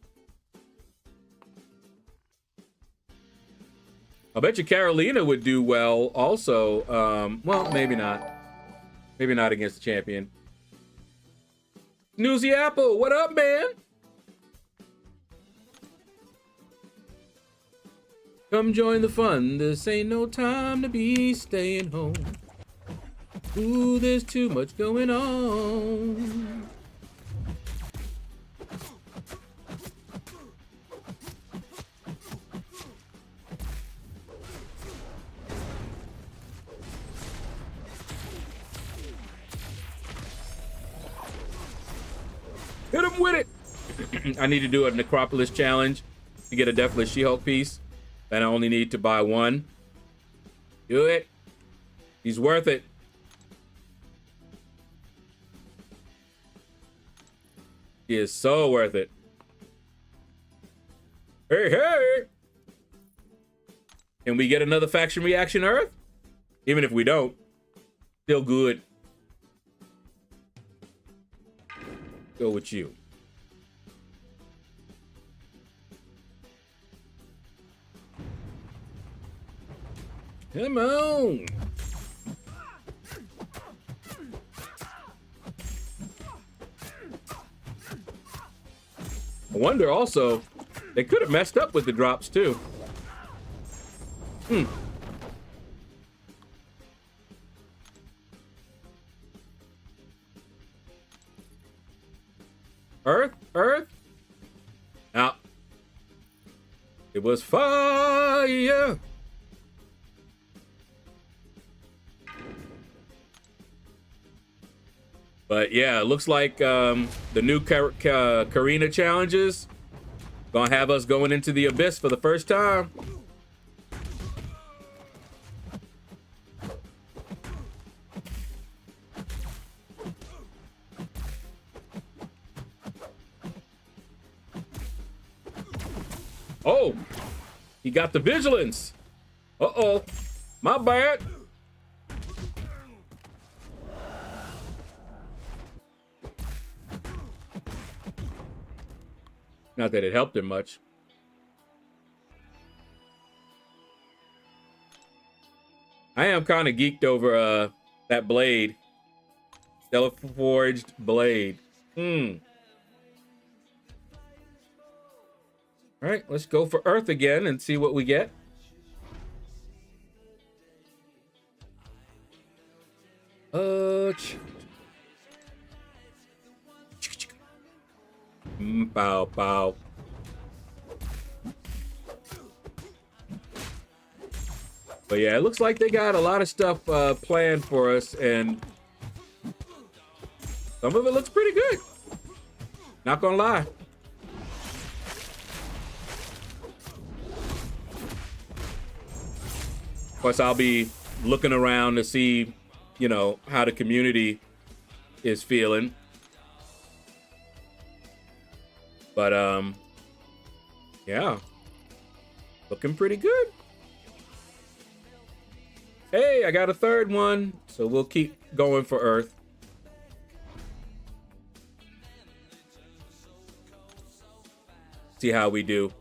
I bet you Carolina would do well also. Well, maybe not. Maybe not against the champion. Newsy Apple, what up, man? Come join the fun. This ain't no time to be staying home. Ooh, there's too much going on. Hit him with it. I need to do a Necropolis challenge to get a Deathless She-Hulk piece. And I only need to buy one. Do it. He's worth it. He is so worth it. Hey, hey. Can we get another faction reaction, Earth? Even if we don't, still good. Go with you. Come on. I wonder also, they could have messed up with the drops too. Earth. Now, it was fire. But yeah, it looks like the new Karina challenges gonna have us going into the abyss for the first time. Oh, he got the vigilance. Uh-oh, my bad. Not that it helped him much. I am kind of geeked over that blade. Stellar Forged blade. All right, let's go for Earth again and see what we get. Bow, bow. But yeah, it looks like they got a lot of stuff planned for us, and some of it looks pretty good. Not gonna lie. Of course, I'll be looking around to see, you know, how the community is feeling. But, yeah, looking pretty good. Hey, I got a third one, so we'll keep going for Earth. See how we do.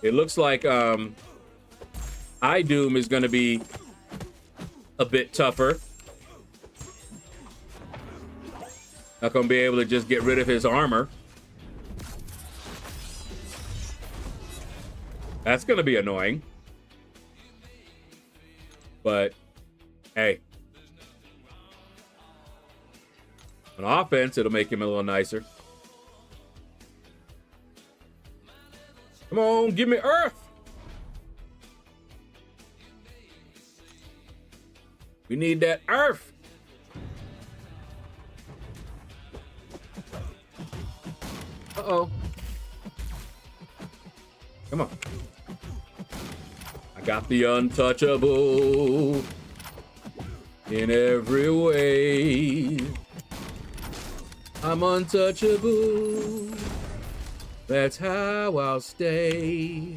It looks like Doom is going to be a bit tougher. Not going to be able to just get rid of his armor. That's going to be annoying. But, hey. On offense, it'll make him a little nicer. Come on, give me Earth. We need that Earth. Uh-oh. Come on. I got the untouchable in every way. I'm untouchable That's how I'll stay.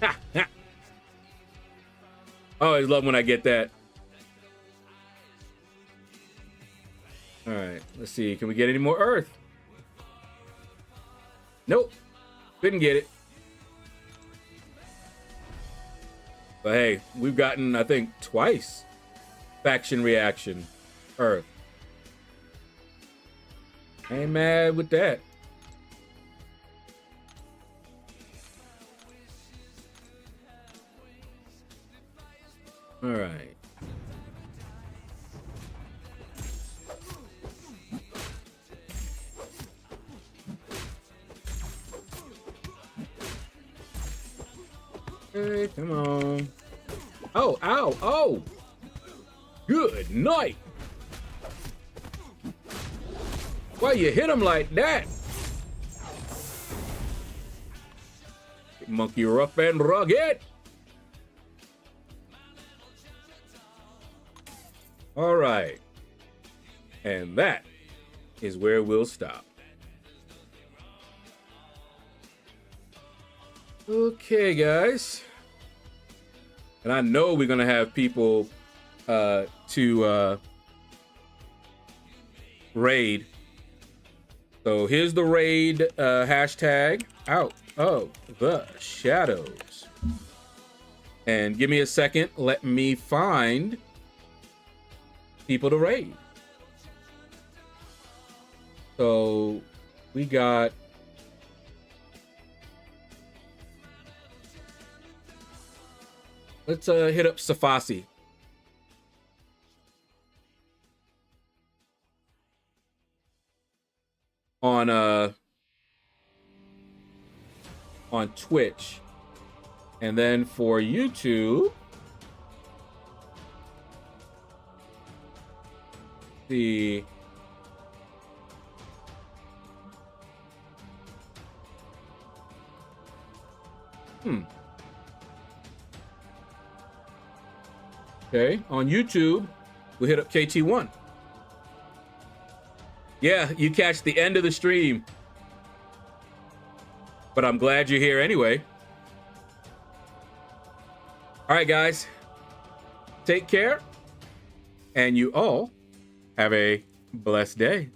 Ha, ha. I always love when I get that. All right, let's see. Can we get any more earth? Nope. Couldn't get it. But hey, we've gotten, I think, twice faction reaction earth. Ain't mad with that. All right. Hey, come on. Oh, ow, oh. Good night. Why you hit him like that? Monkey rough and rugged. All right. And that is where we'll stop. Okay, guys. And I know we're going to have people to raid. So here's the raid hashtag out of the shadows. And give me a second. Let me find people to raid. So we got let's hit up Safasi. On Twitch. And then for YouTube, the Okay, on YouTube, we hit up KT1. Yeah, you catch the end of the stream. But I'm glad you're here anyway. All right, guys. Take care. And you all have a blessed day.